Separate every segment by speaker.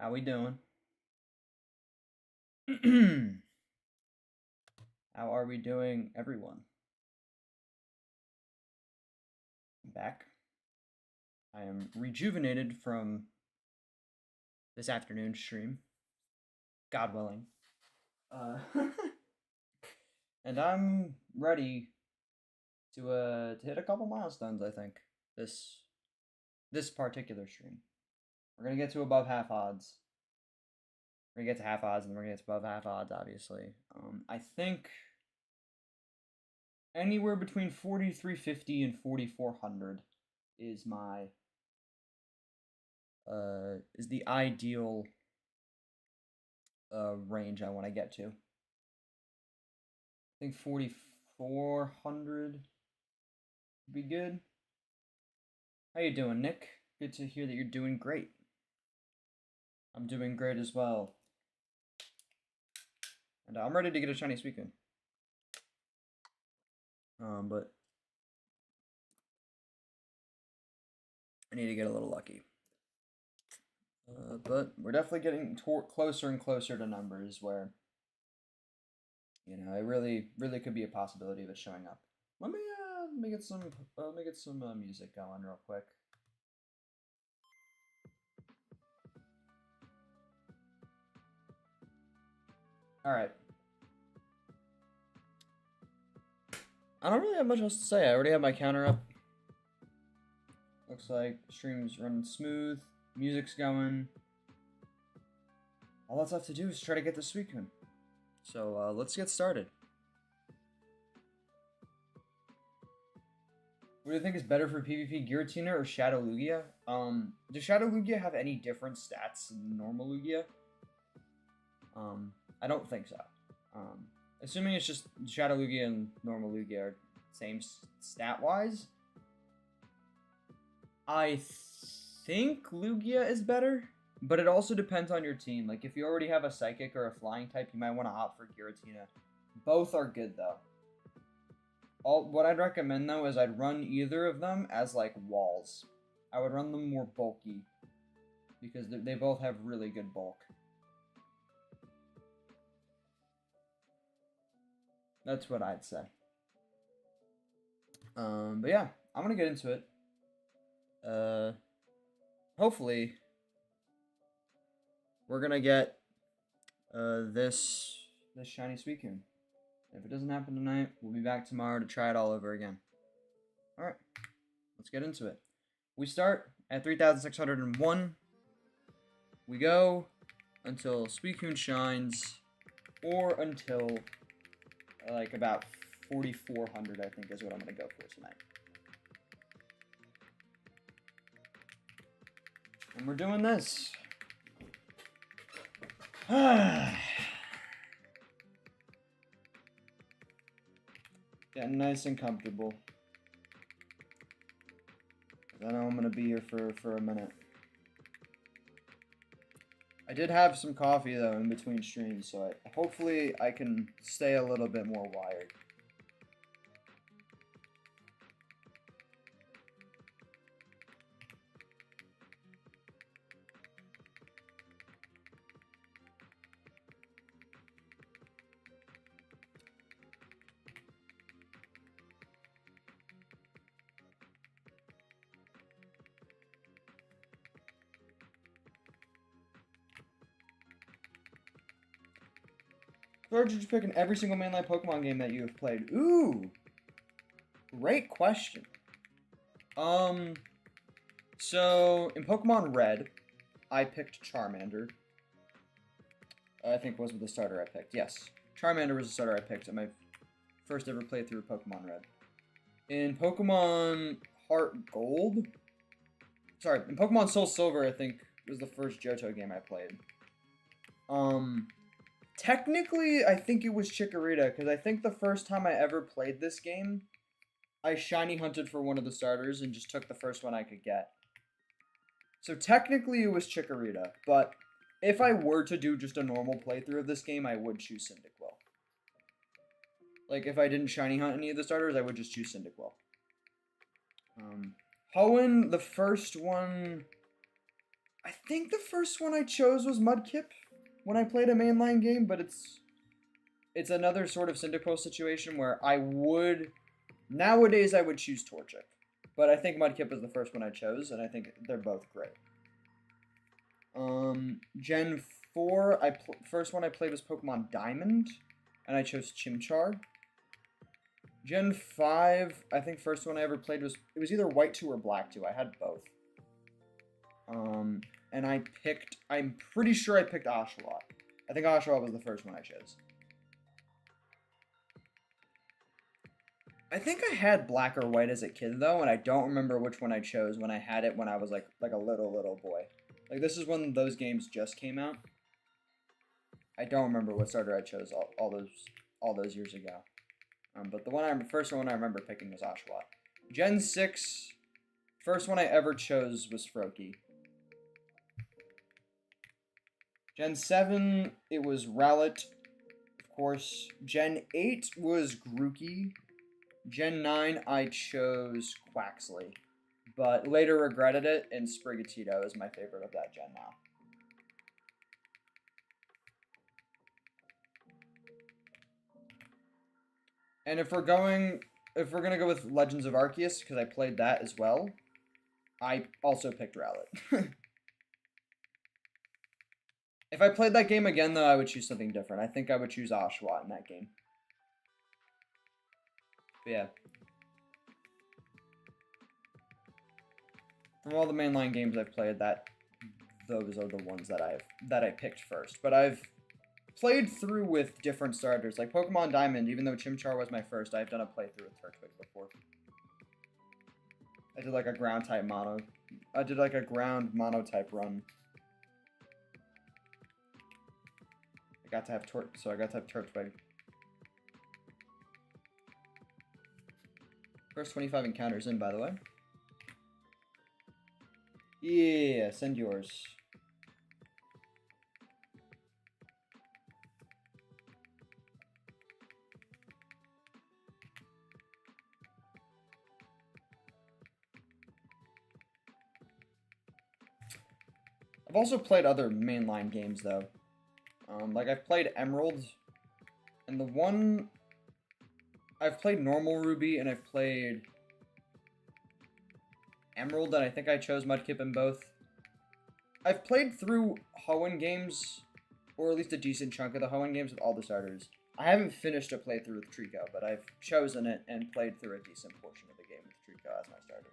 Speaker 1: How we doing? How are we doing, everyone? I'm back. I am rejuvenated from this afternoon's stream, God willing. And I'm ready to hit a couple milestones, I think, this particular stream. We're gonna get to above half odds. We're gonna get to half odds, and then we're gonna get to above half odds, obviously. I think anywhere between 4,350 and 4,400 is my is the ideal range I want to get to. I think 4,400 would be good. How you doing, Nick? Good to hear that you're doing great. I'm doing great as well. And I'm ready to get a shiny Suicune. But I need to get a little lucky. But we're definitely getting closer and closer to numbers where, you know, it really could be a possibility of it showing up. Let me get some music going real quick. All right. I don't really have much else to say. I already have my counter up. Looks like stream's running smooth. Music's going. All that's left to do is try to get the Suicune. So let's get started. What do you think is better for PvP, Giratina or Shadow Lugia? Does Shadow Lugia have any different stats than normal Lugia? I don't think so. Assuming it's just Shadow Lugia and normal Lugia are same stat-wise. I think Lugia is better, but it also depends on your team. Like, if you already have a Psychic or a Flying type, you might want to opt for Giratina. Both are good, though. What I'd recommend, though, is I'd run either of them as, like, walls. I would run them more bulky, because they both have really good bulk. That's what I'd say. But yeah, I'm gonna get into it. Hopefully, we're gonna get this shiny Suicune. If it doesn't happen tonight, we'll be back tomorrow to try it all over again. All right, let's get into it. We start at 3,601. We go until Suicune shines, or until like about 4,400, I think is what I'm gonna go for tonight. And we're doing this. Getting nice and comfortable. I know I'm gonna be here for a minute. I did have some coffee though in between streams, so hopefully I can stay a little bit more wired. Or did you pick in every single mainline Pokemon game that you have played? Ooh, great question. So in Pokemon Red, I picked Charmander. I think was the starter I picked. Yes, Charmander was the starter I picked in my first ever playthrough of Pokemon Red. In Pokemon Heartgold, in Pokemon Soul Silver, I think was the first Johto game I played. Technically, I think it was Chikorita, because I think the first time I ever played this game, I shiny hunted for one of the starters and just took the first one I could get. So technically it was Chikorita, but if I were to do just a normal playthrough of this game, I would choose Cyndaquil. Like, if I didn't shiny hunt any of the starters, I would just choose Cyndaquil. Hoenn, the first one, I think the first one I chose was Mudkip when I played a mainline game, but it's another sort of Cyndaquil situation where nowadays I would choose Torchic. But I think Mudkip was the first one I chose, and I think they're both great. Gen 4, first one I played was Pokemon Diamond, and I chose Chimchar. Gen 5, I think first one I ever played was either White 2 or Black 2. I had both. And I'm pretty sure I picked Oshawott. I think Oshawott was the first one I chose. I think I had Black or White as a kid though, and I don't remember which one I chose when I had it when I was like a little boy. Like this is when those games just came out. I don't remember what starter I chose all those years ago. But the first one I remember picking was Oshawott. Gen 6, first one I ever chose was Froakie. Gen 7, it was Rowlet, of course. Gen 8 was Grookey. Gen 9, I chose Quaxley, but later regretted it, and Sprigatito is my favorite of that gen now. And if we're gonna go with Legends of Arceus, because I played that as well, I also picked Rowlet. If I played that game again, though, I would choose something different. I think I would choose Oshawott in that game. But yeah. From all the mainline games I've played, those are the ones that I picked first. But I've played through with different starters. Like Pokemon Diamond, even though Chimchar was my first, I've done a playthrough with Turtwig before. I did like a ground type mono. I did like a ground mono type run. I got to have Turtwig. First 25 encounters in, by the way. Yeah, send yours. I've also played other mainline games, though. Like, I've played Emerald, and I've played normal Ruby, and I've played Emerald, and I think I chose Mudkip in both. I've played through Hoenn games, or at least a decent chunk of the Hoenn games with all the starters. I haven't finished a playthrough with Trico, but I've chosen it and played through a decent portion of the game with Trico as my starter.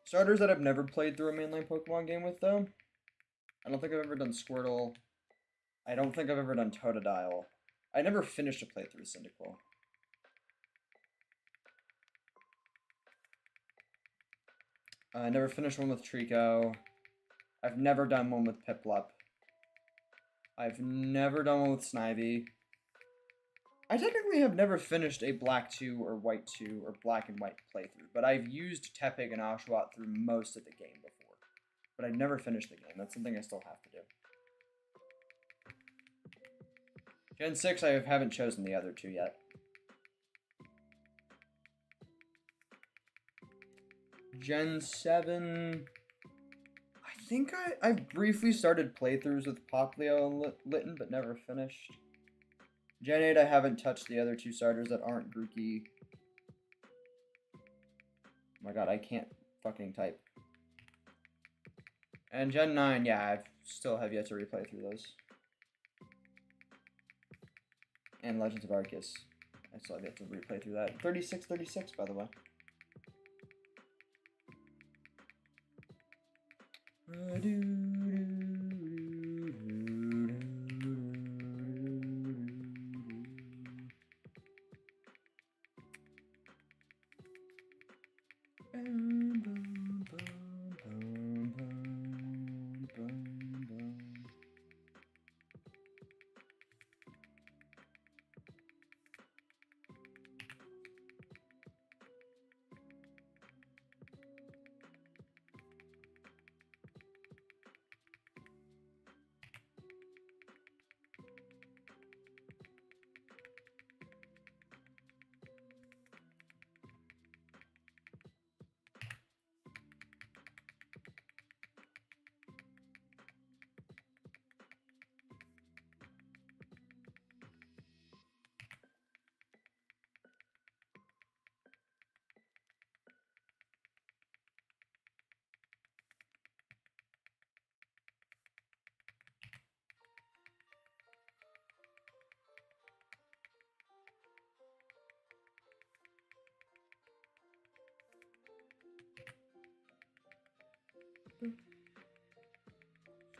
Speaker 1: Starters that I've never played through a mainline Pokemon game with, though. I don't think I've ever done Squirtle. I don't think I've ever done Totodile. I never finished a playthrough with Cyndaquil. I never finished one with Trico. I've never done one with Piplup. I've never done one with Snivy. I technically have never finished a Black 2 or White 2 or Black and White playthrough, but I've used Tepig and Oshawott through most of the game before. But I've never finished the game. That's something I still have to do. Gen 6, I haven't chosen the other two yet. Gen 7... I think I've briefly started playthroughs with Poplio and Litten, but never finished. Gen 8, I haven't touched the other two starters that aren't Grookey. Oh my god, I can't fucking type. And Gen 9, yeah, I still have yet to replay through those. And Legends of Arceus. I still have yet to replay through that. 36, by the way.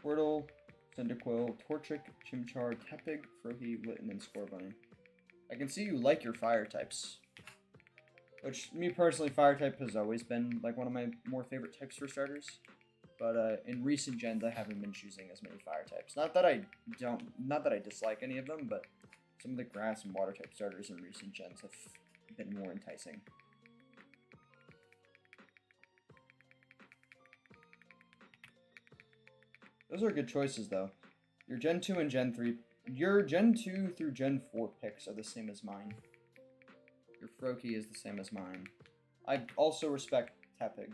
Speaker 1: Squirtle, Cyndaquil, Torchic, Chimchar, Tepig, Froakie, Litten, and Scorbunny. I can see you like your fire types. Which, me personally, fire type has always been like one of my more favorite types for starters. But in recent gens, I haven't been choosing as many fire types. Not that I dislike any of them, but some of the grass and water type starters in recent gens have been more enticing. Those are good choices, though. Your Gen 2 and Gen 3... Your Gen 2 through Gen 4 picks are the same as mine. Your Froakie is the same as mine. I also respect Tepig.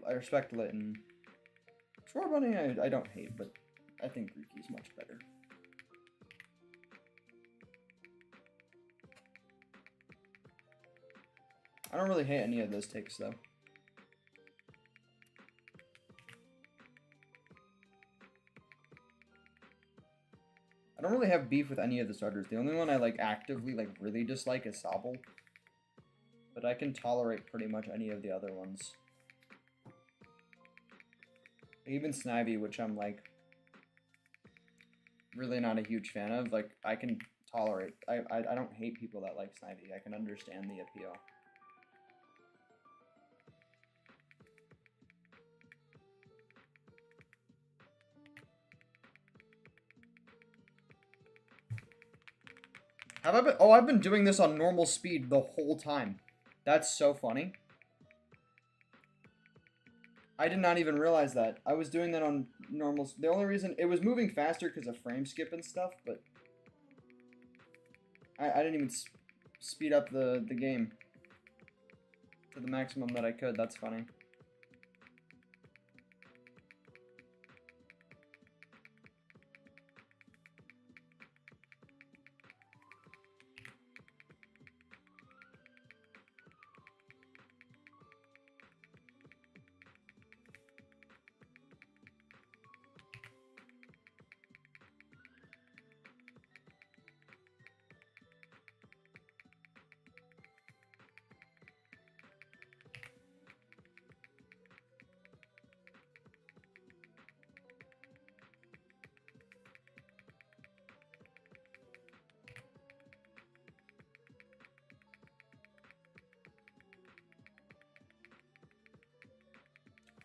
Speaker 1: I respect Litten. Scorbunny I don't hate, but I think Grookey's much better. I don't really hate any of those takes, though. I don't really have beef with any of the starters. The only one I actively really dislike is Sobble. But I can tolerate pretty much any of the other ones. Even Snivy, which I'm really not a huge fan of, I can tolerate. I don't hate people that like Snivy. I can understand the appeal. Have I been? Oh, I've been doing this on normal speed the whole time. That's so funny. I did not even realize that. I was doing that on normal. The only reason it was moving faster because of frame skip and stuff, but I didn't even speed up the game to the maximum that I could. That's funny.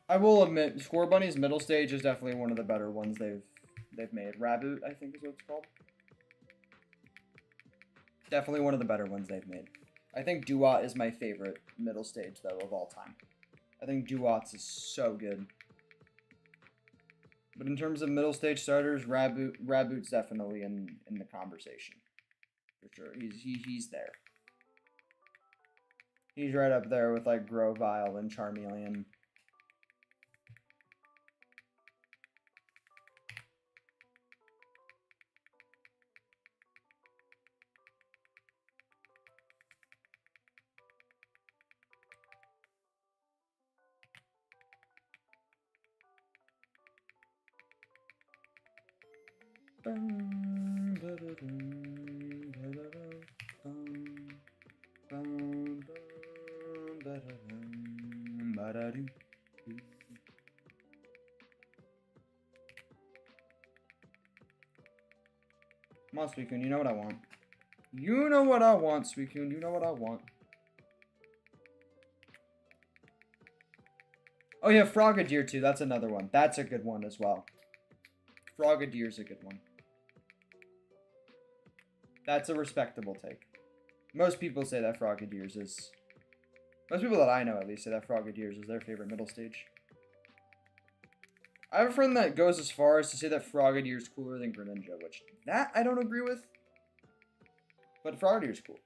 Speaker 1: I will admit, Scorbunny's middle stage is definitely one of the better ones they've made. Raboot, I think is what it's called. Definitely one of the better ones they've made. I think Duat is my favorite middle stage, though, of all time. I think Duat's is so good. But in terms of middle stage starters, Raboot's definitely in the conversation. For sure. He's there. He's right up there with Grovyle and Charmeleon. Come on, Suicune, you know what I want. You know what I want, Suicune, you know what I want. Oh yeah, Frogadier too, that's another one. That's a good one as well. Frogadier's a good one. That's a respectable take. Most people say that Frogadier's is... Most people that I know, at least, say that Frogadier's is their favorite middle stage. I have a friend that goes as far as to say that Frogadier's cooler than Greninja, which that I don't agree with. But Frogadier's cool.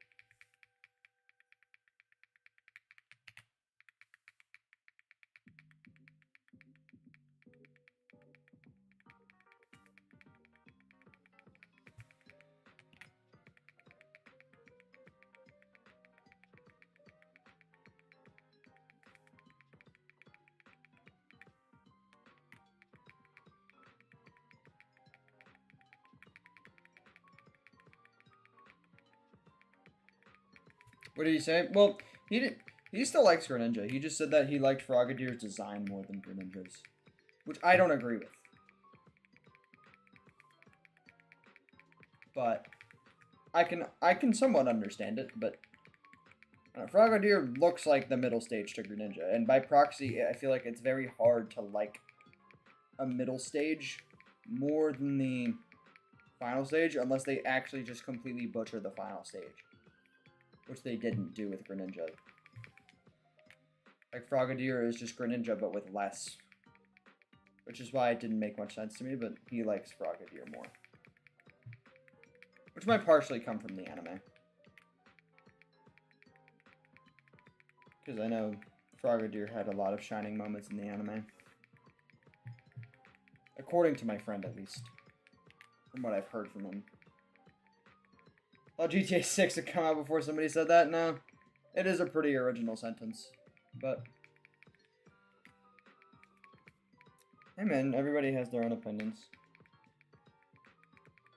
Speaker 1: What did he say? Well, he didn't. He still likes Greninja. He just said that he liked Frogadir's design more than Greninja's, which I don't agree with. But I can somewhat understand it, but Frogadier looks like the middle stage to Greninja, and by proxy, I feel like it's very hard to like a middle stage more than the final stage, unless they actually just completely butcher the final stage, which they didn't do with Greninja. Like, Frogadier is just Greninja, but with less, which is why it didn't make much sense to me, but he likes Frogadier more. Which might partially come from the anime. Because I know Frogadier had a lot of shining moments in the anime. According to my friend, at least. From what I've heard from him. Thought GTA 6 had come out before somebody said that? No. It is a pretty original sentence. But hey man, everybody has their own opinions.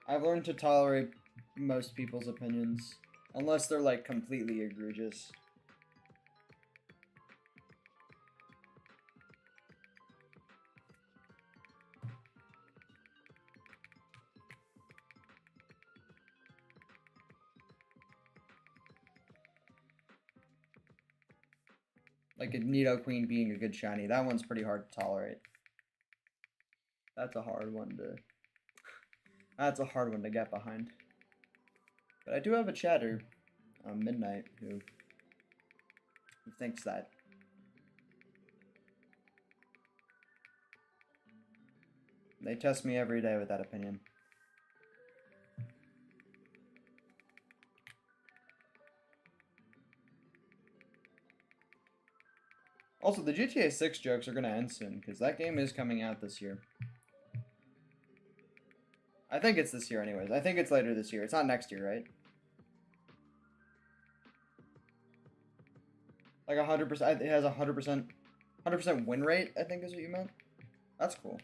Speaker 1: I've learned to tolerate most people's opinions. Unless they're like completely egregious. Like a Nidoqueen being a good shiny. That one's pretty hard to tolerate. That's a hard one to... That's a hard one to get behind. But I do have a chatter on Midnight who thinks that. They test me every day with that opinion. Also, the GTA 6 jokes are going to end soon, because that game is coming out this year. I think it's this year anyways. I think it's later this year. It's not next year, right? Like 100%, it has 100% win rate, I think is what you meant. That's cool.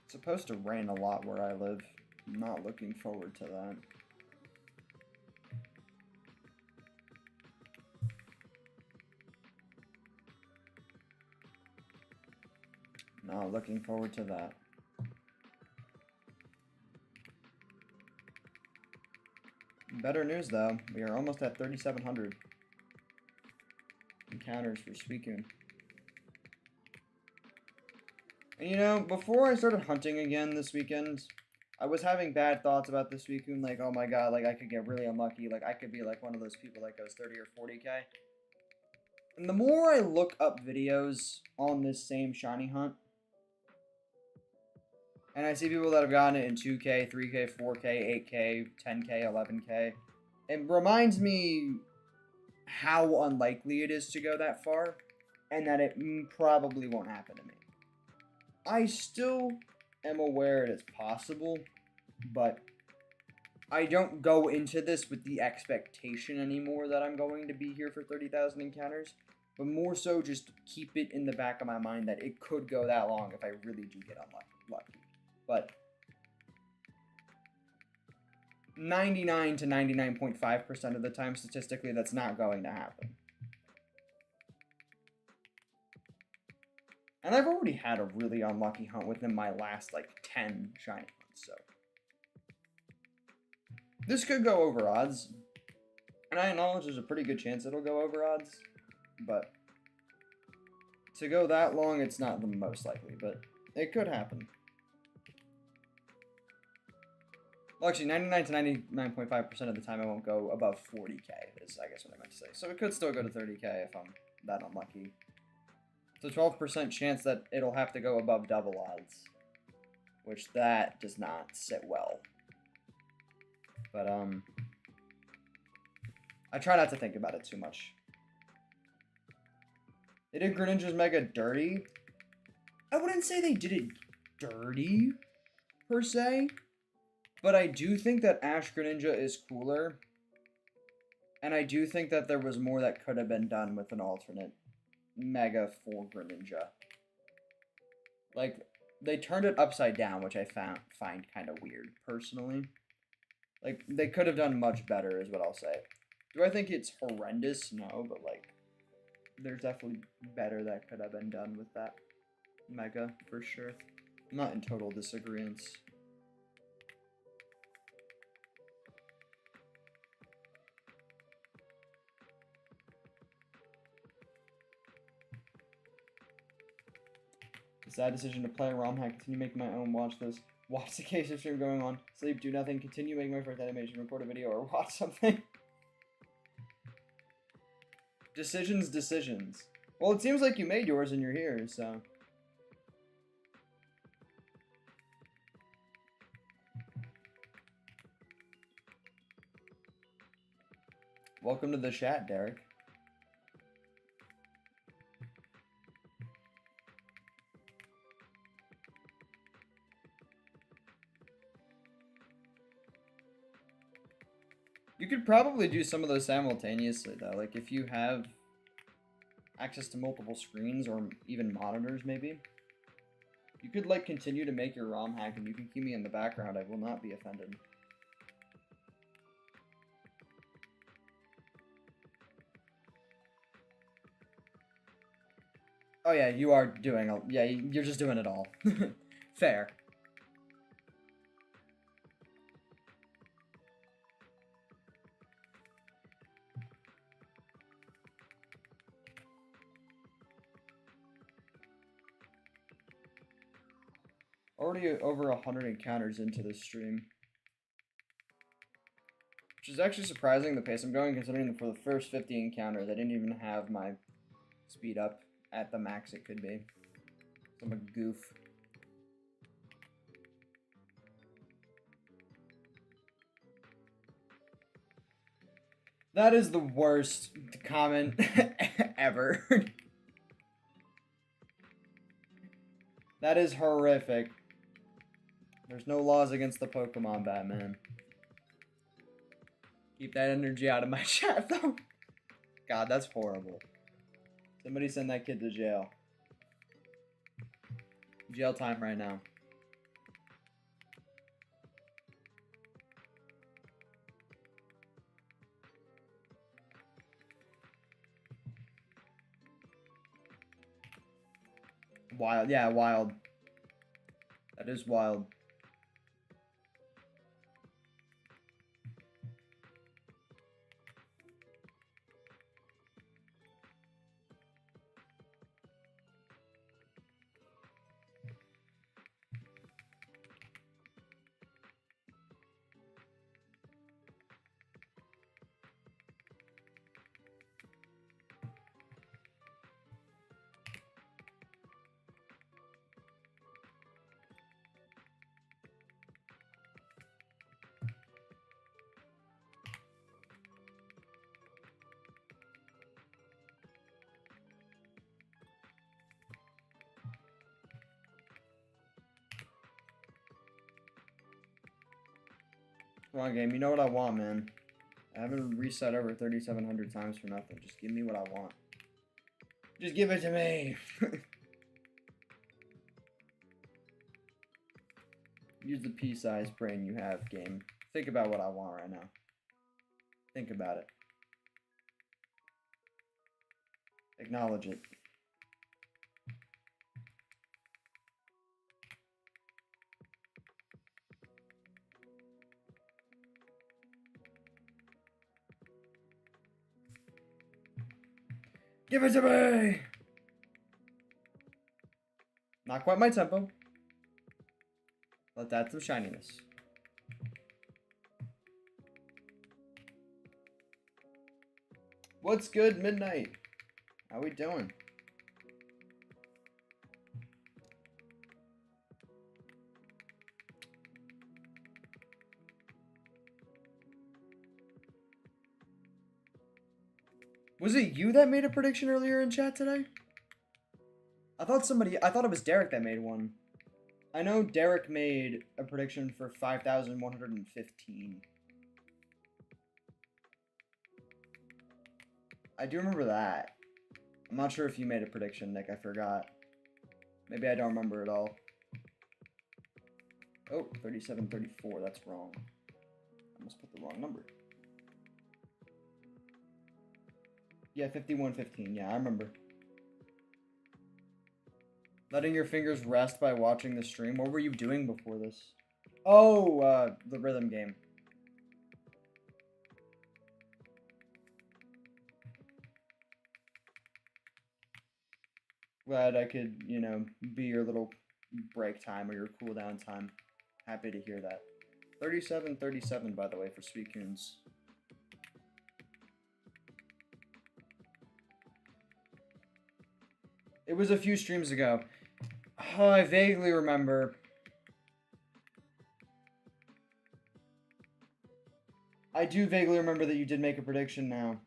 Speaker 1: It's supposed to rain a lot where I live. I'm not looking forward to that. Not looking forward to that. Better news though, we are almost at 3,700 encounters for Suicune. And you know, before I started hunting again this weekend, I was having bad thoughts about this Suicune, like, oh my god, like, I could get really unlucky, like, I could be, like, one of those people that goes 30 or 40k. And the more I look up videos on this same shiny hunt, and I see people that have gotten it in 2k, 3k, 4k, 8k, 10k, 11k, it reminds me how unlikely it is to go that far, and that it probably won't happen to me. I still am aware it is possible, but I don't go into this with the expectation anymore that I'm going to be here for 30,000 encounters, but more so just keep it in the back of my mind that it could go that long if I really do get unlucky. But 99 to 99.5% of the time, statistically, that's not going to happen. And I've already had a really unlucky hunt within my last, like, 10 shiny hunts, so. This could go over odds. And I acknowledge there's a pretty good chance it'll go over odds. But to go that long, it's not the most likely, but it could happen. Well, actually, 99 to 99.5% of the time I won't go above 40k, is I guess what I meant to say. So it could still go to 30k if I'm that unlucky. It's a 12% chance that it'll have to go above double odds. Which that does not sit well. But, I try not to think about it too much. They did Greninja's Mega dirty. I wouldn't say they did it dirty, per se. But I do think that Ash Greninja is cooler. And I do think that there was more that could have been done with an alternate Mega for Greninja. Like, they turned it upside down, which I find kind of weird, personally. Like, they could have done much better, is what I'll say. Do I think it's horrendous? No, but, like, there's definitely better that could have been done with that Mega, for sure. I'm not in total disagreement. Sad decision to play a ROM hack, continue making my own, watch this. Watch the case of stream going on, sleep, do nothing, continue making my first animation, record a video, or watch something. Decisions. Well, it seems like you made yours and you're here, so. Welcome to the chat, Derek. You could probably do some of those simultaneously, though. Like, if you have access to multiple screens or even monitors, maybe. You could, like, continue to make your ROM hack and you can keep me in the background. I will not be offended. Oh, yeah, you are doing... Yeah, you're just doing it all. Fair. Already over 100 encounters into this stream. Which is actually surprising the pace I'm going, considering that for the first 50 encounters, I didn't even have my speed up at the max it could be. I'm a goof. That is the worst comment ever. That is horrific. There's no laws against the Pokemon, Batman. Keep that energy out of my chat, though. God, that's horrible. Somebody send that kid to jail. Jail time right now. Wild. Yeah, wild. That is wild. Come on, game. You know what I want, man. I haven't reset over 3,700 times for nothing. Just give me what I want. Just give it to me. Use the pea-sized brain you have, game. Think about what I want right now. Think about it. Acknowledge it. Give it to me! Not quite my tempo. Let's add some shininess. What's good, Midnight? How we doing? Was it you that made a prediction earlier in chat today? I thought it was Derek that made one. I know Derek made a prediction for 5,115. I do remember that. I'm not sure if you made a prediction, Nick. I forgot. Maybe I don't remember at all. Oh, 3734. That's wrong. I must put the wrong number. Yeah, 5115. Yeah, I remember. Letting your fingers rest by watching the stream. What were you doing before this? Oh, the rhythm game. Glad I could, you know, be your little break time or your cooldown time. Happy to hear that. 3737, by the way, for Sweetcoons. It was a few streams ago. Oh, I vaguely remember. I do vaguely remember that you did make a prediction now.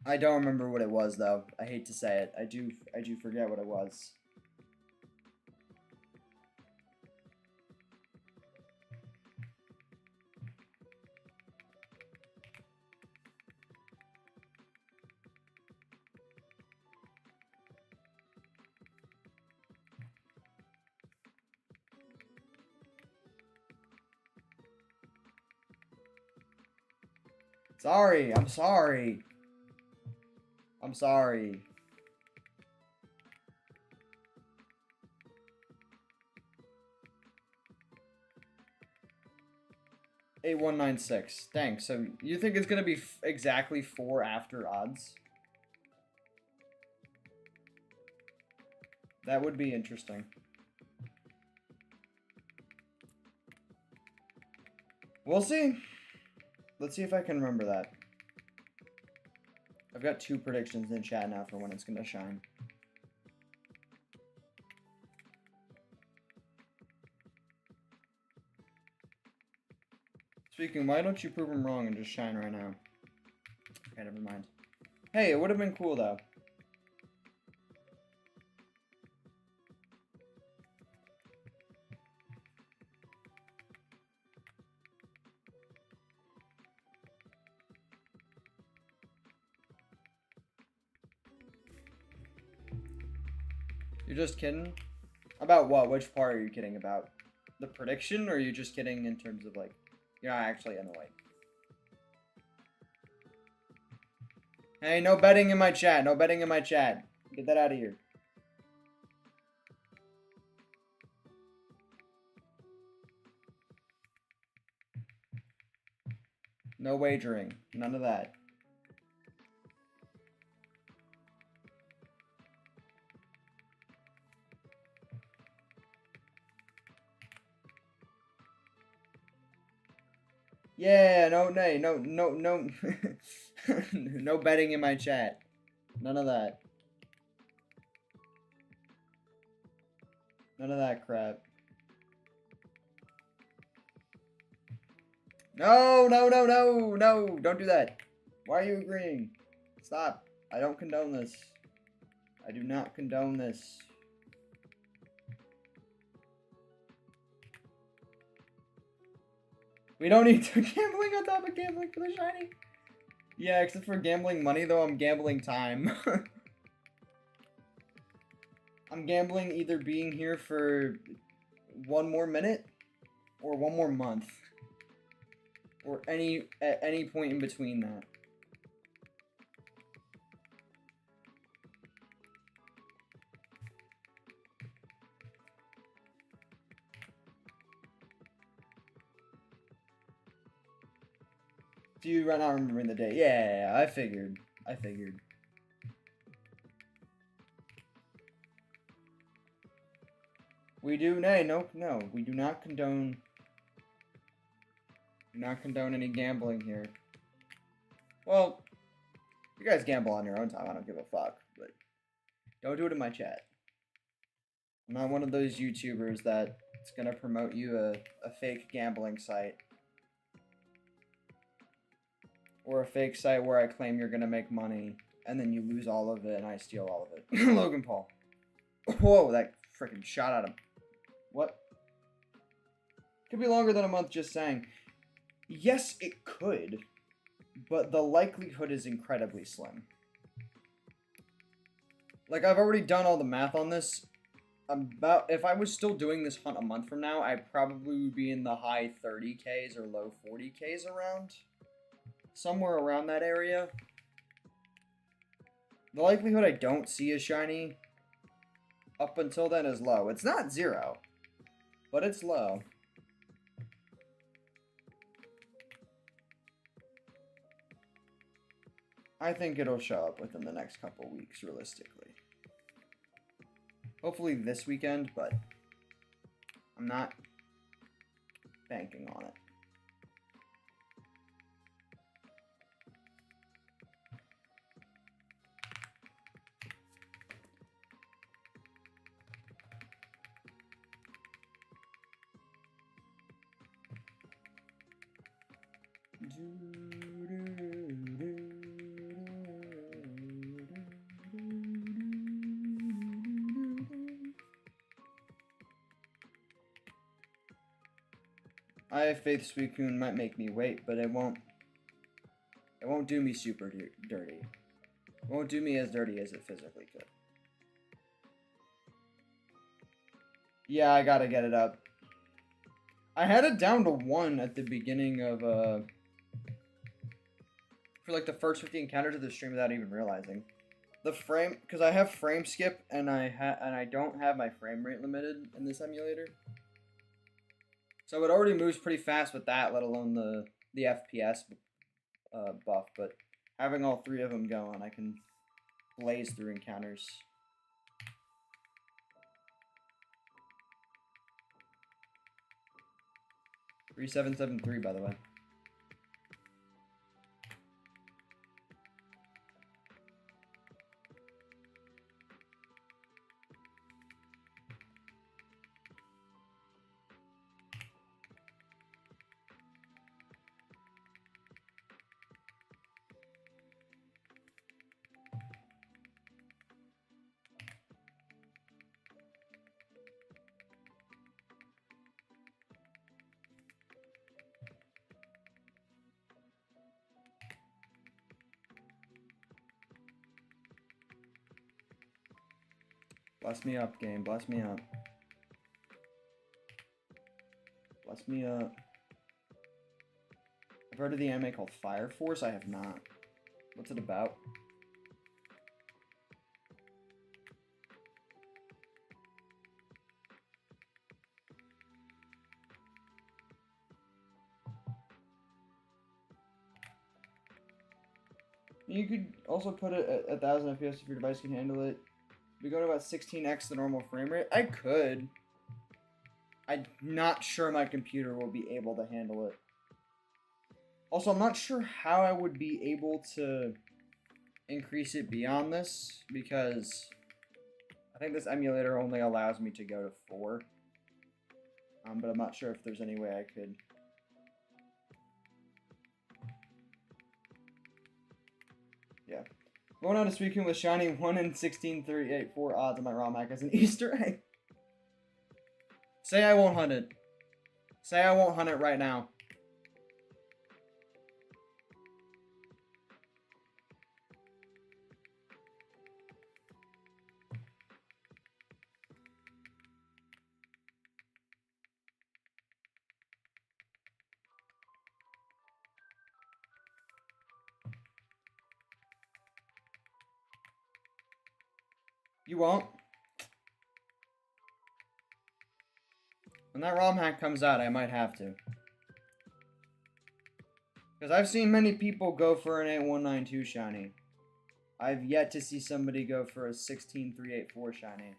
Speaker 1: I don't remember what it was, though. I hate to say it. I do forget what it was. Sorry, I'm sorry. I'm sorry. $8196. Thanks. So you think it's gonna be exactly 4 after odds? That would be interesting. We'll see. Let's see if I can remember that. I've got 2 predictions in chat now for when it's gonna shine. Speaking, why don't you prove them wrong and just shine right now? Okay, never mind. Hey, it would have been cool though. You're just kidding? About what? Which part are you kidding about? The prediction, or are you just kidding in terms of like, you're not actually in the way? Hey, no betting in my chat. No betting in my chat. Get that out of here. No wagering. None of that. Yeah, no, no betting in my chat. None of that. None of that crap. No, don't do that. Why are you agreeing? Stop. I don't condone this. I do not condone this. We don't need to gambling on top of gambling for the shiny. Yeah, except for gambling money, though, I'm gambling time. I'm gambling either being here for 1 more minute or 1 more month. Or at any point in between that. Do you right now remembering the day? Yeah, I figured. We do no, we do not condone any gambling here. Well, you guys gamble on your own time, I don't give a fuck, but don't do it in my chat. I'm not one of those YouTubers that's gonna promote you a fake gambling site. or a fake site where I claim you're gonna make money, and then you lose all of it and I steal all of it. Logan Paul. Whoa, that freaking shot at him. What? Could be longer than a month, just saying. Yes, it could, but the likelihood is incredibly slim. Like, I've already done all the math on this. If I was still doing this hunt a month from now, I probably would be in the high 30Ks or low 40Ks around. Somewhere around that area. The likelihood I don't see a shiny up until then is low. It's not 0, but it's low. I think it'll show up within the next couple weeks, realistically. Hopefully this weekend, but I'm not banking on it. I have faith Suicune might make me wait, but it won't do me super dirty. It won't do me as dirty as it physically could. Yeah, I gotta get it up. I had it down to 1 at the beginning of, for like the first 50 encounters of the stream without even realizing. The frame, because I have frame skip and I don't have my frame rate limited in this emulator. So it already moves pretty fast with that, let alone the FPS buff. But having all 3 of them going, I can blaze through encounters. 3773, by the way. Bless me up, game. Bless me up. Bless me up. I've heard of the anime called Fire Force. I have not. What's it about? You could also put it at 1000 FPS if your device can handle it. We go to about 16x the normal frame rate. I could. I'm not sure my computer will be able to handle it. Also, I'm not sure how I would be able to increase it beyond this, because I think this emulator only allows me to go to 4. But I'm not sure if there's any way I could. Yeah. Going on to Suicune with shiny 1 in 16,384 odds on my ROM hack as an Easter egg. Say I won't hunt it. Say I won't hunt it right now. You won't? When that ROM hack comes out, I might have to. Because I've seen many people go for an 8192 shiny. I've yet to see somebody go for a 16384 shiny.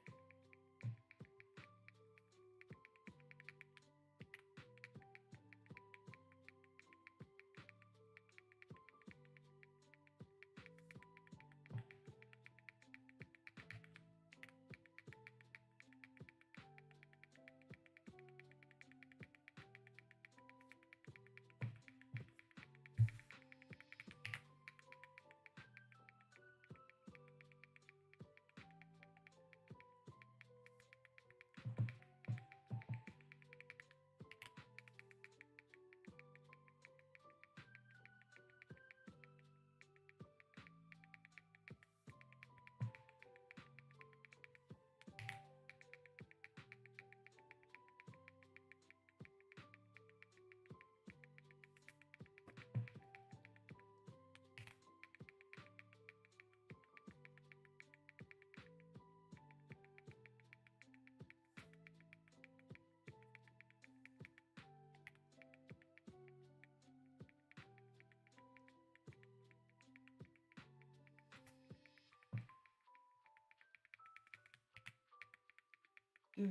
Speaker 1: If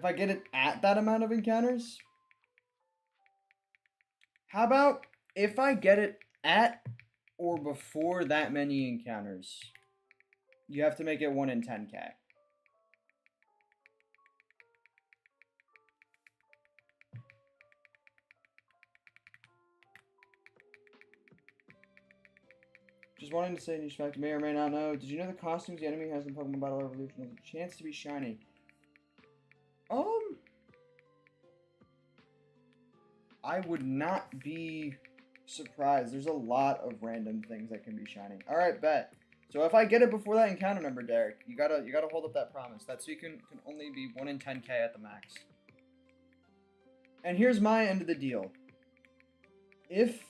Speaker 1: I get it at that amount of encounters? How about if I get it at or before that many encounters? You have to make it 1 in 10k. Just wanting to say, niche fact, may or may not know. Did you know the costumes the enemy has in Pokemon Battle Evolution has a chance to be shiny? I would not be surprised. There's a lot of random things that can be shiny. All right, bet. So if I get it before that encounter number, Derek, you gotta hold up that promise. That Suicune can only be 1 in 10k at the max. And here's my end of the deal. If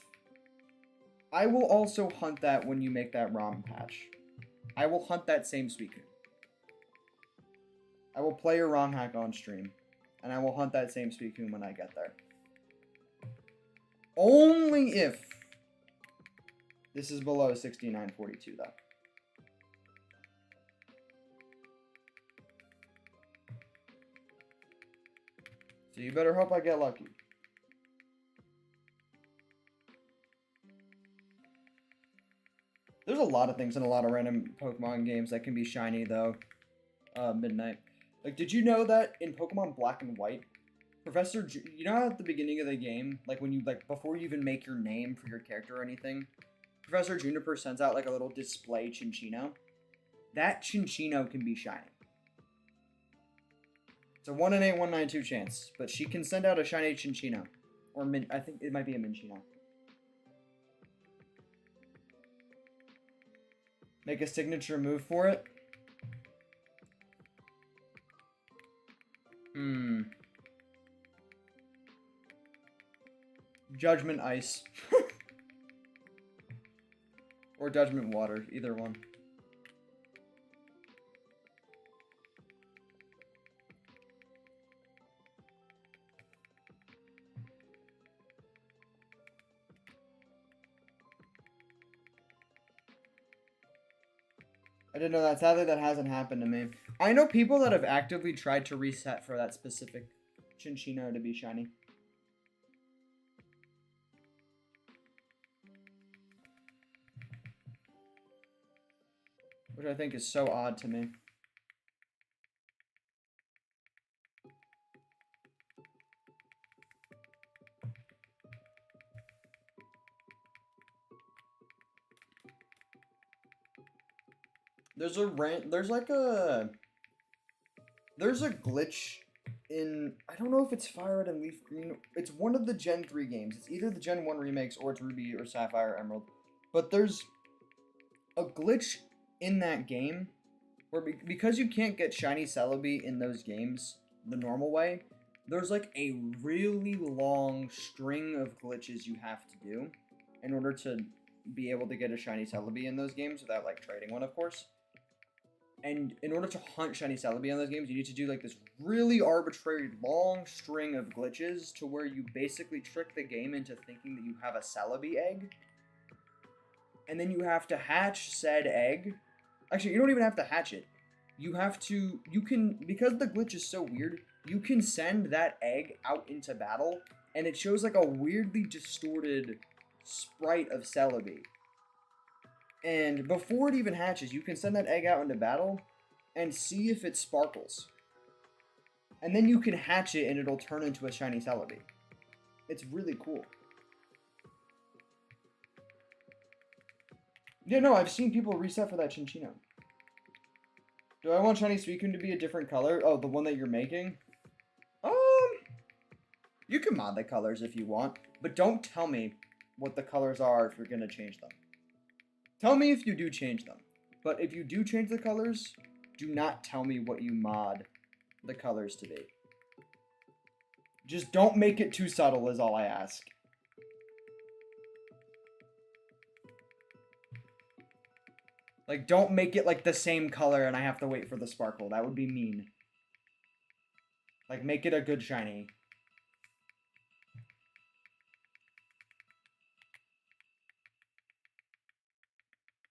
Speaker 1: I will also hunt that when you make that ROM patch. I will hunt that same Suicune. I will play your ROM hack on stream, and I will hunt that same Suicune when I get there. Only if this is below 6942, though. So you better hope I get lucky. There's a lot of things in a lot of random Pokemon games that can be shiny, though. Midnight. Like, did you know that in Pokemon Black and White, you know how at the beginning of the game, like when you, before you even make your name for your character or anything, Professor Juniper sends out, like, a little display Chinchino? That Chinchino can be shiny. It's a 1 in 8, 192 chance, but she can send out a shiny Chinchino. Or I think it might be a Minchino. Make a signature move for it? Judgment Ice. Or Judgment Water, either one. I didn't know that. Sadly, that hasn't happened to me. I know people that have actively tried to reset for that specific Chinchino to be shiny. Which I think is so odd to me. There's a glitch in, I don't know if it's Fire Red and Leaf Green. It's one of the Gen 3 games. It's either the Gen 1 remakes or it's Ruby or Sapphire or Emerald. But there's a glitch in that game where because you can't get shiny Celebi in those games the normal way, there's like a really long string of glitches you have to do in order to be able to get a shiny Celebi in those games without like trading one, of course. And in order to hunt shiny Celebi in those games, you need to do like this really arbitrary long string of glitches to where you basically trick the game into thinking that you have a Celebi egg. And then you have to hatch said egg. Actually, you don't even have to hatch it. Because the glitch is so weird, you can send that egg out into battle, and it shows like a weirdly distorted sprite of Celebi. And before it even hatches, you can send that egg out into battle and see if it sparkles. And then you can hatch it and it'll turn into a shiny Celebi. It's really cool. Yeah, no, I've seen people reset for that Chinchino. Do I want shiny Suicune to be a different color? Oh, the one that you're making? You can mod the colors if you want, but don't tell me what the colors are if you're going to change them. Tell me if you do change them. But if you do change the colors, do not tell me what you mod the colors to be. Just don't make it too subtle is all I ask. Like, don't make it like the same color and I have to wait for the sparkle. That would be mean. Like, make it a good shiny.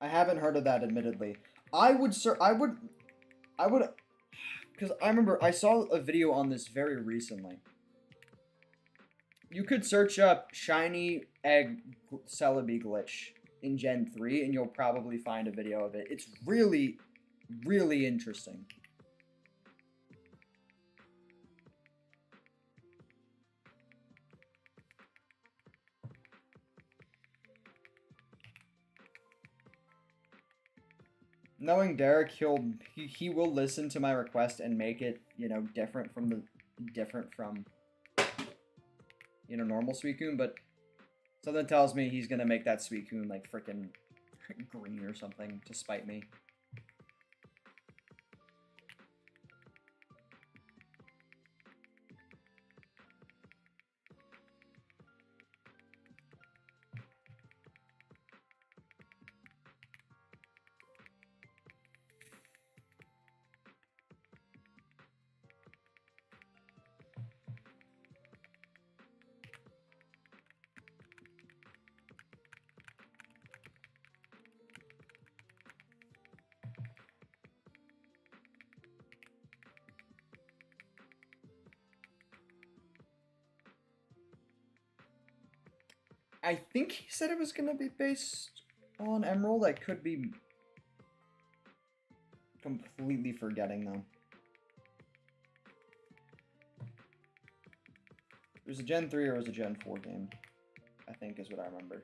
Speaker 1: I haven't heard of that, admittedly. I would, because I remember I saw a video on this very recently. You could search up shiny egg Celebi glitch in Gen 3 and you'll probably find a video of it. It's really, really interesting. Knowing Derek, he will listen to my request and make it, you know, different from you know, normal Suicune, but something tells me he's gonna make that Suicune like freaking green or something to spite me. I think he said it was gonna be based on Emerald. I could be completely forgetting though. It was a Gen 3 or it was a Gen 4 game, I think is what I remember.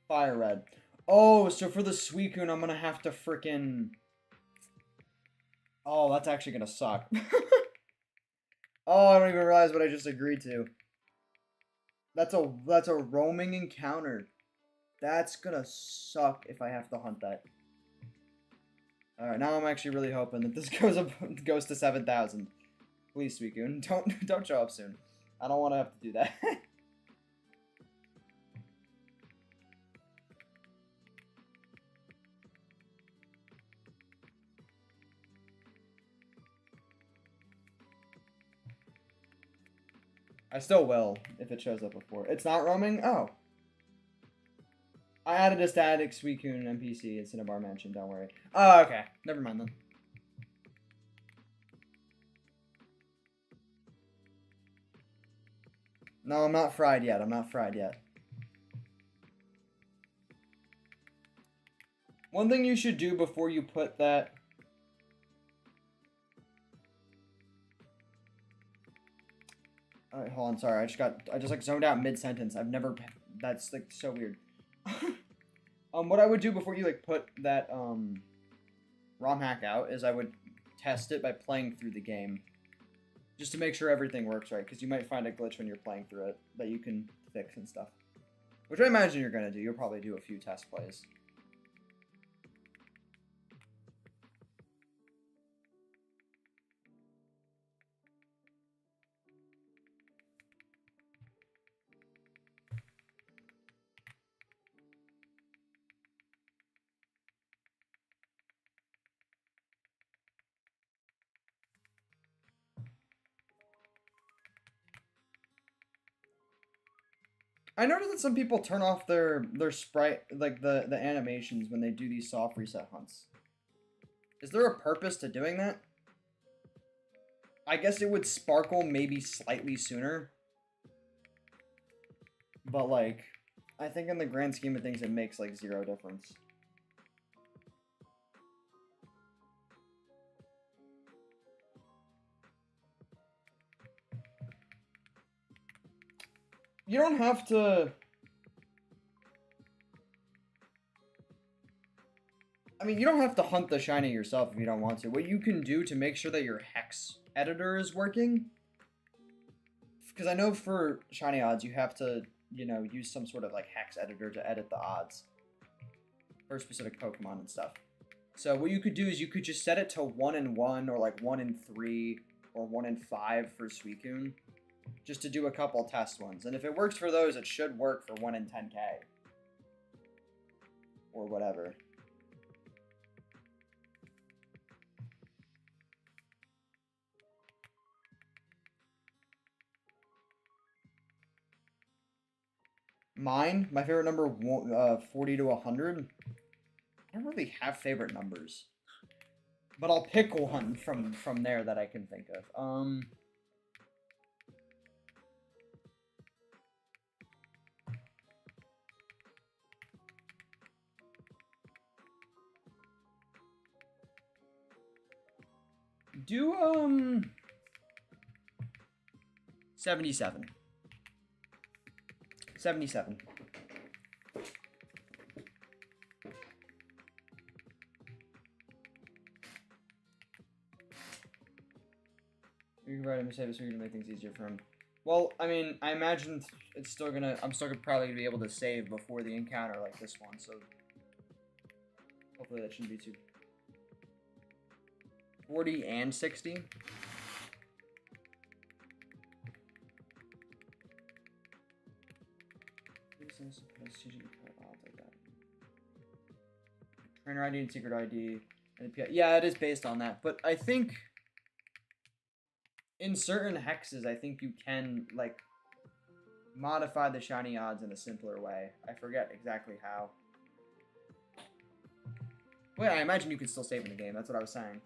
Speaker 1: Fire Red. Oh, so for the Suicune, I'm gonna have to frickin'... Oh, that's actually gonna suck. Oh, I don't even realize what I just agreed to. That's a roaming encounter. That's gonna suck if I have to hunt that. Alright, now I'm actually really hoping that this goes to 7,000. Please, Suicune, don't show up soon. I don't want to have to do that. I still will, if it shows up before. It's not roaming? Oh. I added a static Suicune NPC in Cinnabar Mansion, don't worry. Oh, okay. Never mind then. No, I'm not fried yet. I'm not fried yet. One thing you should do before you put that... Alright, hold on, sorry. I just like zoned out mid-sentence. I've never... That's like so weird. What I would do before you like put that ROM hack out is I would test it by playing through the game. Just to make sure everything works right, because you might find a glitch when you're playing through it that you can fix and stuff. Which I imagine you're going to do. You'll probably do a few test plays. I noticed that some people turn off their sprite, like the animations when they do these soft reset hunts. Is there a purpose to doing that? I guess it would sparkle maybe slightly sooner. But like, I think in the grand scheme of things it makes like zero difference. You don't have to... I mean, you don't have to hunt the shiny yourself if you don't want to. What you can do to make sure that your hex editor is working... Because I know for shiny odds, you have to, you know, use some sort of, like, hex editor to edit the odds. For specific Pokemon and stuff. So what you could do is you could just set it to 1 in 1, or like 1 in 3, or 1 in 5 for Suicune. just to do a couple test ones. And if it works for those, it should work for 1 in 10K. Or whatever. My favorite number, 40 to 100. I don't really have favorite numbers. But I'll pick one from there that I can think of. Do 77. 77. You can write him a save so you can make things easier for him. Well, I mean, I imagine it's still gonna. I'm still probably gonna be able to save before the encounter like this one, so hopefully that shouldn't be too. 40 and 60. Trainer ID and secret ID. And yeah, it is based on that. But I think in certain hexes, I think you can, like, modify the shiny odds in a simpler way. I forget exactly how. Well, yeah, I imagine you can still save in the game. That's what I was saying.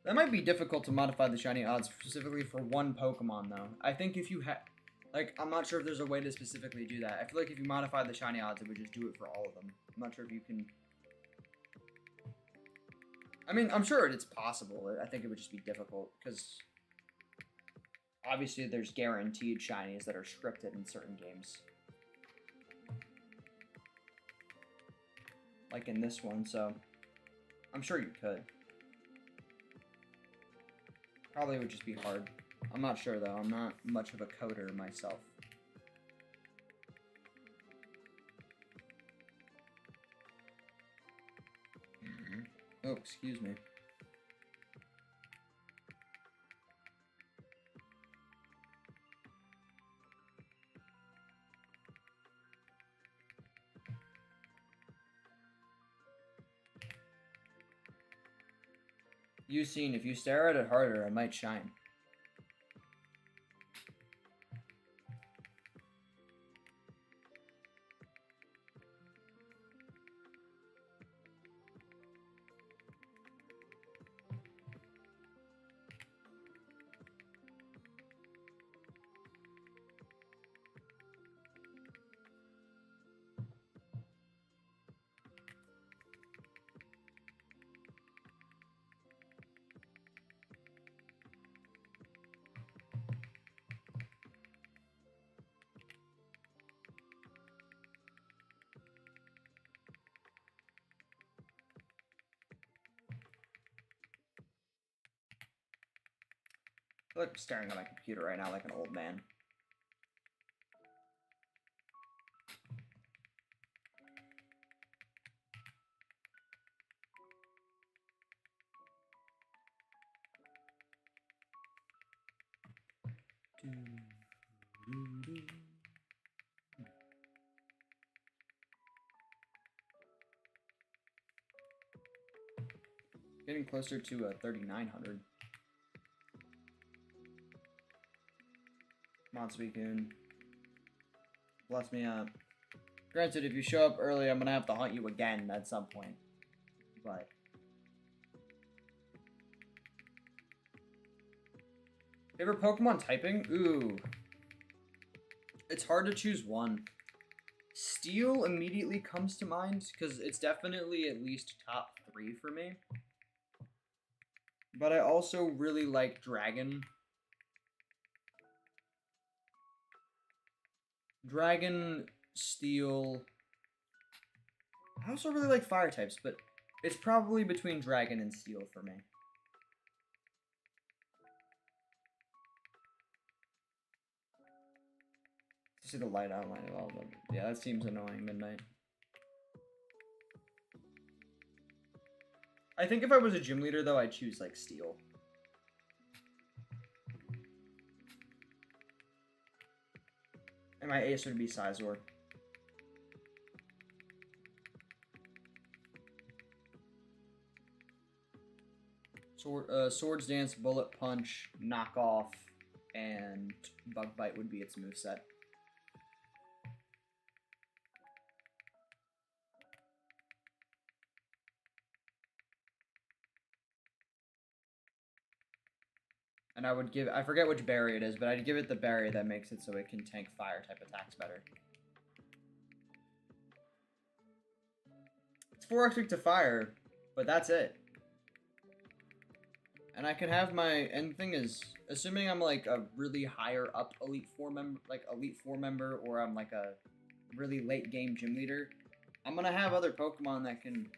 Speaker 1: That might be difficult to modify the shiny odds specifically for one Pokemon, though. I think if you had... Like, I'm not sure if there's a way to specifically do that. I feel like if you modify the shiny odds, it would just do it for all of them. I'm not sure if you can... I mean, I'm sure it's possible. I think it would just be difficult, because... Obviously, there's guaranteed shinies that are scripted in certain games. Like in this one, so... I'm sure you could. Probably would just be hard. I'm not sure, though. I'm not much of a coder myself. Oh, excuse me. You've seen, if you stare at it harder, it might shine. I feel like I'm staring at my computer right now like an old man. Getting closer to 3,900. Come on, Suicune. Bless me up. Granted, if you show up early, I'm gonna have to hunt you again at some point. But... Favorite Pokemon typing? Ooh. It's hard to choose one. Steel immediately comes to mind, because it's definitely at least top 3 for me. But I also really like Dragon. Dragon, Steel. I also really like Fire types, but it's probably between Dragon and Steel for me. See the light outline of all of them. Yeah, that seems annoying, Midnight. I think if I was a gym leader, though, I'd choose, like, Steel. And my ace would be Sizor. Swords Dance, Bullet Punch, Knockoff, and Bug Bite would be its moveset. And I would give, I forget which berry it is, but I'd give it the berry that makes it so it can tank fire type attacks better. It's 4x to fire, but that's it. And I can have my, and the thing is, assuming I'm like a really higher up Elite 4 member, or I'm like a really late game gym leader, I'm gonna have other Pokemon that can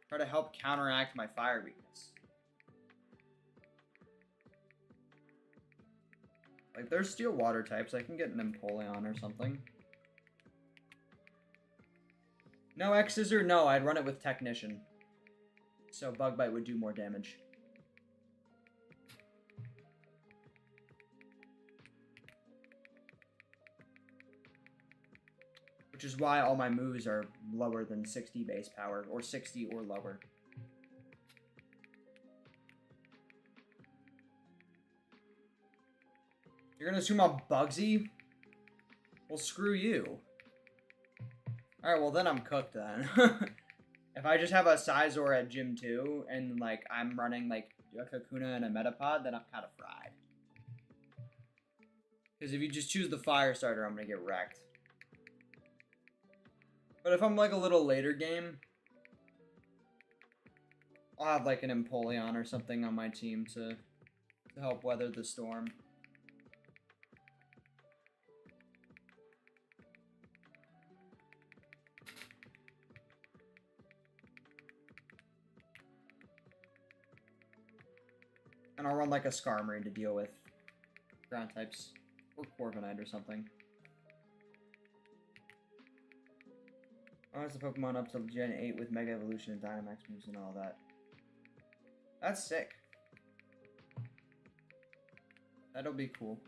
Speaker 1: try to help counteract my fire weakness. Like, there's Steel Water types. I can get an Empoleon or something. No X-Scissor? No, I'd run it with Technician. So Bug Bite would do more damage. Which is why all my moves are lower than 60 base power, or 60 or lower. You're gonna assume I'm Bugsy? Well, screw you. Alright, well then I'm cooked then. If I just have a Sizor at Gym 2, and like I'm running like a Kakuna and a Metapod, then I'm kind of fried. Because if you just choose the Fire Starter, I'm gonna get wrecked. But if I'm like a little later game, I'll have like an Empoleon or something on my team to help weather the storm. And I'll run like a Skarmory to deal with ground types. Or Corviknight or something. I was the Pokemon up to Gen 8 with Mega Evolution and Dynamax moves and all that. That's sick. That'll be cool.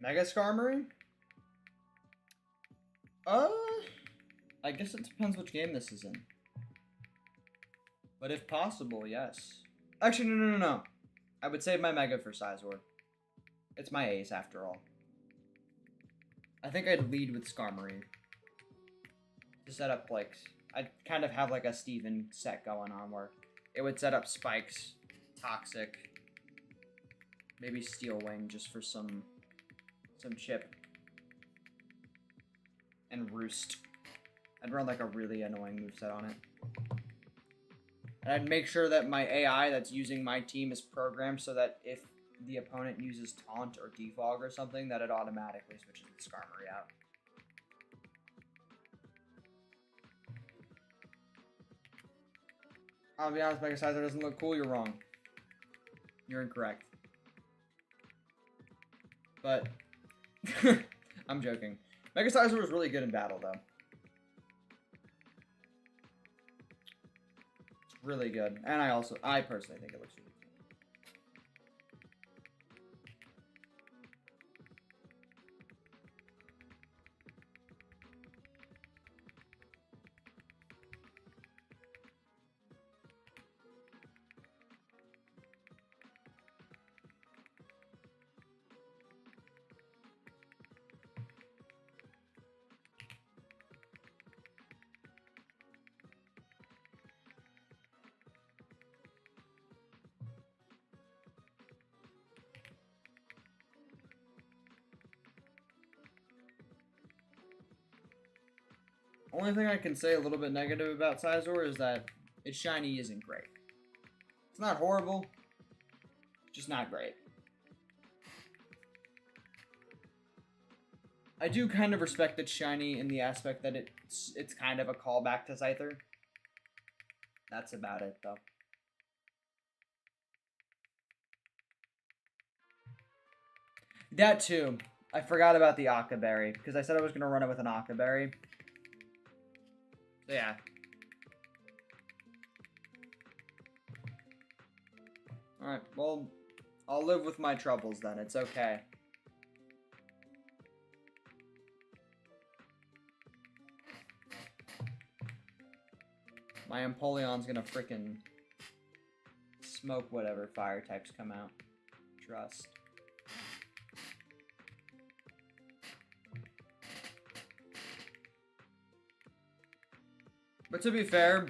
Speaker 1: Mega Skarmory? I guess it depends which game this is in. But if possible, yes. Actually, no. I would save my Mega for Sizor. It's my ace, after all. I think I'd lead with Skarmory. To set up, like... I'd kind of have, like, a Steven set going on where it would set up Spikes, Toxic, maybe Steel Wing just for some chip. And Roost. I'd run like a really annoying moveset on it. And I'd make sure that my AI that's using my team is programmed so that if the opponent uses Taunt or Defog or something, that it automatically switches the Skarmory out. I'll be honest, Mega Sizor doesn't look cool, you're wrong. You're incorrect. But... I'm joking. Mega Sizor was really good in battle, though. It's really good. And I personally think it looks really good. Only thing I can say a little bit negative about Sizor is that its shiny isn't great. It's not horrible, just not great. I do kind of respect that shiny in the aspect that it's kind of a callback to Scyther. That's about it, though. That too. I forgot about the Akaberry, because I said I was going to run it with an Akaberry. So yeah. Alright, well, I'll live with my troubles then. It's okay. My Empoleon's gonna frickin' smoke whatever fire types come out. Trust. But to be fair,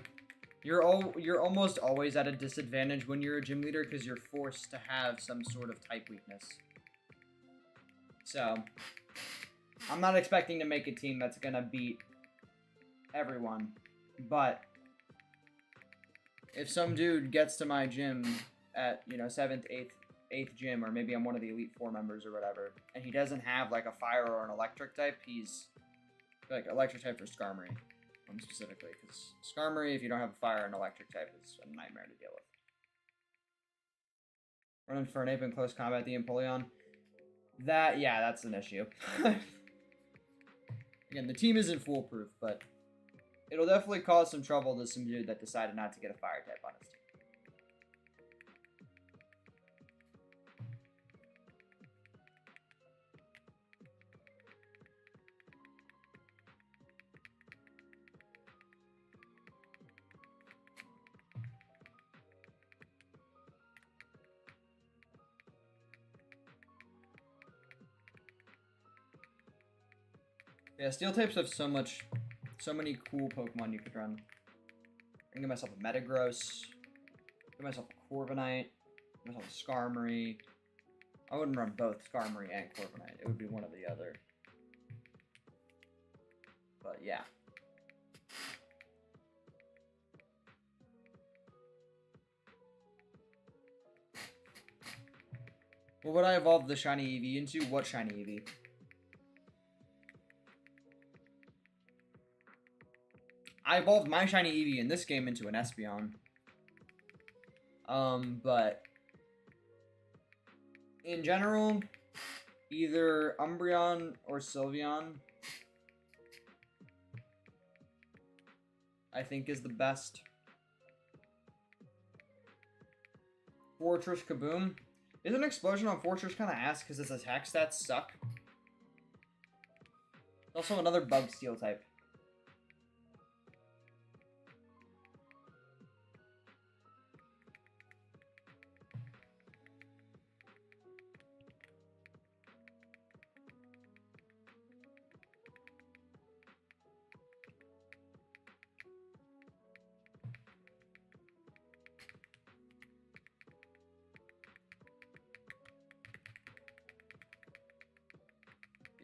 Speaker 1: you're almost always at a disadvantage when you're a gym leader because you're forced to have some sort of type weakness. So, I'm not expecting to make a team that's gonna beat everyone, but if some dude gets to my gym at, you know, 7th, 8th gym, or maybe I'm one of the Elite 4 members or whatever, and he doesn't have, like, a fire or an electric type, he's, like, electric type for Skarmory, specifically, because Skarmory, if you don't have a fire and electric type, is a nightmare to deal with. Running for an ape in close combat, the Empoleon. Yeah, that's an issue. Again, the team isn't foolproof, but it'll definitely cause some trouble to some dude that decided not to get a fire type on his team. Yeah, steel types have so many cool Pokemon you could run. I can get myself a Metagross, get myself a Corviknight, get myself a Skarmory. I wouldn't run both Skarmory and Corviknight. It would be one or the other. But yeah. What would I evolve the shiny Eevee into? What shiny Eevee? I evolved my shiny Eevee in this game into an Espeon. But in general, either Umbreon or Sylveon, I think, is the best. Fortress Kaboom. Isn't Explosion on Fortress kind of ass because its attack stats suck? Also another bug steel type.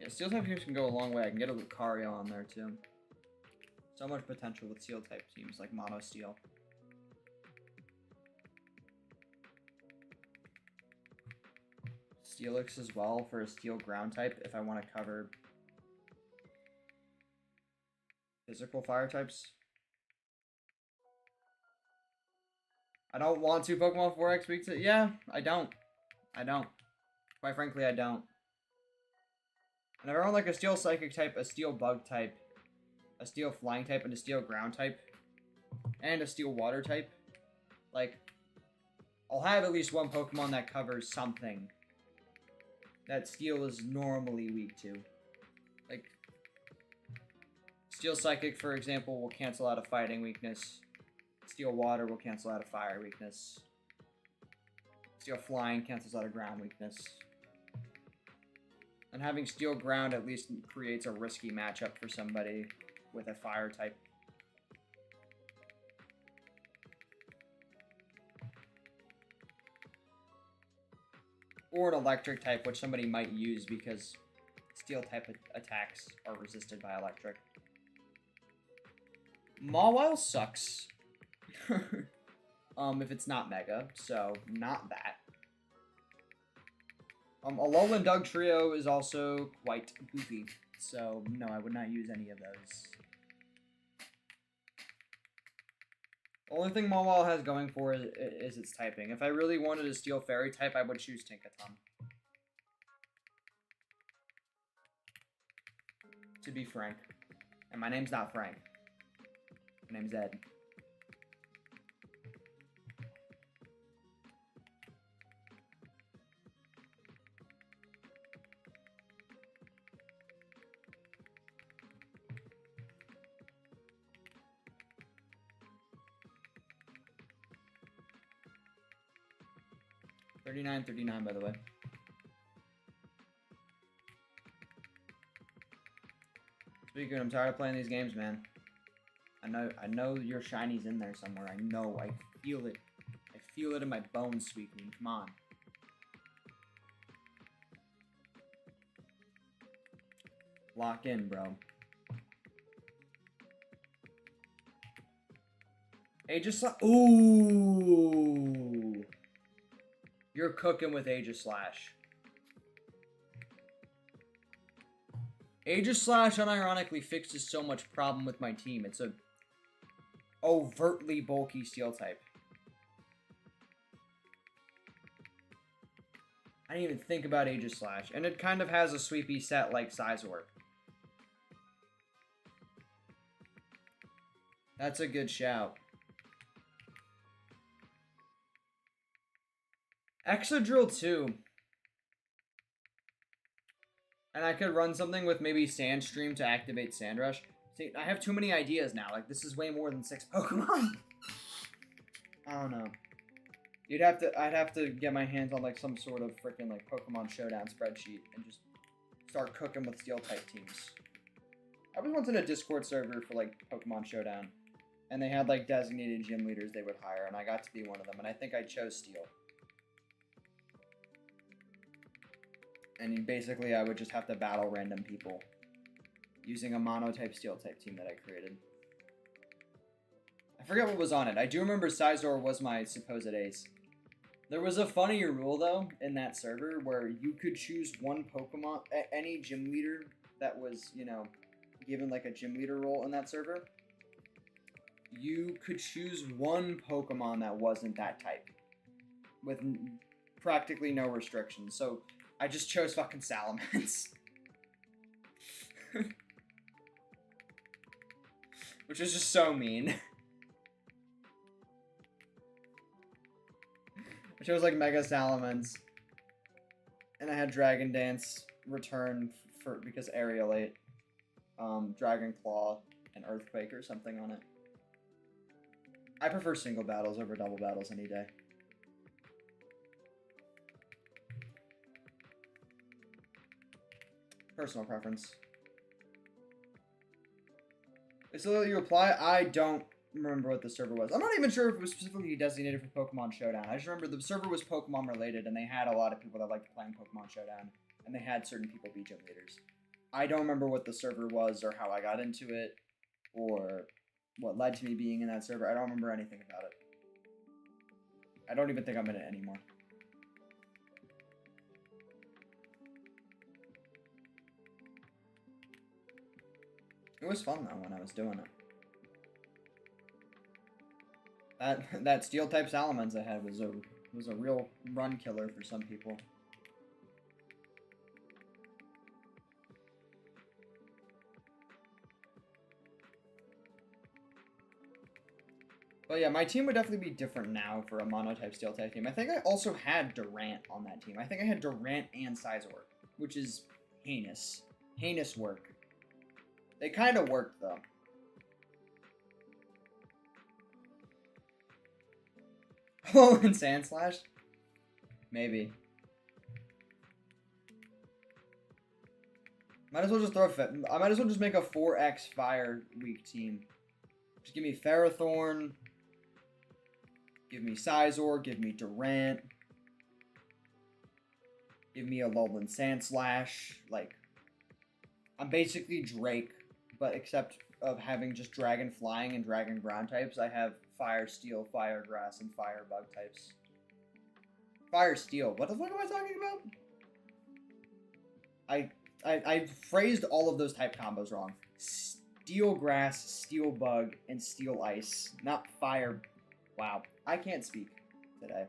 Speaker 1: Yeah, steel type teams can go a long way. I can get a Lucario on there too. So much potential with steel type teams like Mono Steel. Steelix as well for a steel ground type if I want to cover physical fire types. I don't want to Pokemon 4X weak to... Yeah, I don't. Quite frankly, I don't. And if I run like a steel psychic type, a steel bug type, a steel flying type, and a steel ground type, and a steel water type, like, I'll have at least one Pokemon that covers something that steel is normally weak to. Like, steel psychic, for example, will cancel out a fighting weakness. Steel water will cancel out a fire weakness. Steel flying cancels out a ground weakness. And having steel ground at least creates a risky matchup for somebody with a fire type. Or an electric type, which somebody might use because steel type attacks are resisted by electric. Mawile sucks. If it's not Mega, so not that. Alolan Doug Trio is also quite goofy, so no, I would not use any of those. The only thing Mawile has going for it is its typing. If I really wanted a Steel Fairy type, I would choose Tinkaton. To be frank. And my name's not Frank. My name's Ed. $39.39, by the way. Speaking, I'm tired of playing these games, man. I know your shiny's in there somewhere. I know. I feel it. I feel it in my bones, Speaking. Come on. Lock in, bro. Aegislash. Ooh. You're cooking with Aegislash. Aegislash unironically fixes so much problem with my team. It's a overtly bulky steel type. I didn't even think about Aegislash. And it kind of has a sweepy set like Sizor. That's a good shout. Exadrill 2. And I could run something with maybe Sandstream to activate Sandrush. See, I have too many ideas now. Like, this is way more than 6 Pokemon. I don't know. I'd have to get my hands on, like, some sort of freaking, like, Pokemon Showdown spreadsheet and just start cooking with Steel-type teams. I was once in a Discord server for, like, Pokemon Showdown. And they had, like, designated gym leaders they would hire, and I got to be one of them. And I think I chose Steel. And basically, I would just have to battle random people using a mono-type Steel-type team that I created. I forget what was on it. I do remember Sizor was my supposed ace. There was a funny rule, though, in that server where you could choose one Pokemon, any gym leader that was, you know, given like a gym leader role in that server. You could choose one Pokemon that wasn't that type with practically no restrictions. So I just chose fucking Salamence. Which is just so mean. I chose like Mega Salamence. And I had Dragon Dance return because Aerialate, Dragon Claw, and Earthquake or something on it. I prefer single battles over double battles any day. Personal preference. So you apply? I don't remember what the server was. I'm not even sure if it was specifically designated for Pokemon Showdown. I just remember the server was Pokemon related, and they had a lot of people that liked playing Pokemon Showdown, and they had certain people be gym leaders. I don't remember what the server was, or how I got into it, or what led to me being in that server. I don't remember anything about it. I don't even think I'm in it anymore. It was fun though when I was doing it. That steel type Salamence I had was a real run killer for some people. But yeah, my team would definitely be different now for a mono-type Steel-type team. I think I also had Durant on that team. I think I had Durant and Sizor, which is heinous. Heinous work. They kind of worked, though. Oh, and Sandslash? Maybe. Might as well just I might as well just make a 4x Fire weak team. Just give me Ferrothorn. Give me Sizor. Give me Durant. Give me a Alolan Sandslash. Like, I'm basically Drake, but except of having just Dragon Flying and Dragon Ground types, I have Fire Steel, Fire Grass, and Fire Bug types. Fire Steel. What the fuck am I talking about? I I phrased all of those type combos wrong. Steel grass, steel bug, and steel ice. Not fire. Wow. I can't speak today.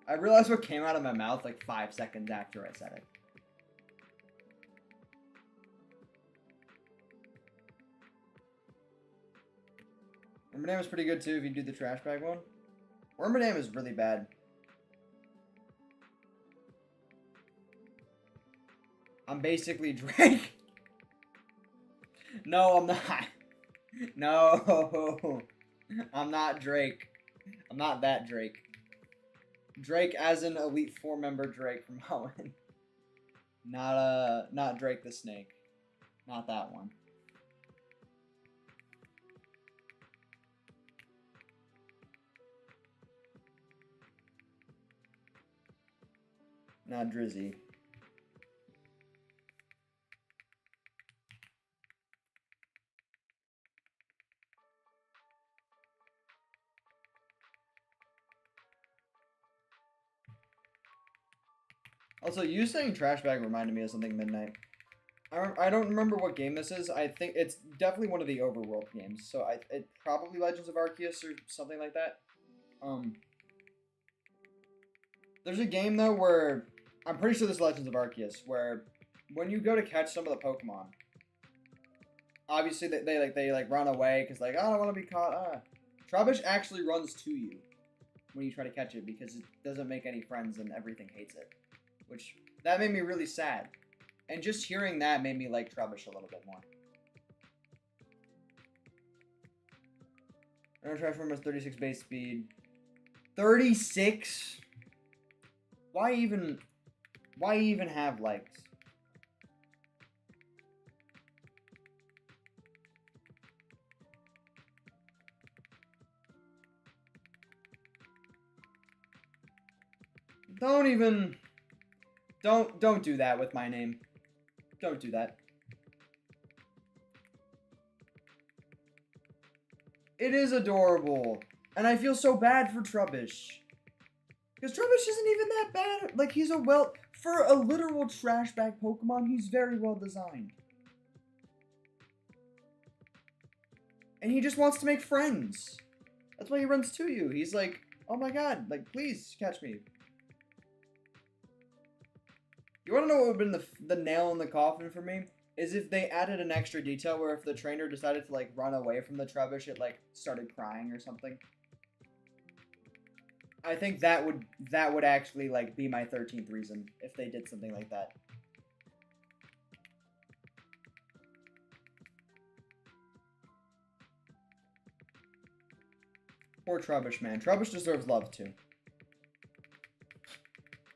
Speaker 1: I realized what came out of my mouth like 5 seconds after I said it. Wormadam is pretty good too if you do the trash bag one. Wormadam is really bad. I'm basically Drake. No, I'm not. No. I'm not Drake. I'm not that Drake. Drake as an Elite Four member Drake from Hoenn. Not Drake the Snake. Not that one. Not Drizzy. Also, you saying trash bag reminded me of something Midnight. I don't remember what game this is. I think it's definitely one of the overworld games. So it probably Legends of Arceus or something like that. There's a game though where I'm pretty sure this is Legends of Arceus where when you go to catch some of the Pokemon, obviously they run away because like, oh, I don't want to be caught. Trubbish actually runs to you when you try to catch it because it doesn't make any friends and everything hates it. Which, that made me really sad. And just hearing that made me like Trubbish a little bit more. Air Transform has 36 base speed. 36? Why even have legs? Don't do that with my name. Don't do that. It is adorable. And I feel so bad for Trubbish. Because Trubbish isn't even that bad. Like, he's for a literal trash bag Pokemon, he's very well designed. And he just wants to make friends. That's why he runs to you. He's like, oh my god, like, please catch me. You want to know what would have been the nail in the coffin for me? Is if they added an extra detail where if the trainer decided to, like, run away from the Trubbish, it, like, started crying or something. I think that would actually, like, be my 13th reason if they did something like that. Poor Trubbish, man. Trubbish deserves love, too.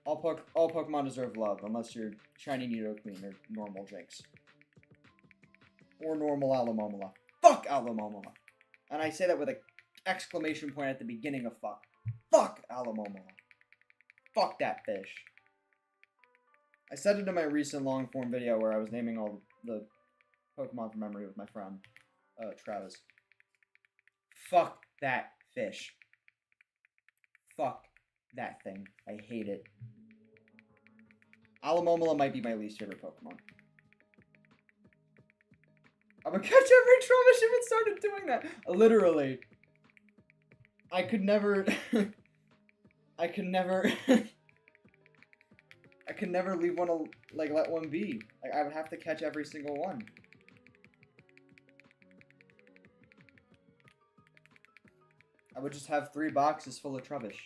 Speaker 1: All Pokemon deserve love, unless you're Shiny Nidoqueen or normal Jinx. Or normal Alomomola. Fuck Alomomola! And I say that with an exclamation point at the beginning of fuck. Fuck Alomomola. Fuck that fish. I said it in my recent long-form video where I was naming all the Pokemon from memory with my friend, Travis. Fuck that fish. Fuck that thing. I hate it. Alomomola might be my least favorite Pokemon. I'm gonna catch every Trubbish if it started doing that. Literally. I could never leave one, like, let one be. Like, I would have to catch every single one. I would just have 3 boxes full of Trubbish.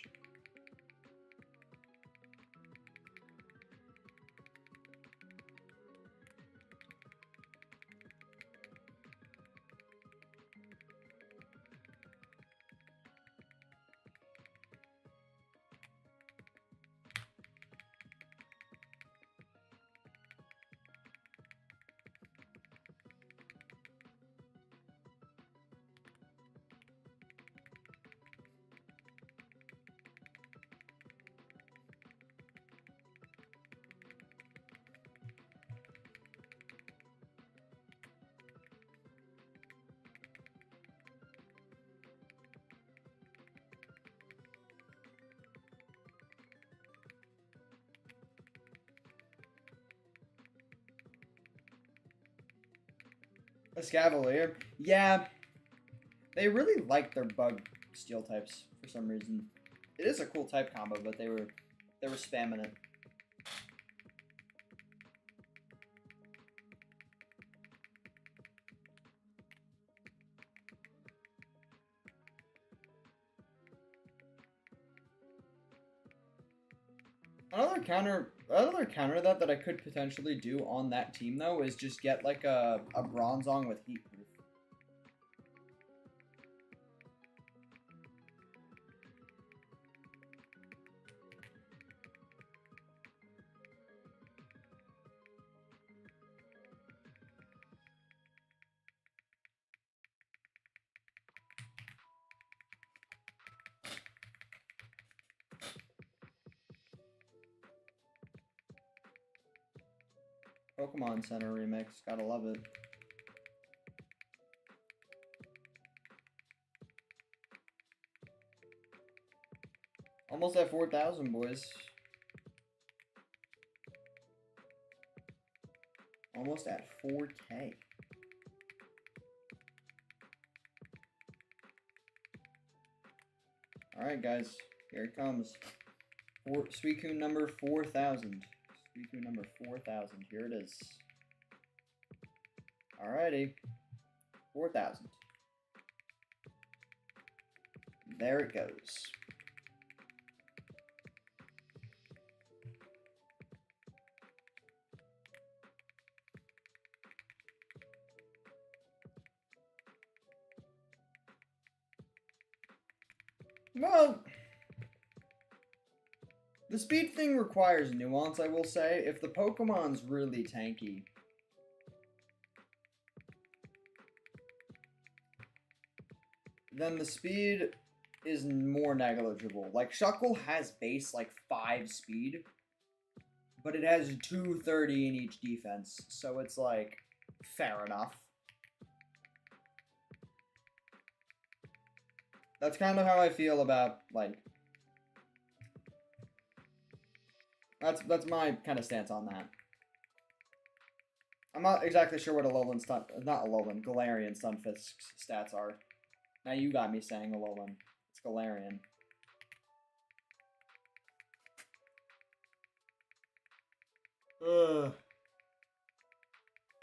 Speaker 1: Escavalier. Yeah, they really like their bug steel types for some reason. It is a cool type combo, but they were spamming it. Another counter that I could potentially do on that team though is just get like a Bronzong with heat proof. Pokemon Center remix, gotta love it. Almost at 4,000, boys. Almost at 4K. Alright, guys. Here it comes. Suicune number 4,000. Suicune number 4,000. Here it is. Alrighty. 4,000. There it goes. Well, the speed thing requires nuance, I will say. If the Pokemon's really tanky, then the speed is more negligible. Like, Shuckle has base, like, 5 speed, but it has 230 in each defense, so it's, like, fair enough. That's kind of how I feel about, like, that's my kind of stance on that. I'm not exactly sure what Galarian Stunfisk's stats are. Now you got me saying Alolan. It's Galarian.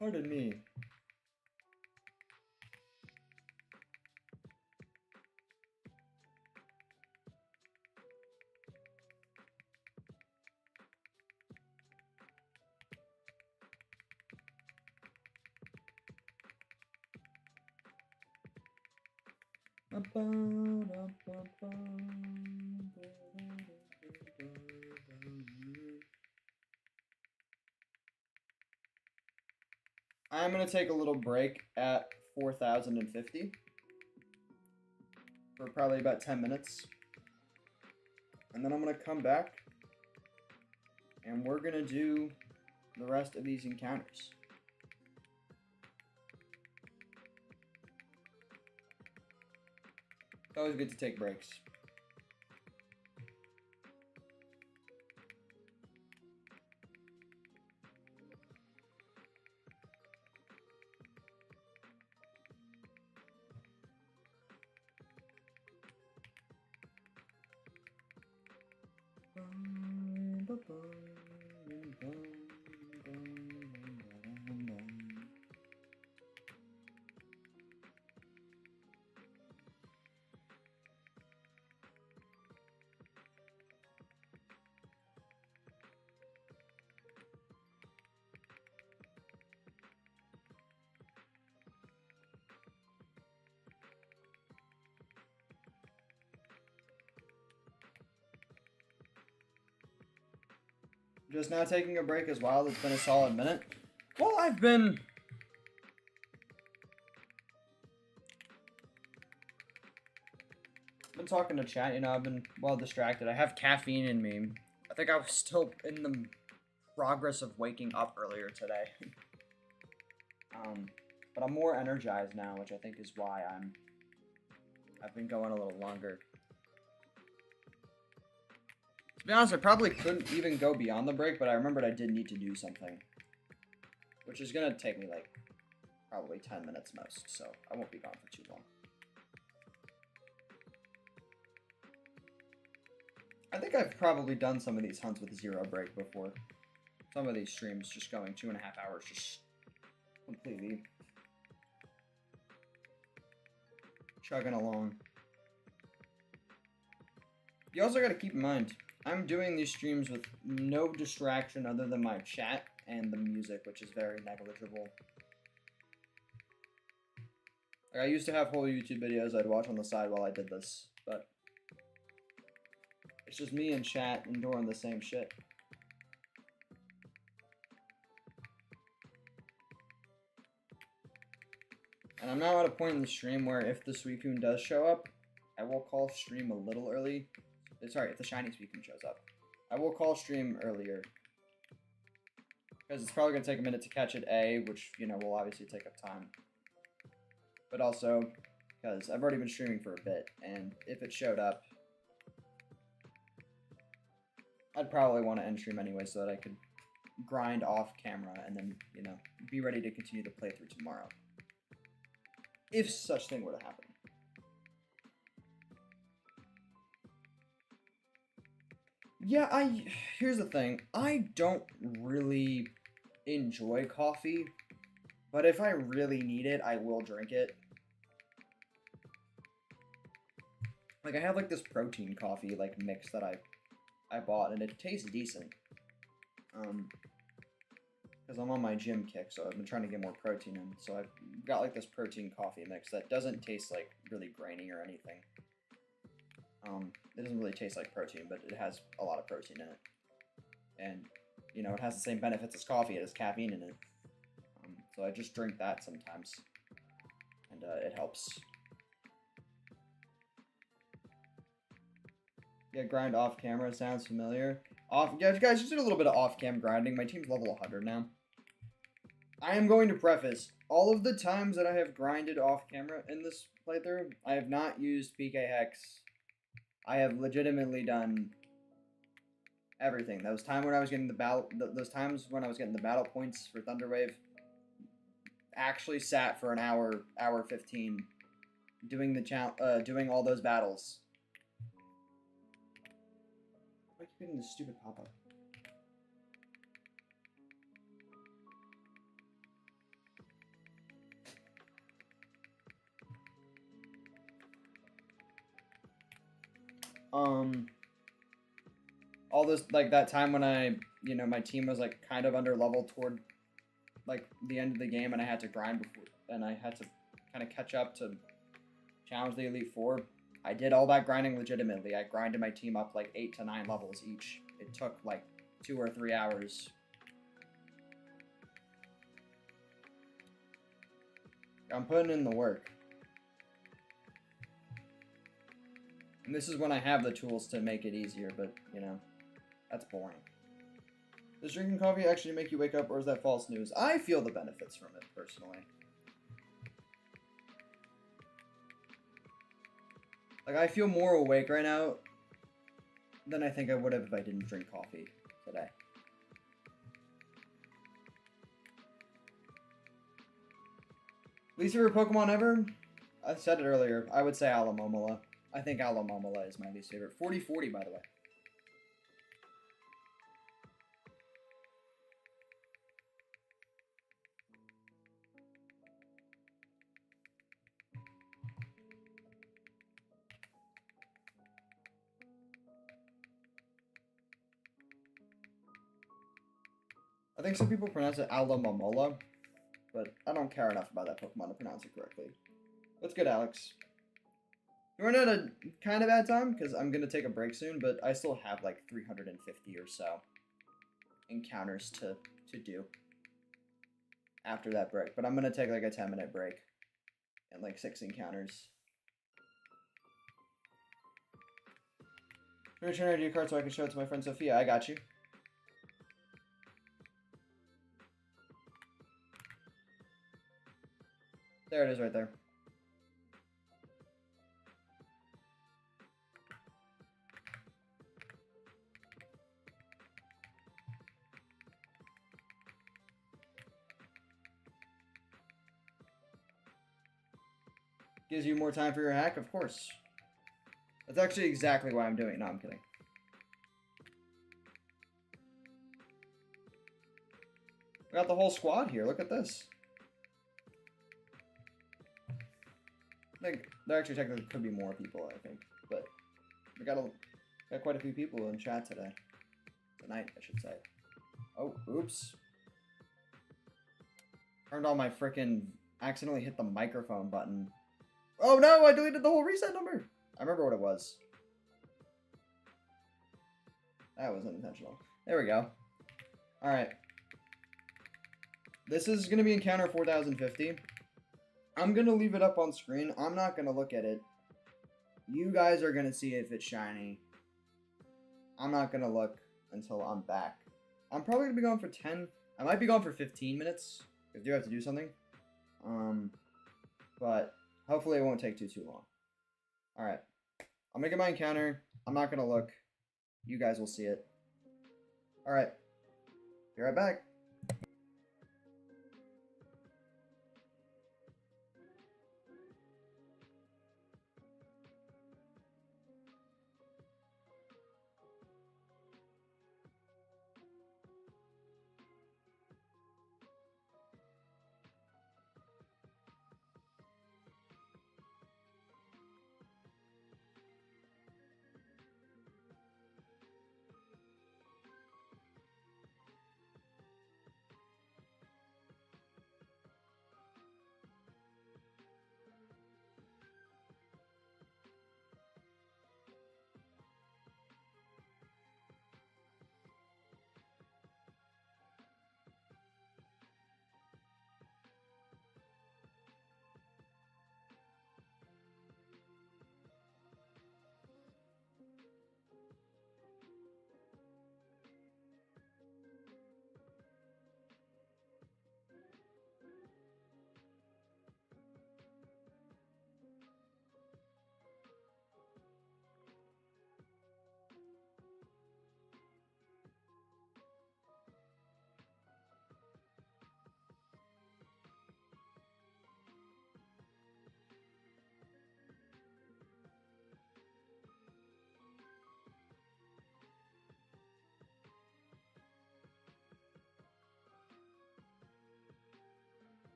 Speaker 1: Pardon me. I'm going to take a little break at 4,050 for probably about 10 minutes. And then I'm going to come back and we're going to do the rest of these encounters. It's always good to take breaks. Just now taking a break as well. It's been a solid minute. Well, I've been talking to chat, you know, I've been well distracted. I have caffeine in me. I think I was still in the progress of waking up earlier today. But I'm more energized now, which I think is why I've been going a little longer. To be honest, I probably couldn't even go beyond the break, but I remembered I did need to do something. Which is gonna take me like probably 10 minutes most, so I won't be gone for too long. I think I've probably done some of these hunts with 0 break before. Some of these streams just going 2.5 hours, just completely chugging along. You also got to keep in mind, I'm doing these streams with no distraction other than my chat and the music, which is very negligible. Like, I used to have whole YouTube videos I'd watch on the side while I did this, but it's just me and chat enduring the same shit. And I'm now at a point in the stream where if the Suicune does show up, I will call stream a little early. Sorry, if the shiny Suicune shows up, I will call stream earlier. Because it's probably going to take a minute to catch it, A, which, you know, will obviously take up time. But also, because I've already been streaming for a bit, and if it showed up, I'd probably want to end stream anyway so that I could grind off camera and then, you know, be ready to continue the playthrough tomorrow. If such thing were to happen. Yeah, here's the thing. I don't really enjoy coffee, but if I really need it, I will drink it. Like, I have, like, this protein coffee, like, mix that I bought, and it tastes decent. Because I'm on my gym kick, so I've been trying to get more protein in. So I've got, like, this protein coffee mix that doesn't taste, like, really grainy or anything. It doesn't really taste like protein, but it has a lot of protein in it. And, you know, it has the same benefits as coffee. It has caffeine in it. So I just drink that sometimes. And it helps. Yeah, grind off camera sounds familiar. Yeah, guys, just did a little bit of off-cam grinding. My team's level 100 now. I am going to preface, all of the times that I have grinded off camera in this playthrough, I have not used PK Hex. I have legitimately done everything. Those times when I was getting the battle points for Thunderwave, actually sat for an hour, hour 15, doing doing all those battles. Why keep getting this stupid pop-up? All this, like, that time when you know, my team was, like, kind of under level toward, like, the end of the game, and I had to grind before, and I had to kind of catch up to challenge the Elite Four. I did all that grinding legitimately. I grinded my team up, like, 8 to 9 levels each. It took, like, 2 or 3 hours. I'm putting in the work. And this is when I have the tools to make it easier, but, you know, that's boring. Does drinking coffee actually make you wake up, or is that false news? I feel the benefits from it, personally. Like, I feel more awake right now than I think I would have if I didn't drink coffee today. Least favorite Pokemon ever? I said it earlier. I would say Alomomola. I think Alomomola is my least favorite. 40-40, by the way. I think some people pronounce it Alomomola, but I don't care enough about that Pokemon to pronounce it correctly. What's good, Alex? We're at a kind of bad time, because I'm going to take a break soon, but I still have like 350 or so encounters to do after that break. But I'm going to take like a 10-minute break and like 6 encounters. Return ID card so I can show it to my friend Sophia. I got you. There it is right there. Gives you more time for your hack, of course. That's actually exactly why I'm doing it. No, I'm kidding. We got the whole squad here. Look at this. I think there actually technically could be more people, I think. But we got quite a few people in chat today. Tonight, I should say. Oh, oops. Turned on my frickin' accidentally hit the microphone button. Oh no, I deleted the whole reset number. I remember what it was. That was unintentional. There we go. Alright. This is going to be encounter 4050. I'm going to leave it up on screen. I'm not going to look at it. You guys are going to see if it's shiny. I'm not going to look until I'm back. I'm probably going to be going for 10. I might be going for 15 minutes. Because I do have to do something. But hopefully it won't take too long. Alright. I'm going to get my encounter. I'm not going to look. You guys will see it. Alright. Be right back.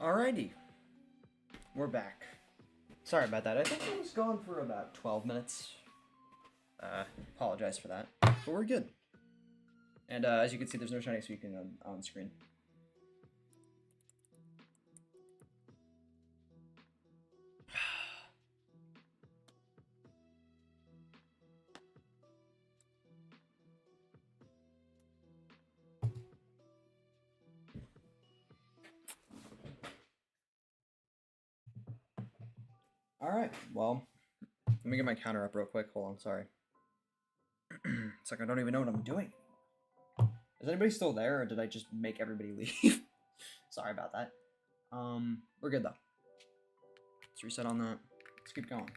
Speaker 1: Alrighty. We're back. Sorry about that. I think I was gone for about 12 minutes. Apologize for that. But we're good. And as you can see, there's no shiny speaking on screen. Alright, well, let me get my counter up real quick. Hold on, sorry. It's like I don't even know what I'm doing. Is anybody still there, or did I just make everybody leave? Sorry about that. We're good though. Let's reset on that. Let's keep going.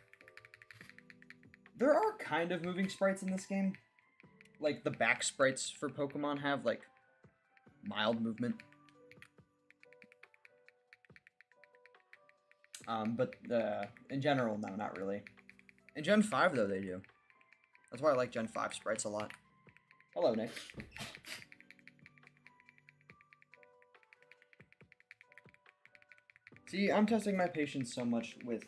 Speaker 1: There are kind of moving sprites in this game. Like, the back sprites for Pokemon have, like, mild movement. But in general, no, not really. In Gen 5, though, they do. That's why I like Gen 5 sprites a lot. Hello, Nick. See, I'm testing my patience so much with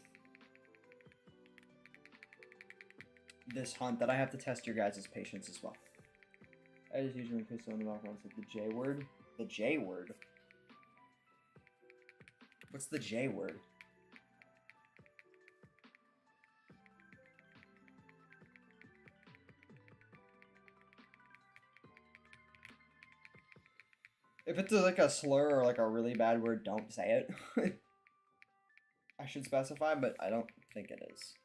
Speaker 1: this hunt that I have to test your guys' patience as well. I just usually put someone in the background said the J word. The J word? What's the J word? If it's like a slur or like a really bad word, don't say it. I should specify, but I don't think it is.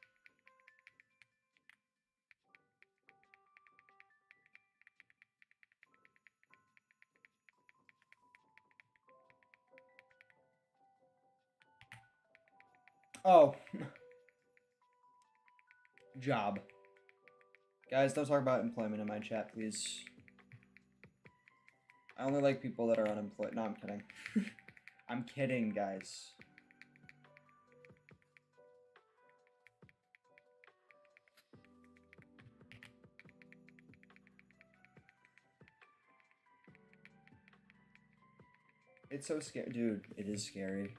Speaker 1: Oh. Job. Guys, don't talk about employment in my chat, please. I only like people that are unemployed. No, I'm kidding. I'm kidding, guys. It's so scary. Dude, it is scary.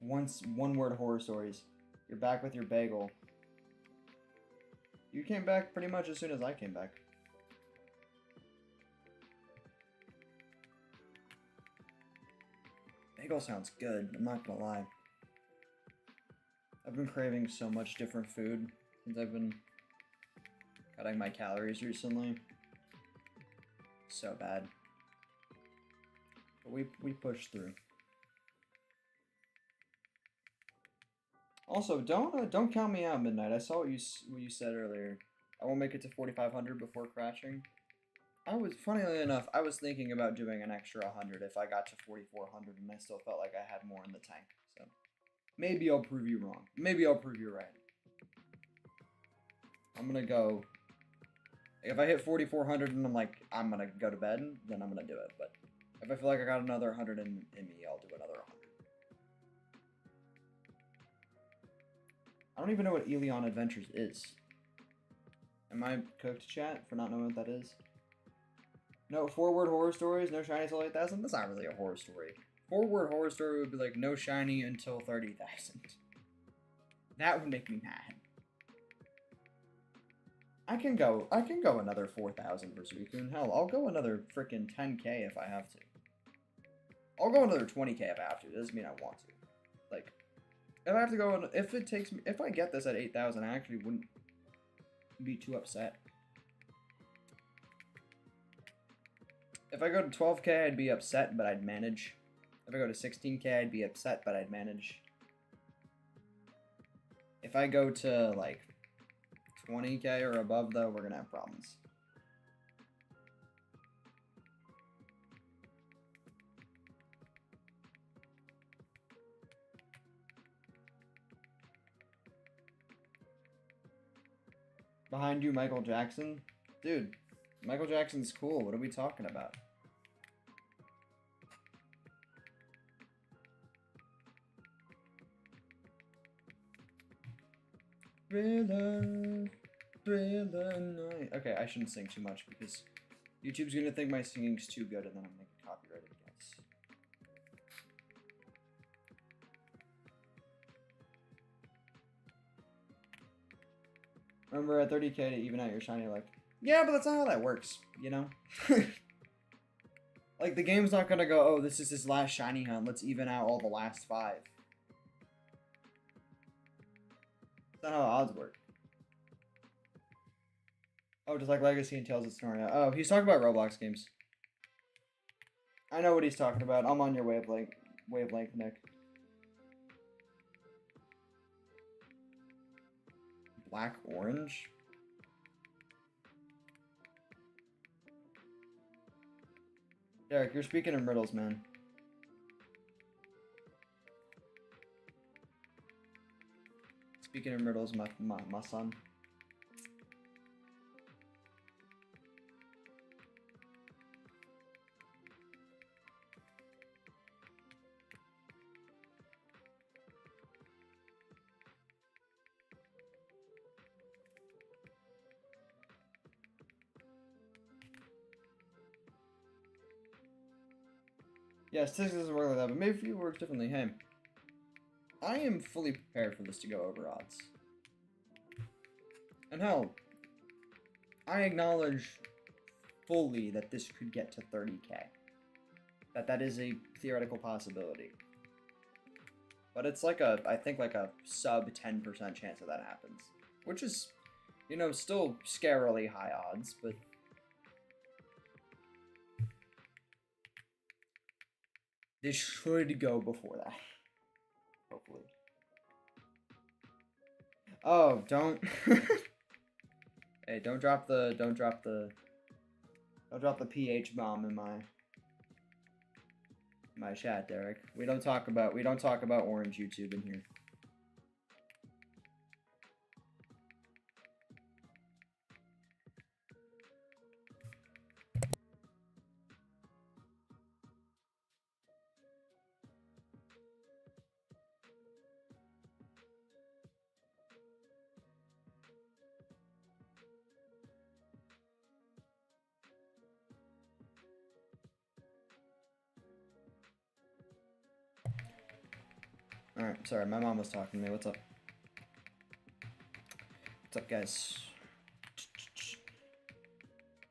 Speaker 1: One word horror stories. You're back with your bagel. You came back pretty much as soon as I came back. Bagel sounds good, I'm not gonna lie. I've been craving so much different food since I've been cutting my calories recently. So bad. But we pushed through. Also, don't count me out, Midnight. I saw what you said earlier. I won't make it to 4,500 before crashing. Funnily enough, I was thinking about doing an extra 100 if I got to 4,400 and I still felt like I had more in the tank. So maybe I'll prove you wrong. Maybe I'll prove you right. I'm gonna go. If I hit 4,400 and I'm like, I'm gonna go to bed, then I'm gonna do it. But if I feel like I got another 100 in me, I'll do another 100. I don't even know what Elion Adventures is. Am I cooked, chat, for not knowing what that is? No, 4-word horror stories, no shiny till 8,000? That's not really a horror story. 4-word horror story would be like, no shiny until 30,000. That would make me mad. I can go another 4,000 for Suicune. Hell, I'll go another freaking 10k if I have to. I'll go another 20k if I have to. It doesn't mean I want to. Like, if I have to go, if I get this at 8,000, I actually wouldn't be too upset. If I go to 12k, I'd be upset, but I'd manage. If I go to 16k, I'd be upset, but I'd manage. If I go to, like, 20k or above, though, we're gonna have problems. Behind you, Michael Jackson? Dude, Michael Jackson's cool. What are we talking about? Thriller, thriller night. Okay, I shouldn't sing too much because YouTube's gonna think my singing's too good and then I'm gonna get copyrighted, guys. Remember at 30k to even out your shiny luck. Yeah, but that's not how that works, you know? Like, the game's not gonna go, oh, this is his last shiny hunt, let's even out all the last 5. That's not how odds work. Oh, just like Legacy and Tales of Snoria. Oh, he's talking about Roblox games. I know what he's talking about. I'm on your wavelength, Nick. Black orange? Derek, you're speaking in riddles, man. Speaking in riddles, my son. Yeah, statistics doesn't work like that, but maybe for you it works differently. Hey, I am fully prepared for this to go over odds. And hell, I acknowledge fully that this could get to 30k. That is a theoretical possibility. But it's like I think like a sub 10% chance that that happens. Which is, you know, still scarily high odds, but... this should go before that. Hopefully. Oh, don't... Hey, don't drop the PH bomb in my chat, Derek. We don't talk about orange YouTube in here. Alright, sorry, my mom was talking to me. What's up? What's up, guys? It's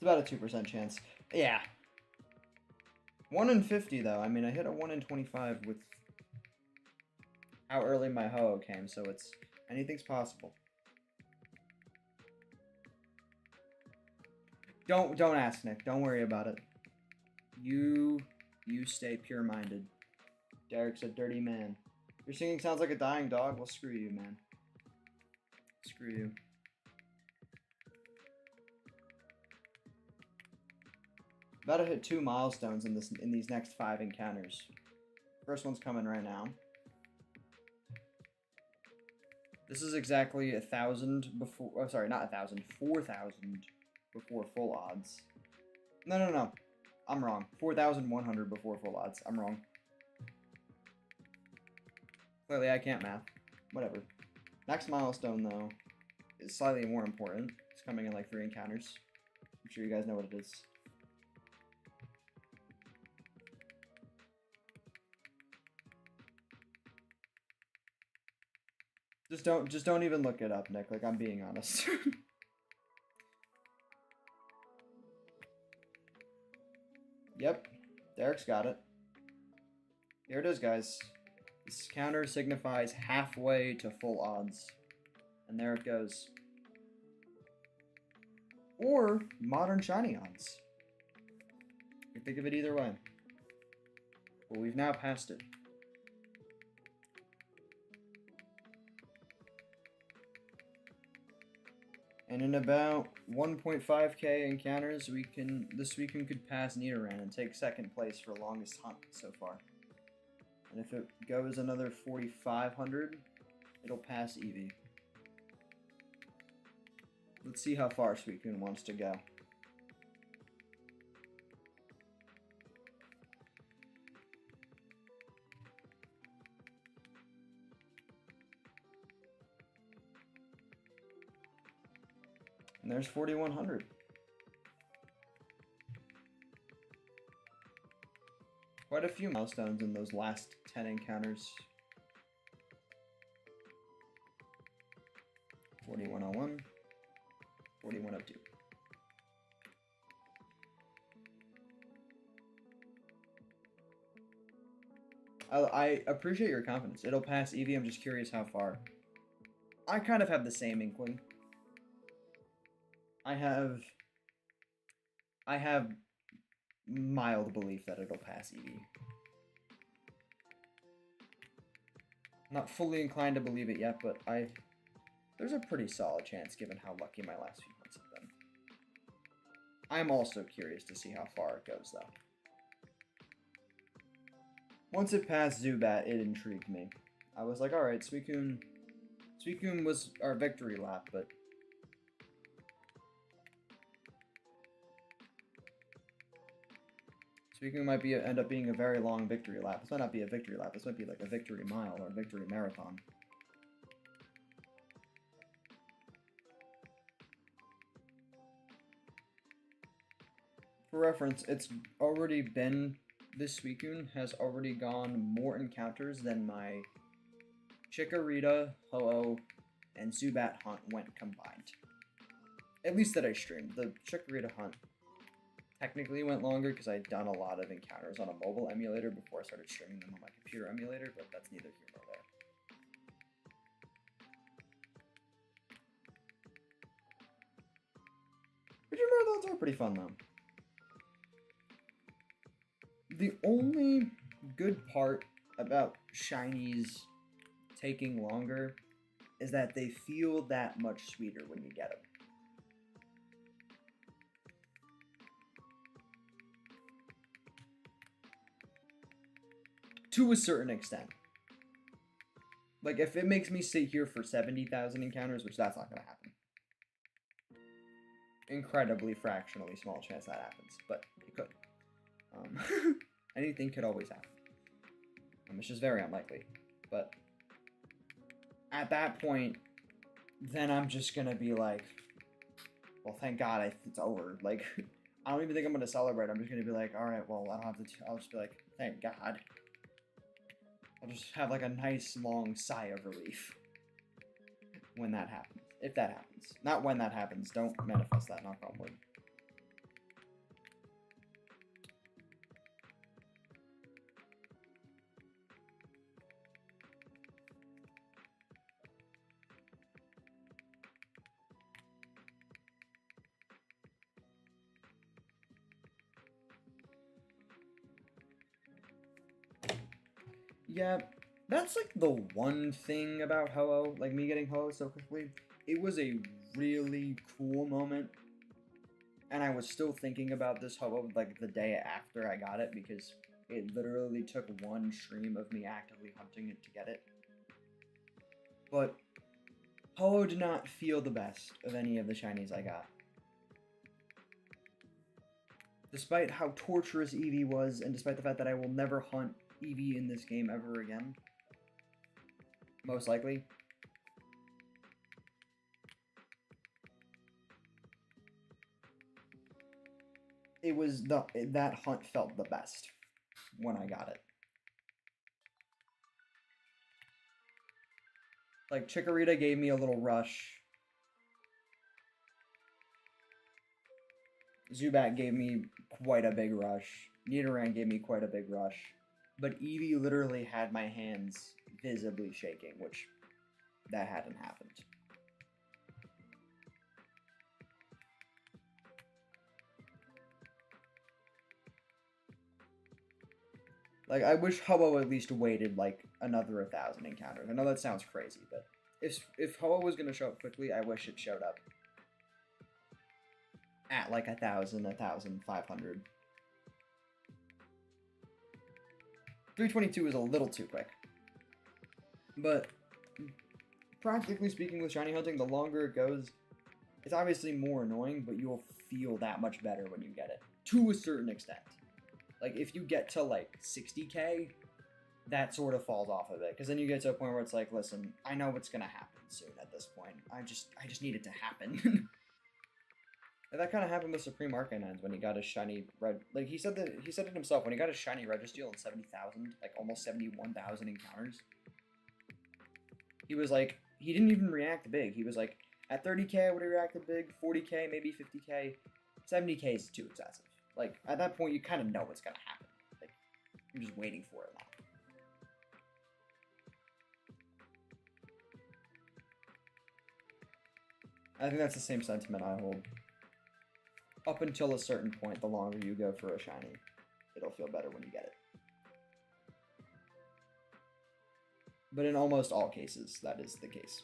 Speaker 1: about a 2% chance. Yeah. 1 in 50, though. I mean, I hit a 1 in 25 with how early my ho-oh came, so it's... anything's possible. Don't ask, Nick. Don't worry about it. You stay pure-minded. Derek's a dirty man. Your singing sounds like a dying dog? Well, screw you, man. Screw you. About to hit 2 milestones in these next 5 encounters. First one's coming right now. This is exactly 1,000 before... oh, sorry, not 1,000. 4,000 before full odds. No. I'm wrong. 4,100 before full odds. I'm wrong. Clearly, I can't math. Whatever. Next milestone, though, is slightly more important. It's coming in like 3 encounters. I'm sure you guys know what it is. Just don't even look it up, Nick. Like, I'm being honest. Yep. Derek's got it. Here it is, guys. This counter signifies halfway to full odds. And there it goes. Or modern shiny odds. You can think of it either way. But we've now passed it. And in about 1.5k encounters, this weekend could pass Nidoran and take 2nd place for longest hunt so far. And if it goes another 4,500, it'll pass Eevee. Let's see how far Suicune wants to go. And there's 4,100. Quite a few milestones in those last 10 encounters. 4,101. I appreciate your confidence. It'll pass Eevee. I'm just curious how far. I kind of have the same inkling. I have mild belief that it'll pass Eevee. Not fully inclined to believe it yet, but there's a pretty solid chance given how lucky my last few months have been. I'm also curious to see how far it goes, though. Once it passed Zubat, it intrigued me. I was like, alright, Suicune was our victory lap, but Suicune might end up being a very long victory lap. This might not be a victory lap, this might be like a victory mile or a victory marathon. For reference, this Suicune has already gone more encounters than my Chikorita, Ho-Oh, and Zubat hunt went combined. At least that I streamed. The Chikorita hunt technically went longer because I'd done a lot of encounters on a mobile emulator before I started streaming them on my computer emulator, but that's neither here nor there. Region marathons are pretty fun though. The only good part about shinies taking longer is that they feel that much sweeter when you get them. To a certain extent. Like, if it makes me sit here for 70,000 encounters, which that's not going to happen. Incredibly fractionally small chance that happens, but it could. Anything could always happen. It's just very unlikely. But at that point, then I'm just going to be like, well, thank God it's over. Like, I don't even think I'm going to celebrate. I'm just going to be like, alright, well, I don't have to, I'll just be like, thank God. I'll just have like a nice long sigh of relief when that happens. If that happens. Not when that happens. Don't manifest that, knock on wood. Yeah, that's like the one thing about Ho-Oh, like me getting Ho-Oh so quickly. It was a really cool moment, and I was still thinking about this Ho-Oh like the day after I got it because it literally took one stream of me actively hunting it to get it. But Ho-Oh did not feel the best of any of the shinies I got. Despite how torturous Eevee was, and despite the fact that I will never hunt Eevee in this game ever again. Most likely. It was that hunt felt the best when I got it. Like, Chikorita gave me a little rush. Zubat gave me quite a big rush. Nidoran gave me quite a big rush. But Eevee literally had my hands visibly shaking, which that hadn't happened. Like, I wish Ho-Oh at least waited like another 1,000 encounters. I know that sounds crazy, but if Ho-Oh was gonna show up quickly, I wish it showed up at like 1,000, 1,500. 322 is a little too quick. But practically speaking with shiny hunting, the longer it goes, it's obviously more annoying, but you'll feel that much better when you get it. To a certain extent. Like, if you get to like 60k, that sort of falls off of it. Because then you get to a point where it's like, listen, I know what's going to happen soon at this point. I just need it to happen. And that kind of happened with Supreme Arcanines when he got his shiny red. Like, he said it himself, when he got his shiny Registeel in 70,000, like almost 71,000 encounters. He was like, he didn't even react big. He was like, at 30k I would have reacted big, 40k, maybe 50k, 70k is too excessive. Like, at that point, you kind of know what's going to happen. Like, you're just waiting for it now. I think that's the same sentiment I hold. Up until a certain point, the longer you go for a shiny, it'll feel better when you get it. But in almost all cases, that is the case.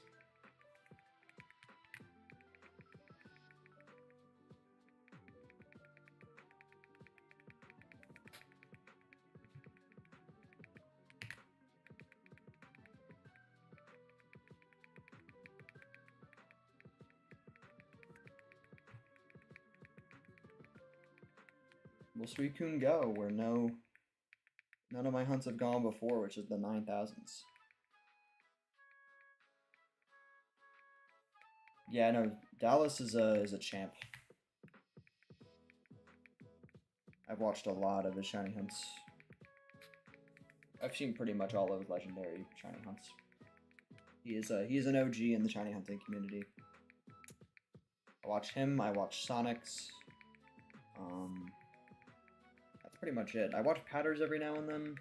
Speaker 1: Will Suicune go where none of my hunts have gone before, which is the 9,000s? Yeah, no, Dallas is a champ. I've watched a lot of his shiny hunts. I've seen pretty much all of his legendary shiny hunts. He's an OG in the shiny hunting community. I watch him, I watch Sonic's. That's pretty much it. I watch Patters every now and then.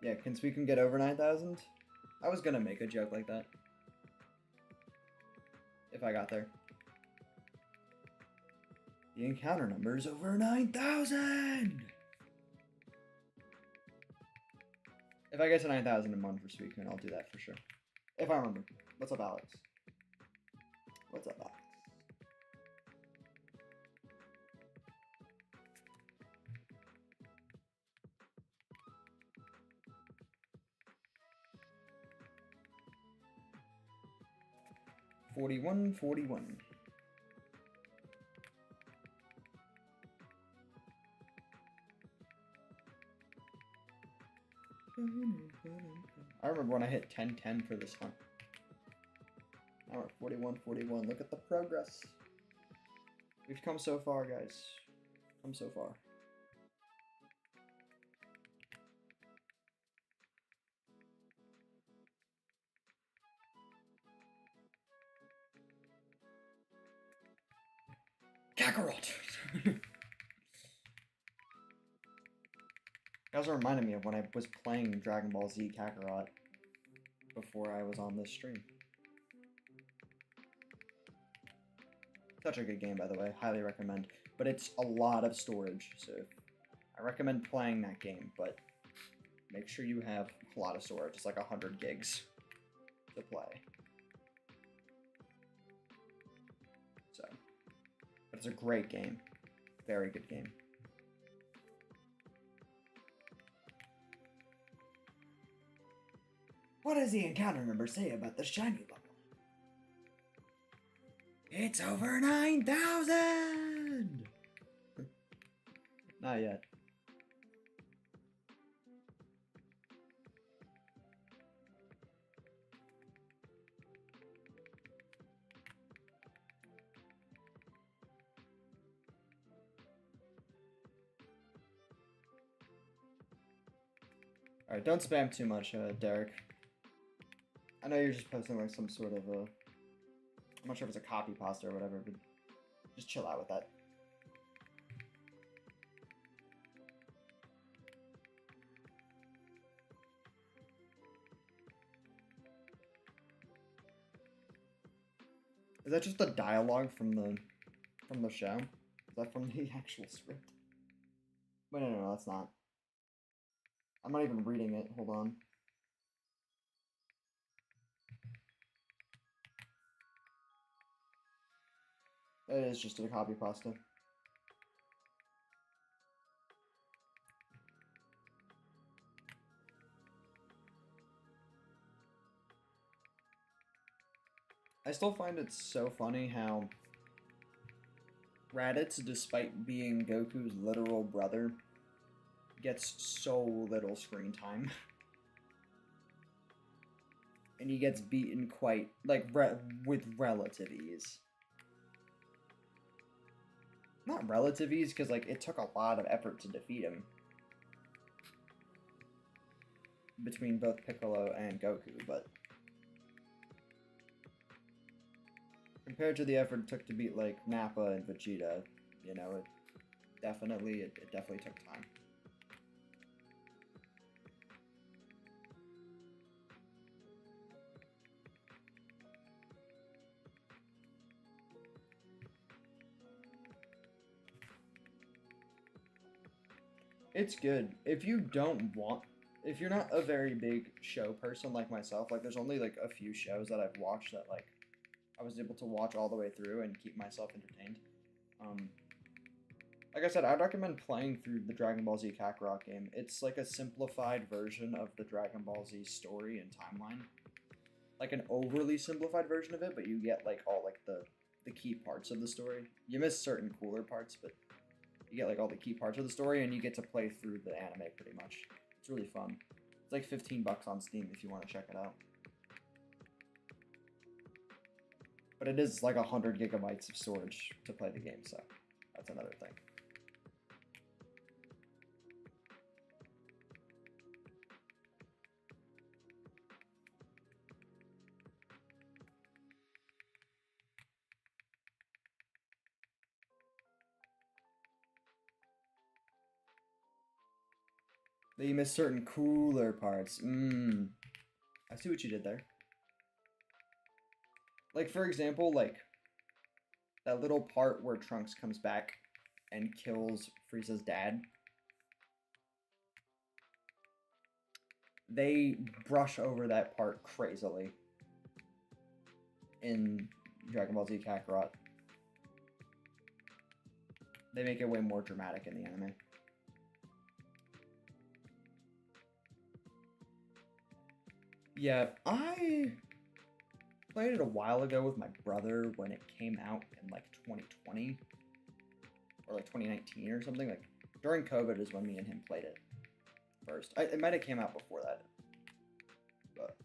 Speaker 1: Yeah, can Suicune get over 9,000? I was gonna make a joke like that. If I got there. The encounter number is over 9,000! If I get to 9,000 in 1 for Suicune, I'll do that for sure. If I remember. What's up, Alex? What's up, Alex? $41.41. I remember when I hit 10-10 for this hunt. Now we're at 41-41. Look at the progress. We've come so far, guys. Come so far. Kakarot! You guys are reminding me of when I was playing Dragon Ball Z Kakarot before I was on this stream. Such a good game, by the way. Highly recommend. But it's a lot of storage, so I recommend playing that game, but make sure you have a lot of storage. It's like 100 gigs to play. So, but it's a great game. Very good game. What does the encounter number say about the shiny level? It's over 9,000! Not yet. Alright, don't spam too much, Derek. I know you're just posting like some sort of a... I'm not sure if it's a copy pasta or whatever, but just chill out with that. Is that just the dialogue from the show? Is that from the actual script? Wait, no, that's not. I'm not even reading it. Hold on. It is just a copy pasta. I still find it so funny how Raditz, despite being Goku's literal brother, gets so little screen time. And he gets beaten quite, like, with relative ease. Not relative ease, because, like, it took a lot of effort to defeat him. Between both Piccolo and Goku, but... compared to the effort it took to beat, like, Nappa and Vegeta, you know, it definitely took time. It's good. If you don't want, if you're not a very big show person like myself, like there's only like a few shows that I've watched that like I was able to watch all the way through and keep myself entertained. Like I said, I'd recommend playing through the Dragon Ball Z Kakarot game. It's like a simplified version of the Dragon Ball Z story and timeline. Like an overly simplified version of it, but you get like all like the key parts of the story. You miss certain cooler parts, but you get like all the key parts of the story, and you get to play through the anime pretty much. It's really fun. It's like $15 on Steam if you want to check it out. But it is like 100 gigabytes of storage to play the game, so that's another thing. That you miss certain cooler parts. I see what you did there. Like, for example, like, that little part where Trunks comes back and kills Frieza's dad. They brush over that part crazily in Dragon Ball Z Kakarot. They make it way more dramatic in the anime. Yeah, I played it a while ago with my brother when it came out in like 2020 or like 2019 or something. Like during COVID is when me and him played it first. It might have came out before that, but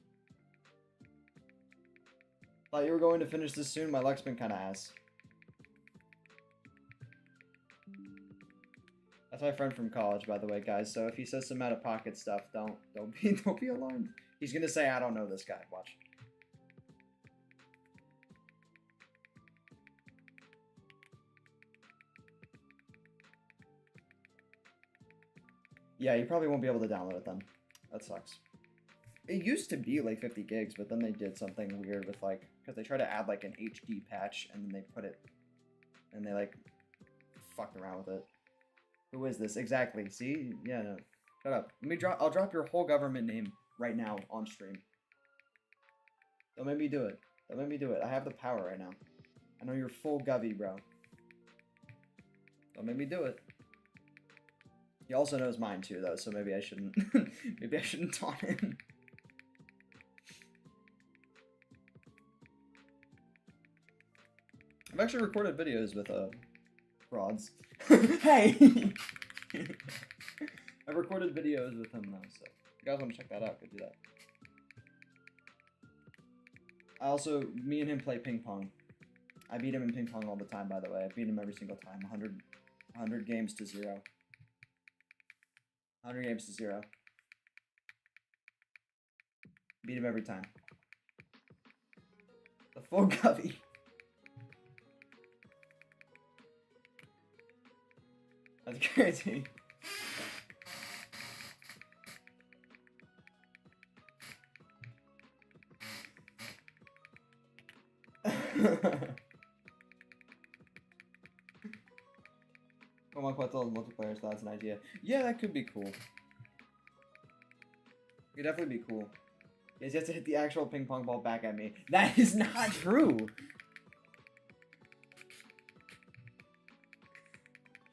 Speaker 1: thought you were going to finish this soon. My luck's been kind of ass. That's my friend from college, by the way, guys. So if he says some out of pocket stuff, don't be alarmed. He's gonna say, I don't know this guy. Watch. Yeah, you probably won't be able to download it then. That sucks. It used to be like 50 gigs, but then they did something weird with like, because they tried to add like an HD patch, and then they put it, and they like fucked around with it. Who is this? Exactly. See? Yeah, no. Shut up. I'll drop your whole government name right now on stream. Don't make me do it. Don't make me do it. I have the power right now. I know you're full govy, bro. Don't make me do it. He also knows mine too, though, so maybe I shouldn't. Maybe I shouldn't taunt him. I've actually recorded videos with frauds. Hey. I've recorded videos with him though, so if you guys want to check that out, go do that. Me and him play ping pong. I beat him in ping pong all the time, by the way. I beat him every single time. 100 games to 0. 100 games to 0. Beat him every time. The full govy. That's crazy. Come on, Quetzal multiplayer, so that's an idea. Yeah, that could be cool. It could definitely be cool. Yes, you have to hit the actual ping pong ball back at me. That is not true!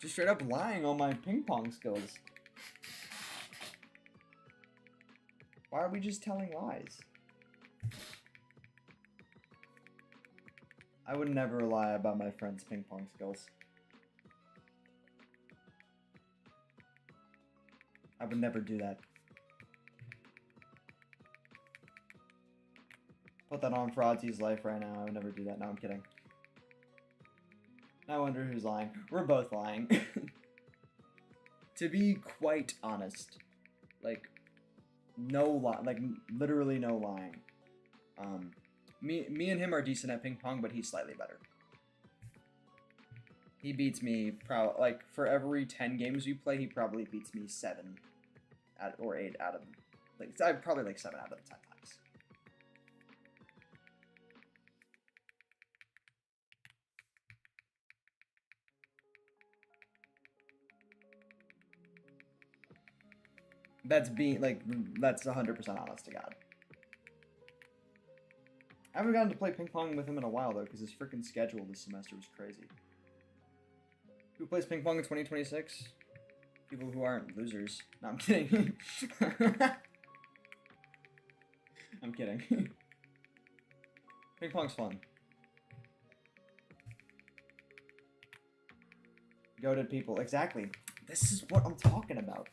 Speaker 1: Just straight up lying on my ping pong skills. Why are we just telling lies? I would never lie about my friend's ping pong skills. I would never do that. Put that on Fraudsy's life right now. I would never do that. No, I'm kidding. I wonder who's lying. We're both lying. To be quite honest, like, no lie, like literally no lying. Me and him are decent at ping pong, but he's slightly better. He beats me like for every 10 games we play, he probably beats me 7 or 8 out of like probably like 7 out of 10 times. That's being like that's 100% honest to God. I haven't gotten to play ping pong with him in a while though, because his freaking schedule this semester was crazy. Who plays ping pong in 2026? People who aren't losers. No, I'm kidding. I'm kidding. Ping pong's fun. Goated people. Exactly. This is what I'm talking about.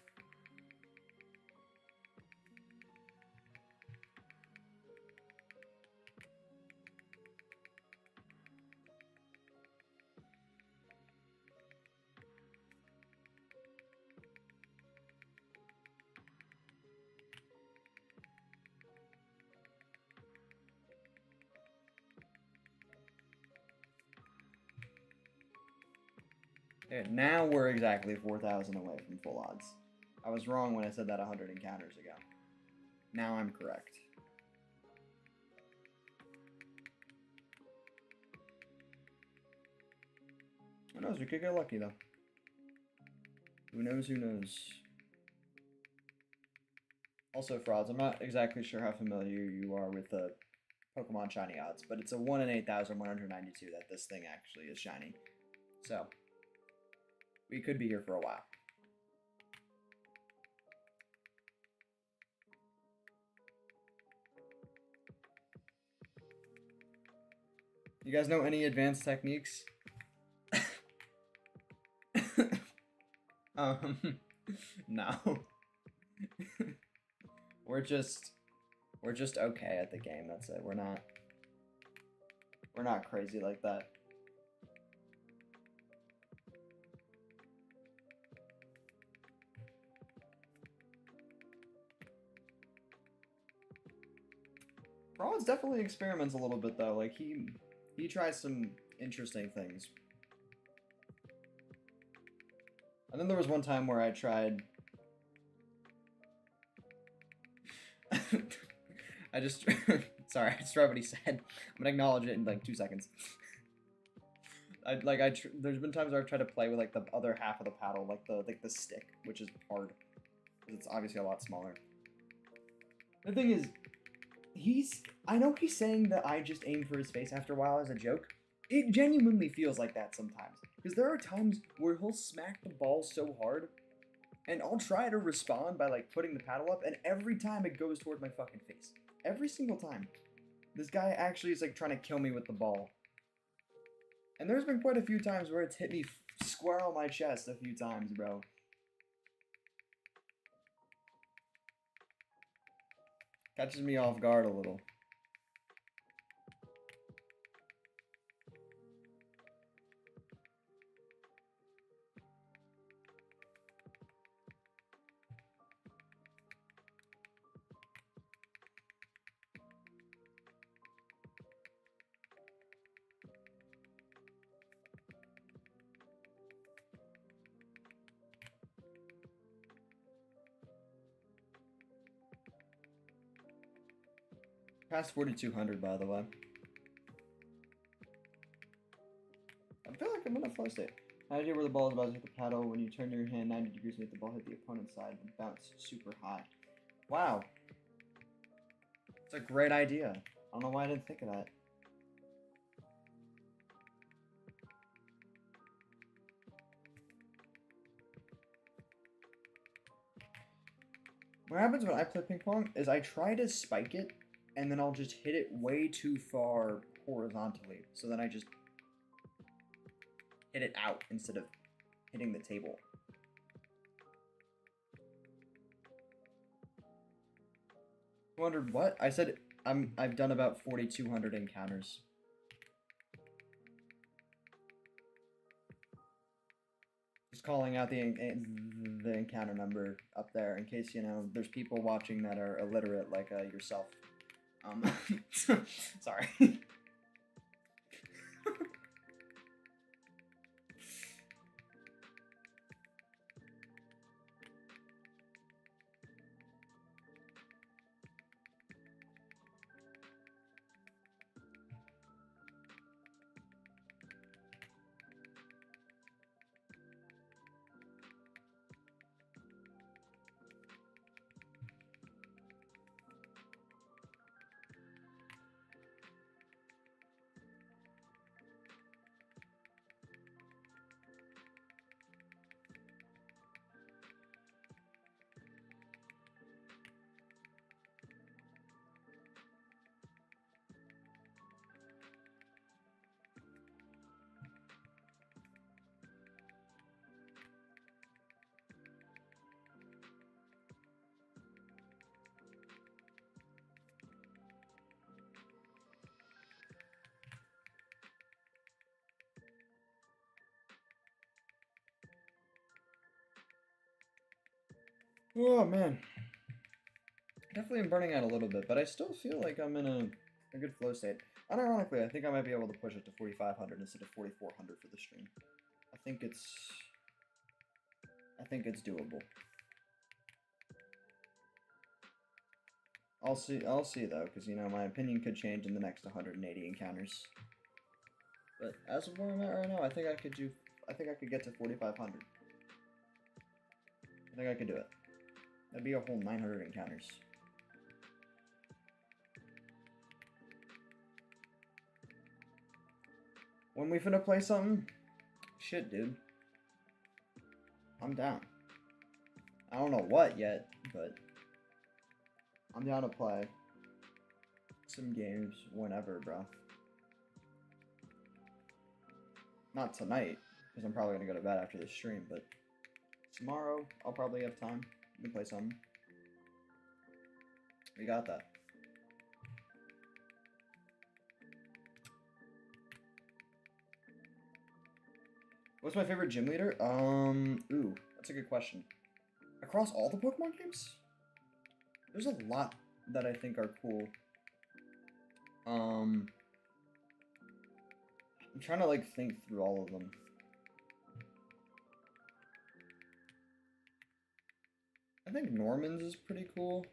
Speaker 1: Okay, now we're exactly 4,000 away from full odds. I was wrong when I said that 100 encounters ago. Now I'm correct. Who knows? We could get lucky though. Who knows? Who knows? Also, frauds. I'm not exactly sure how familiar you are with the Pokemon shiny odds, but it's a 1 in 8,192 that this thing actually is shiny. So, we could be here for a while. You guys know any advanced techniques? No. We're just okay at the game, that's it. We're not crazy like that. Fraud's definitely experiments a little bit though. Like he tries some interesting things. And then there was one time where I tried I just sorry, I just read what he said. I'm gonna acknowledge it in like 2 seconds. There's been times where I've tried to play with like the other half of the paddle, like the stick, which is hard because it's obviously a lot smaller. The thing is, I know he's saying that I just aim for his face after a while as a joke. It genuinely feels like that sometimes. Because there are times where he'll smack the ball so hard, and I'll try to respond by like putting the paddle up, and every time it goes toward my fucking face. Every single time. This guy actually is like trying to kill me with the ball. And there's been quite a few times where it's hit me square on my chest a few times, bro. Catches me off guard a little. Past 4,200, by the way. I feel like I'm in a flow state. Idea where the ball is about to hit the paddle. When you turn your hand 90 degrees and hit the ball hit the opponent's side and bounce super high. Wow. It's a great idea. I don't know why I didn't think of that. What happens when I play ping pong is I try to spike it, and then I'll just hit it way too far horizontally. So then I just hit it out instead of hitting the table. I wondered what? I said I've done about 4,200 encounters. Just calling out the encounter number up there in case, you know, there's people watching that are illiterate like yourself. Sorry. Oh man. Definitely am burning out a little bit, but I still feel like I'm in a good flow state. Unironically, I think I might be able to push it to 4,500 instead of 4,400 for the stream. I think it's doable. I'll see though, because you know my opinion could change in the next 180 encounters. But as of where I'm at right now, I think I could get to 4,500. I think I could do it. That'd be a whole 900 encounters. When we finna play something, shit, dude. I'm down. I don't know what yet, but I'm down to play some games whenever, bro. Not tonight, because I'm probably gonna go to bed after this stream, but tomorrow I'll probably have time. We can play something. We got that. What's my favorite gym leader? Ooh, that's a good question. Across all the Pokemon games? There's a lot that I think are cool. I'm trying to like think through all of them. I think Norman's is pretty cool.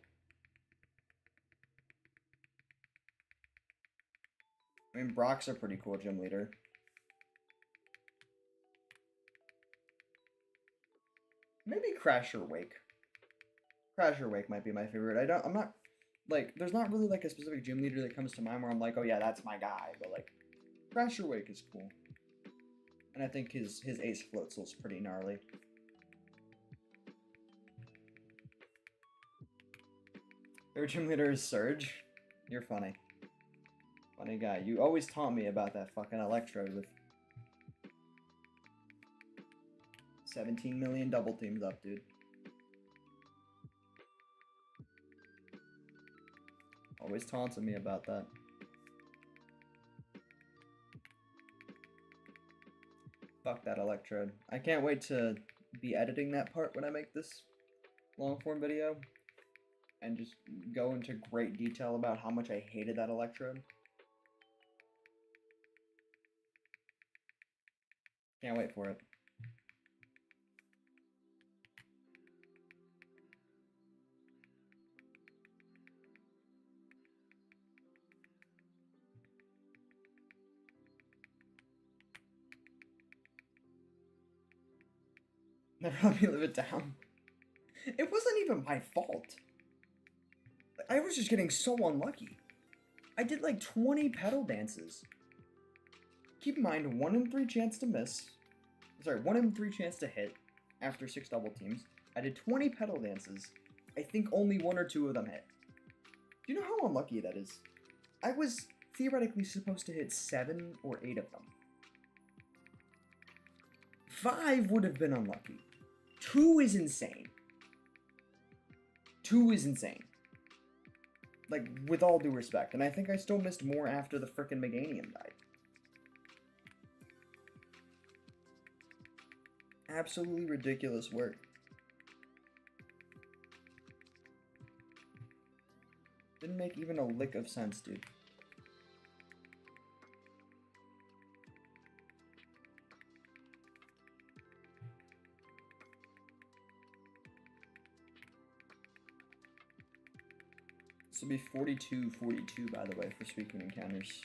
Speaker 1: I mean, Brock's a pretty cool gym leader. Maybe Crasher Wake. Crasher Wake might be my favorite. I'm not, like, there's not really, like, a specific gym leader that comes to mind where I'm like, oh yeah, that's my guy, but, like, Crasher Wake is cool. And I think his Ace Floatzel's pretty gnarly. Favorite gym leader is Surge. You're funny. Funny guy. You always taunt me about that fucking Electrode with 17 million double teams up, dude. Always taunting me about that. Fuck that Electrode. I can't wait to be editing that part when I make this long form video and just go into great detail about how much I hated that Electrode. Can't wait for it. Never let me live it down. It wasn't even my fault. I was just getting so unlucky. I did like 20 pedal dances. Keep in mind, 1 in 3 chance to miss. Sorry, 1 in 3 chance to hit after 6 double teams. I did 20 pedal dances. I think only 1 or 2 of them hit. Do you know how unlucky that is? I was theoretically supposed to hit 7 or 8 of them. 5 would have been unlucky. 2 is insane. 2 is insane. Like, with all due respect. And I think I still missed more after the frickin' Meganium died. Absolutely ridiculous work. Didn't make even a lick of sense, dude. This will be 42-42, by the way, for Suicune encounters.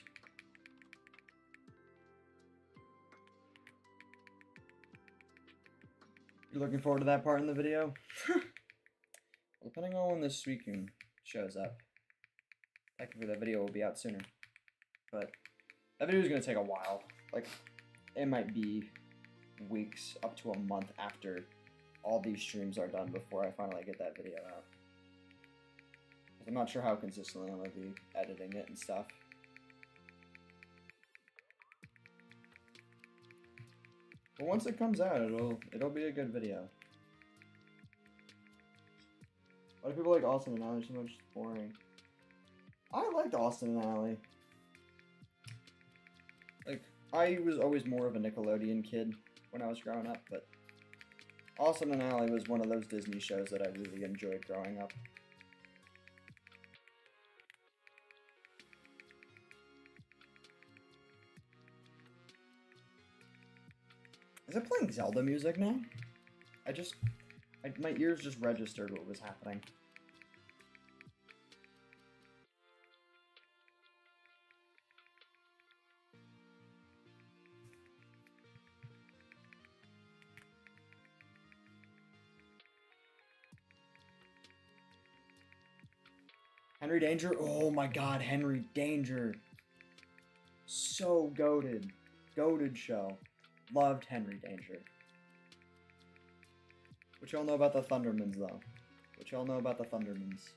Speaker 1: You're looking forward to that part in the video? Well, depending on when this Suicune shows up. Technically, that video will be out sooner. But that video is going to take a while. Like, it might be weeks up to a month after all these streams are done before I finally get that video out. I'm not sure how consistently I'm going to be editing it and stuff. But once it comes out, it'll be a good video. Why do people like Austin and Ally so much? It's boring. I liked Austin and Ally. Like, I was always more of a Nickelodeon kid when I was growing up, but Austin and Ally was one of those Disney shows that I really enjoyed growing up. Is it playing Zelda music now? My ears just registered what was happening. Henry Danger? Oh my god, Henry Danger. So goated. Goated show. Loved Henry Danger. What y'all know about the Thundermans, though? What y'all know about the Thundermans?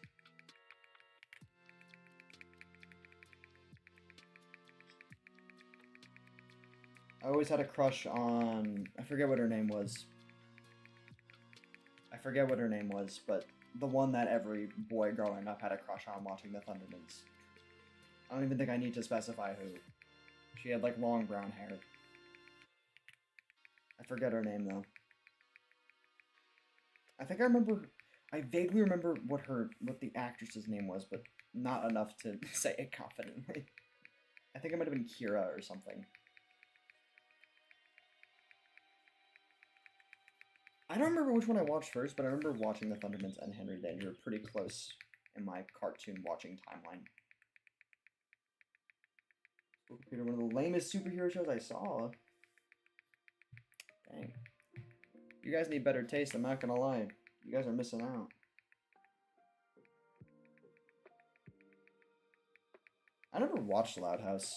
Speaker 1: I always had a crush on... I forget what her name was. But the one that every boy growing up had a crush on watching the Thundermans. I don't even think I need to specify who. She had, like, long brown hair. I forget her name, though. I vaguely remember what the actress's name was, but not enough to say it confidently. I think it might have been Kira or something. I don't remember which one I watched first, but I remember watching the Thundermans and Henry Danger pretty close in my cartoon watching timeline. One of the lamest superhero shows I saw. Dang. You guys need better taste, I'm not gonna lie. You guys are missing out. I never watched Loud House.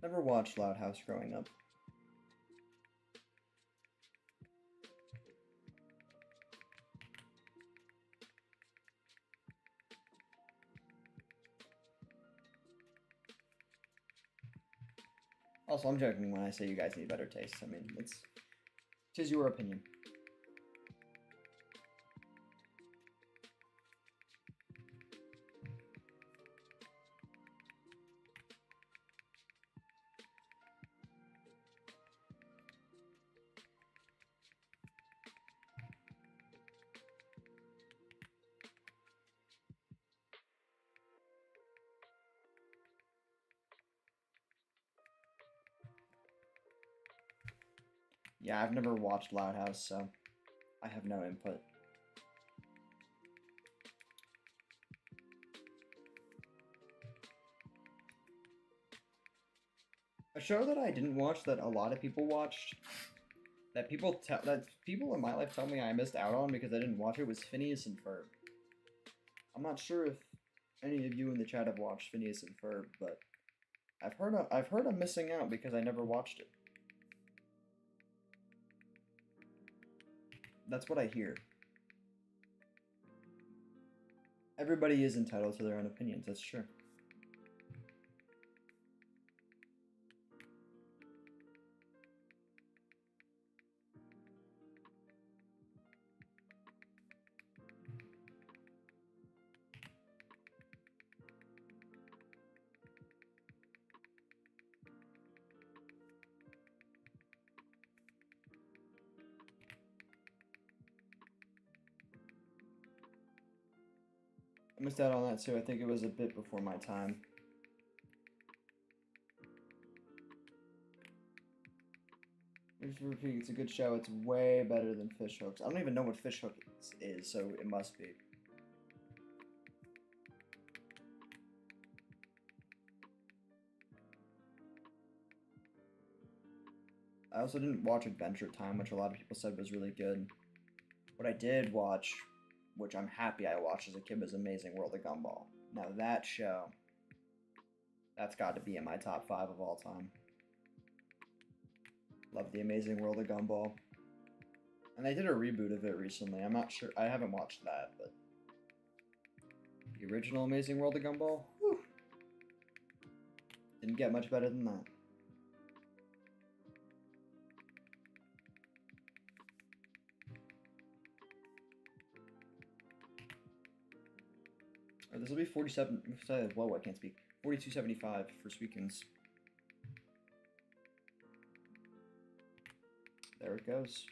Speaker 1: Never watched Loud House growing up. Also, I'm joking when I say you guys need better taste. I mean, tis your opinion. Yeah, I've never watched Loud House, so I have no input. A show that I didn't watch that a lot of people watched, that people in my life tell me I missed out on because I didn't watch it, was Phineas and Ferb. I'm not sure if any of you in the chat have watched Phineas and Ferb, but I've heard I'm missing out because I never watched it. That's what I hear. Everybody is entitled to their own opinions, that's true. I missed out on that too. I think it was a bit before my time. Just repeat, it's a good show. It's way better than Fish Hooks. I don't even know what Fish Hooks is, so it must be. I also didn't watch Adventure Time, which a lot of people said was really good. What I did watch, which I'm happy I watched as a kid, was Amazing World of Gumball. Now that show, that's got to be in my top 5 of all time. Love The Amazing World of Gumball. And they did a reboot of it recently. I'm not sure, I haven't watched that, but the original Amazing World of Gumball, whew, didn't get much better than that. This will be 47. Whoa, I can't speak. 42.75 for Sweekins. There it goes.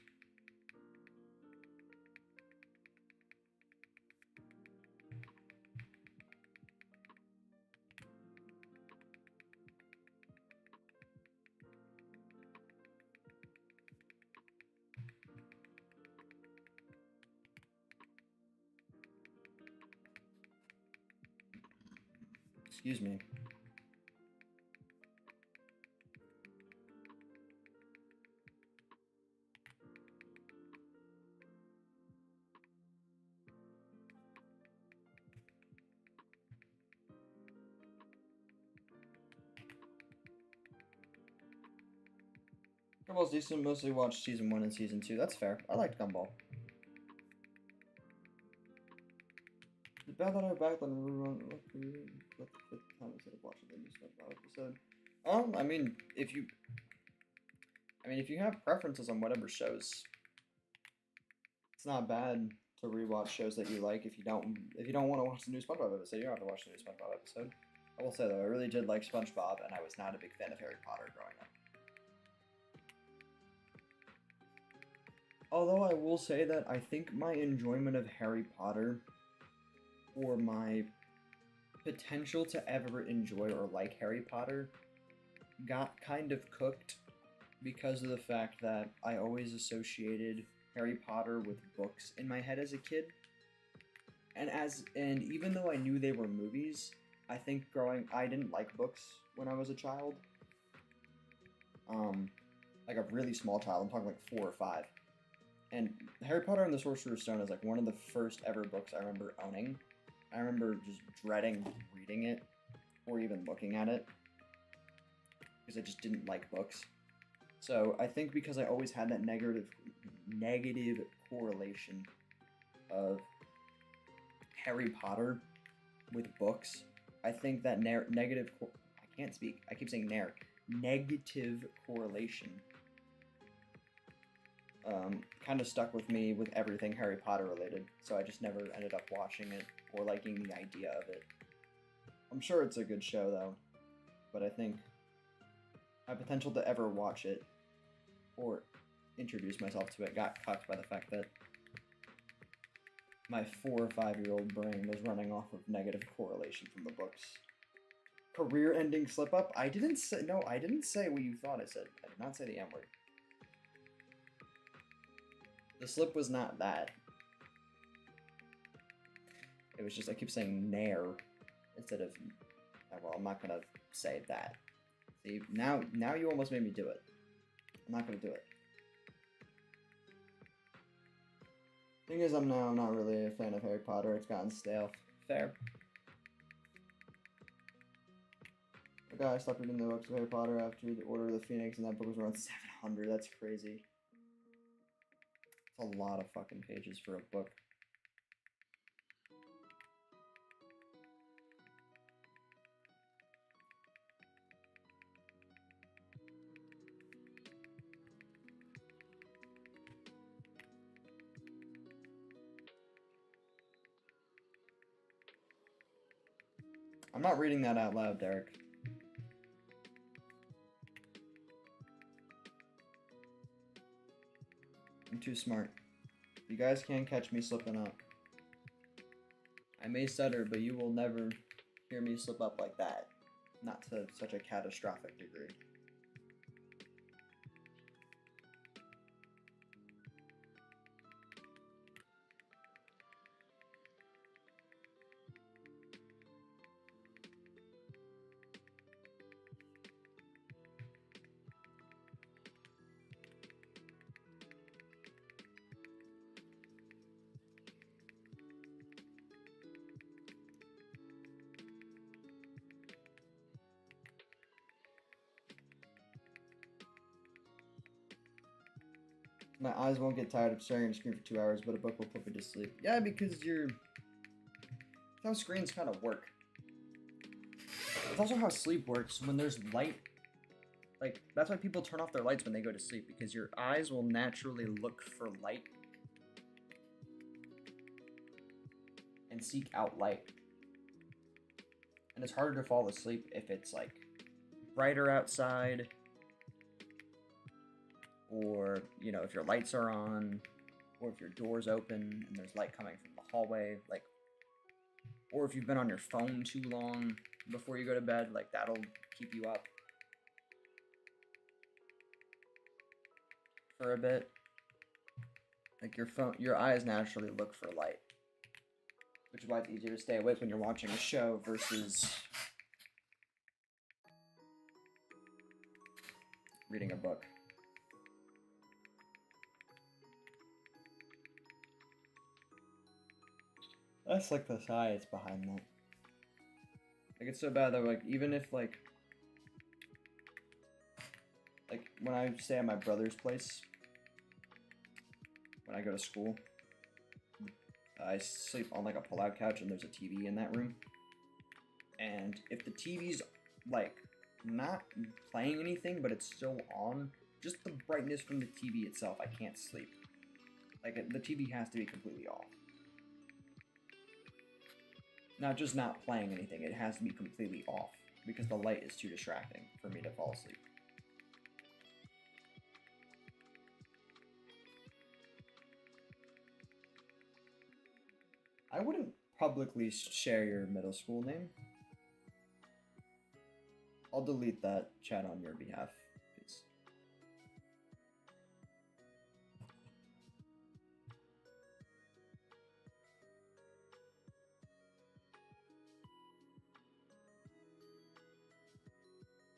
Speaker 1: Excuse me. Gumball's decent, mostly watched season 1 and season 2. That's fair. I liked Gumball. It's bad that I back then we run what the fifth time instead of watching the new SpongeBob episode. I mean, if you have preferences on whatever shows, it's not bad to rewatch shows that you like. If you don't want to watch the new SpongeBob episode, you don't have to watch the new SpongeBob episode. I will say though, I really did like SpongeBob, and I was not a big fan of Harry Potter growing up. Although I will say that I think my enjoyment of Harry Potter, or my potential to ever enjoy or like Harry Potter, got kind of cooked because of the fact that I always associated Harry Potter with books in my head as a kid. And even though I knew they were movies, I think I didn't like books when I was a child. Like a really small child, I'm talking like 4 or 5. And Harry Potter and the Sorcerer's Stone is like one of the first ever books I remember owning. I remember just dreading reading it or even looking at it because I just didn't like books. So I think because I always had that negative correlation of Harry Potter with books, I think that negative correlation kind of stuck with me with everything Harry Potter related, so I just never ended up watching it or liking the idea of it. I'm sure it's a good show though, but I think my potential to ever watch it or introduce myself to it got cucked by the fact that my 4 or 5-year-old brain was running off of negative correlation from the books. Career-ending slip-up? I didn't say what you thought I said. I did not say the M-word. The slip was not that. It was just I keep saying nair instead of. Well, I'm not gonna say that. See, now you almost made me do it. I'm not gonna do it. Thing is, I'm not really a fan of Harry Potter. It's gotten stale. Fair. The guy stopped reading the books of Harry Potter after the Order of the Phoenix, and that book was around 700. That's crazy. It's a lot of fucking pages for a book. I'm not reading that out loud, Derek. I'm too smart. You guys can't catch me slipping up. I may stutter, but you will never hear me slip up like that. Not to such a catastrophic degree. My eyes won't get tired of staring at a screen for 2 hours, but a book will put me to sleep. Yeah, because that's how screens kind of work. It's also how sleep works. When there's light, like, that's why people turn off their lights when they go to sleep, because your eyes will naturally look for light and seek out light. And it's harder to fall asleep if it's, like, brighter outside, or, you know, if your lights are on, or if your door's open and there's light coming from the hallway, like, or if you've been on your phone too long before you go to bed, like, that'll keep you up for a bit. Like, your eyes naturally look for light, which is why it's easier to stay awake when you're watching a show versus reading a book. That's like the science behind that. Like, it's so bad that, like, even if, like, when I stay at my brother's place, when I go to school, I sleep on, like, a pull-out couch, and there's a TV in that room. And if the TV's, like, not playing anything, but it's still on, just the brightness from the TV itself, I can't sleep. Like, the TV has to be completely off. Not just not playing anything, it has to be completely off, because the light is too distracting for me to fall asleep. I wouldn't publicly share your middle school name. I'll delete that chat on your behalf, please.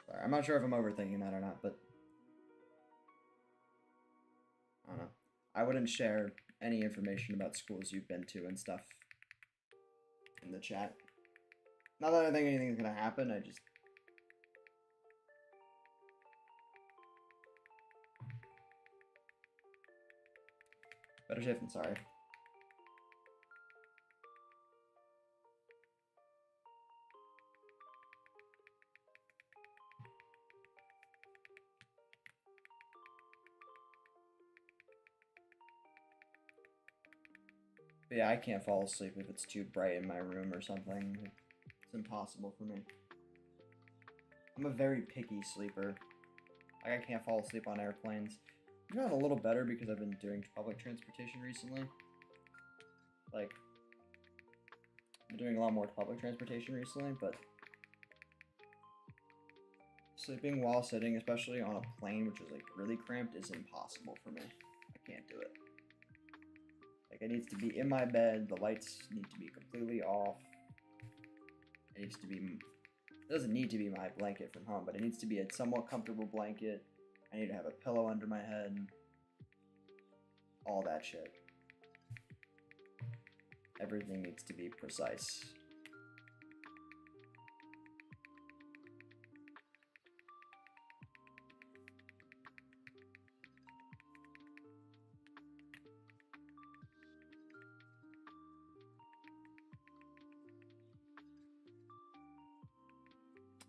Speaker 1: Sorry, I'm not sure if I'm overthinking that or not, but I don't know. I wouldn't share any information about schools you've been to and stuff in the chat. Not that I think anything's gonna happen, I just... Better safe than sorry. But yeah, I can't fall asleep if it's too bright in my room or something. It's impossible for me. I'm a very picky sleeper. Like, I can't fall asleep on airplanes. I've gotten a little better because I've been doing public transportation recently. Like, I'm doing a lot more public transportation recently, but sleeping while sitting, especially on a plane, which is, like, really cramped, is impossible for me. I can't do it. Like, it needs to be in my bed, the lights need to be completely off. It needs to be... It doesn't need to be my blanket from home, but it needs to be a somewhat comfortable blanket. I need to have a pillow under my head. All that shit. Everything needs to be precise.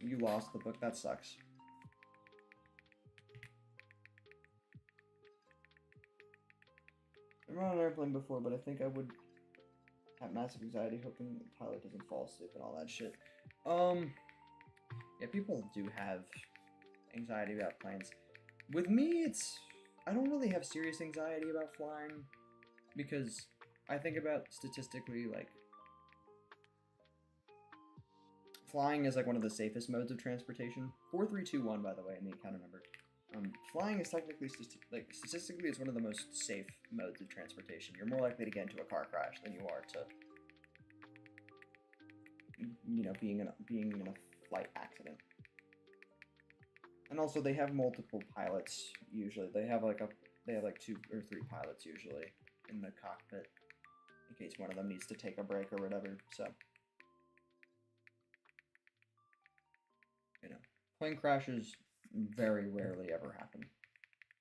Speaker 1: You lost the book, that sucks. I've been on an airplane before, but I think I would have massive anxiety hoping the pilot doesn't fall asleep and all that shit. Yeah, people do have anxiety about planes. With me, I don't really have serious anxiety about flying, because I think about statistically, like, flying is like one of the safest modes of transportation. 4321, by the way, in the encounter number. Flying is technically, statistically, it's one of the most safe modes of transportation. You're more likely to get into a car crash than you are to, you know, being in a flight accident. And also, they have multiple pilots usually. They have like 2 or 3 pilots usually in the cockpit, in case one of them needs to take a break or whatever. So, you know, plane crashes very rarely ever happen.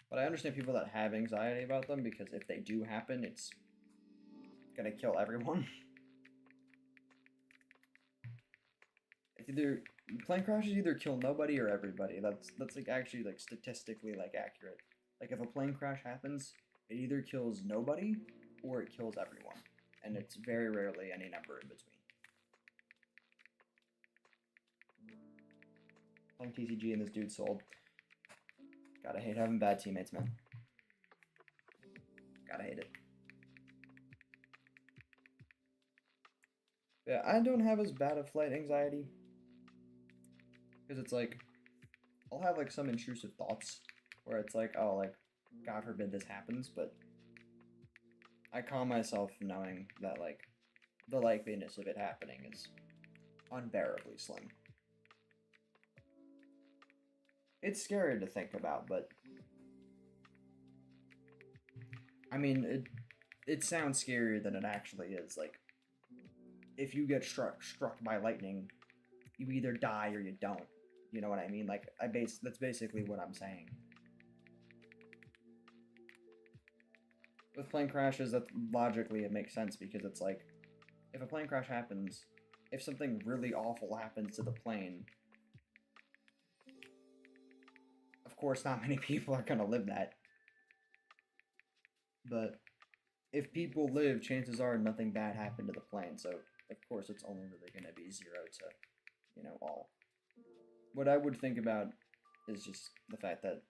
Speaker 1: But I understand people that have anxiety about them, because if they do happen, it's gonna kill everyone. It's either... Plane crashes either kill nobody or everybody. That's like actually like statistically like accurate. Like, if a plane crash happens, it either kills nobody or it kills everyone. And it's very rarely any number in between. Playing TCG and this dude sold. Gotta hate having bad teammates, man. Gotta hate it. Yeah, I don't have as bad of flight anxiety. Because it's like, I'll have like some intrusive thoughts where it's like, oh, like, God forbid this happens, but I calm myself knowing that, like, the likeliness of it happening is unbearably slim. It's scary to think about, but I mean, it sounds scarier than it actually is. Like, if you get struck by lightning, you either die or you don't. You know what I mean? Like, that's basically what I'm saying. With plane crashes, that logically it makes sense because it's like, if a plane crash happens, if something really awful happens to the plane, of course not many people are gonna live that. But if people live, chances are nothing bad happened to the plane, so of course it's only really gonna be 0 to, you know, all. What I would think about is just the fact that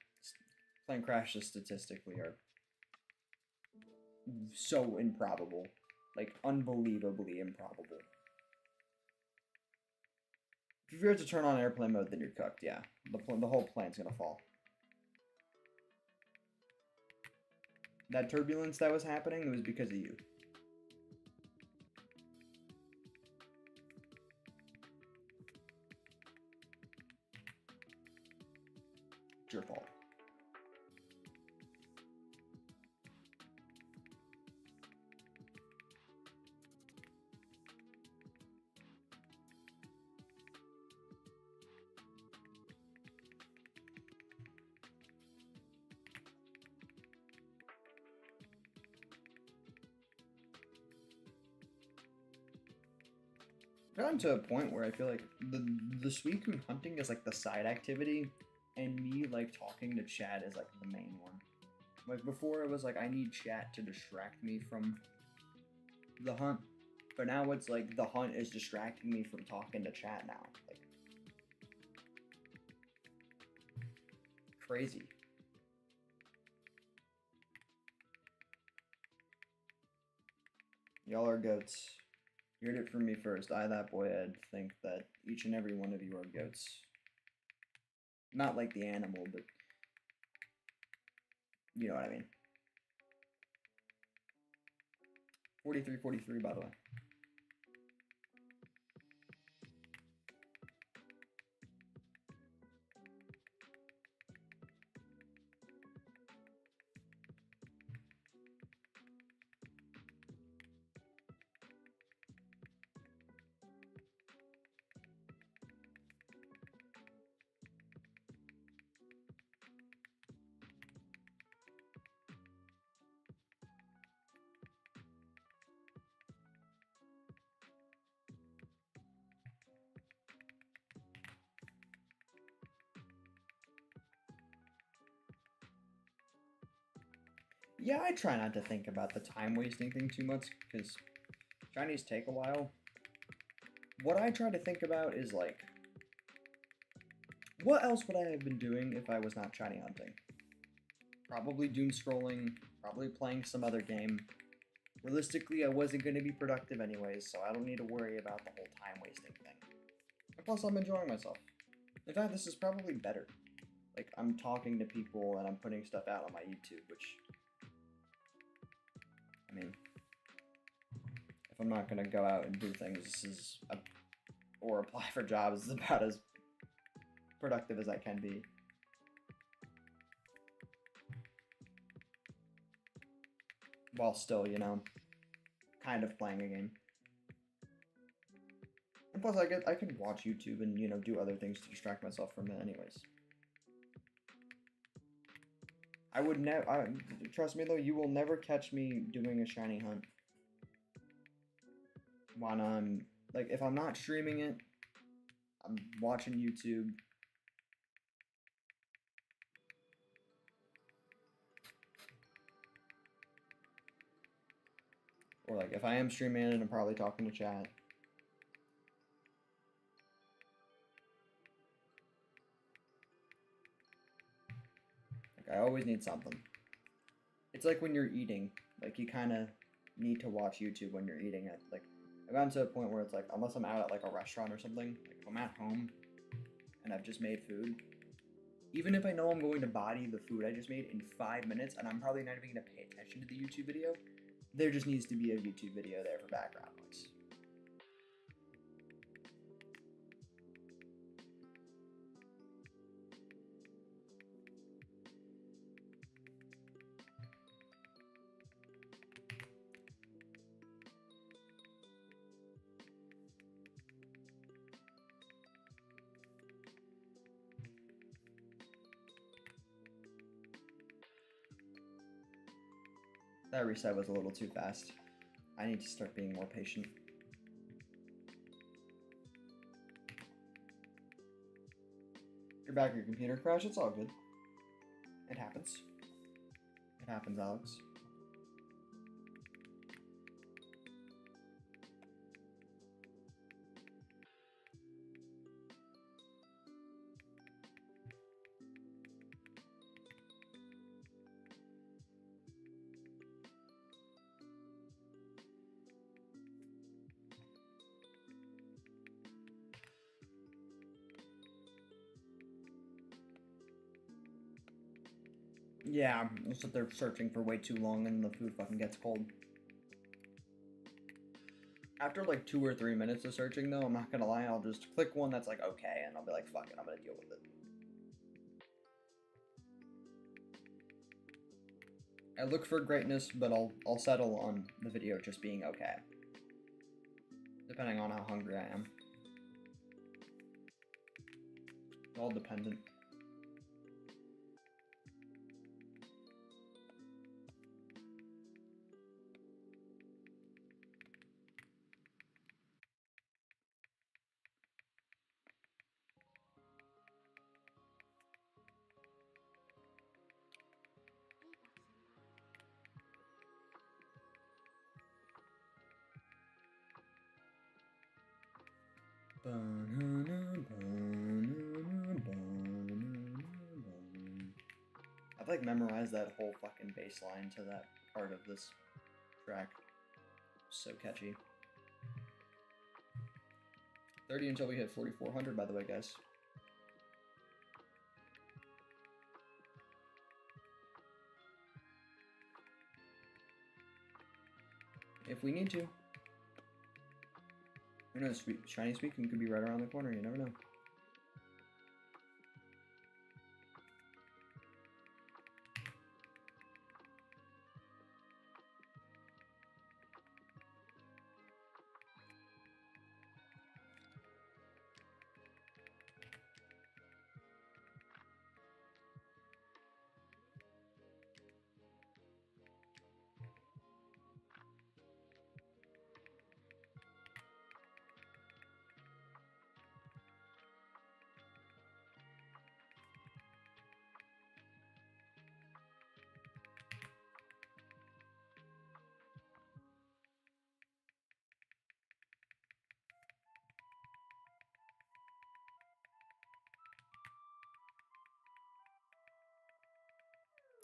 Speaker 1: plane crashes statistically are so improbable. Like, unbelievably improbable. If you were to turn on airplane mode, then you're cooked, yeah. The whole plane's gonna fall. That turbulence that was happening, it was because of you. It's your fault. Gotten to a point where I feel like the Suicune hunting is like the side activity, and me like talking to chat is like the main one. Like before, it was like I need chat to distract me from the hunt, but now it's like the hunt is distracting me from talking to chat now. Like crazy. Y'all are goats. You heard it from me first. I, Thatboyed, think that each and every one of you are goats. Not like the animal, but you know what I mean. 43, by the way. Yeah, I try not to think about the time wasting thing too much because shinies take a while. What I try to think about is like, what else would I have been doing if I was not shiny hunting? Probably doom scrolling, probably playing some other game. Realistically, I wasn't going to be productive anyways, so I don't need to worry about the whole time wasting thing. And plus, I'm enjoying myself. In fact, this is probably better. Like, I'm talking to people and I'm putting stuff out on my YouTube, which, I mean, if I'm not going to go out and do things, or apply for jobs, is about as productive as I can be. While still, you know, kind of playing a game. And plus, I can watch YouTube and, you know, do other things to distract myself from it anyways. I would never, trust me though, you will never catch me doing a shiny hunt. When I'm, like, if I'm not streaming it, I'm watching YouTube. Or, like, if I am streaming it, I'm probably talking to chat. Like, I always need something. It's like when you're eating. Like, you kind of need to watch YouTube when you're eating it. Like, I've gotten to a point where it's like, unless I'm out at like a restaurant or something, like if I'm at home and I've just made food, even if I know I'm going to body the food I just made in 5 minutes and I'm probably not even going to pay attention to the YouTube video, there just needs to be a YouTube video there for background noise. That reset was a little too fast. I need to start being more patient. You're back, your computer crashed. It's all good. It happens. It happens, Alex. Yeah, it's that they're searching for way too long and the food fucking gets cold. After like 2 or 3 minutes of searching though, I'm not gonna lie, I'll just click one that's like okay and I'll be like, fuck it, I'm gonna deal with it. I look for greatness, but I'll settle on the video just being okay. Depending on how hungry I am. It's all dependent. I've like memorized that whole fucking bass line to that part of this track. So catchy. 30 until we hit 4,400, by the way, guys. If we need to. Who knows, shiny Suicune could be right around the corner, you never know.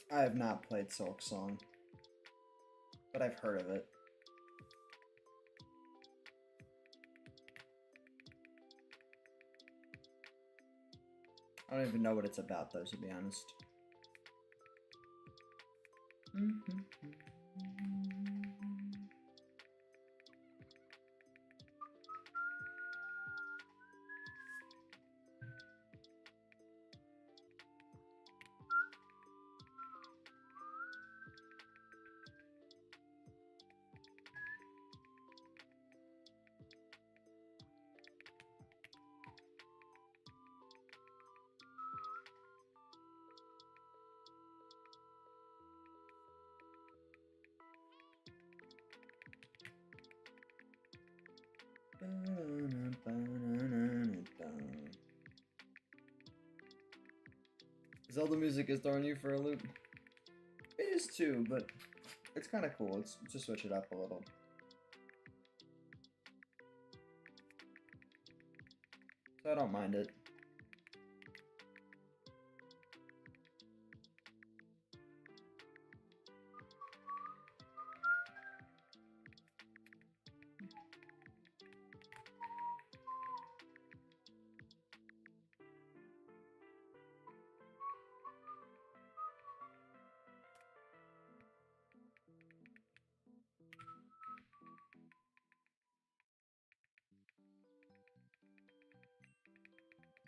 Speaker 1: I have not played Silk Song, but I've heard of it. I don't even know what it's about, though, to be honest. Zelda music is throwing you for a loop. It is too, but it's kind of cool. It's to switch it up a little. So I don't mind it.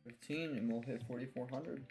Speaker 1: 15 and we'll hit 4,400.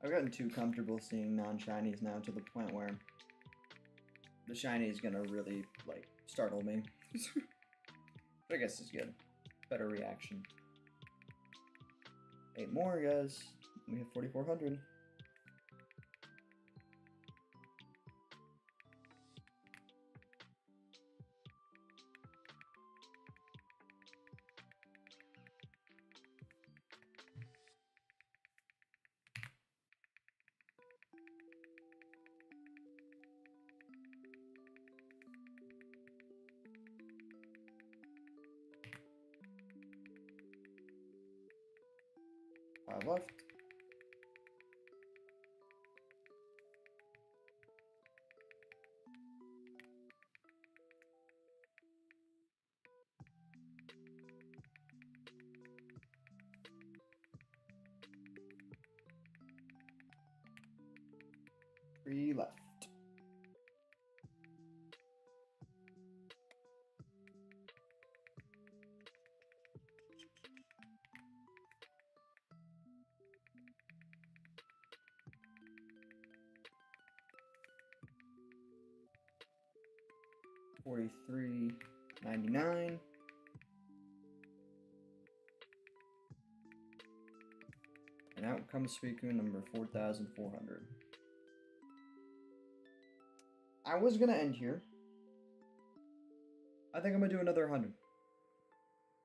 Speaker 1: I've gotten too comfortable seeing non-shinies now to the point where the shiny is gonna really, like, startle me. But I guess it's good. Better reaction. 8 more, guys. We have 4,400. Five left. Three left. $43.99. And out comes Suicune number 4,400. I was gonna end here. I think I'm gonna do another 100. I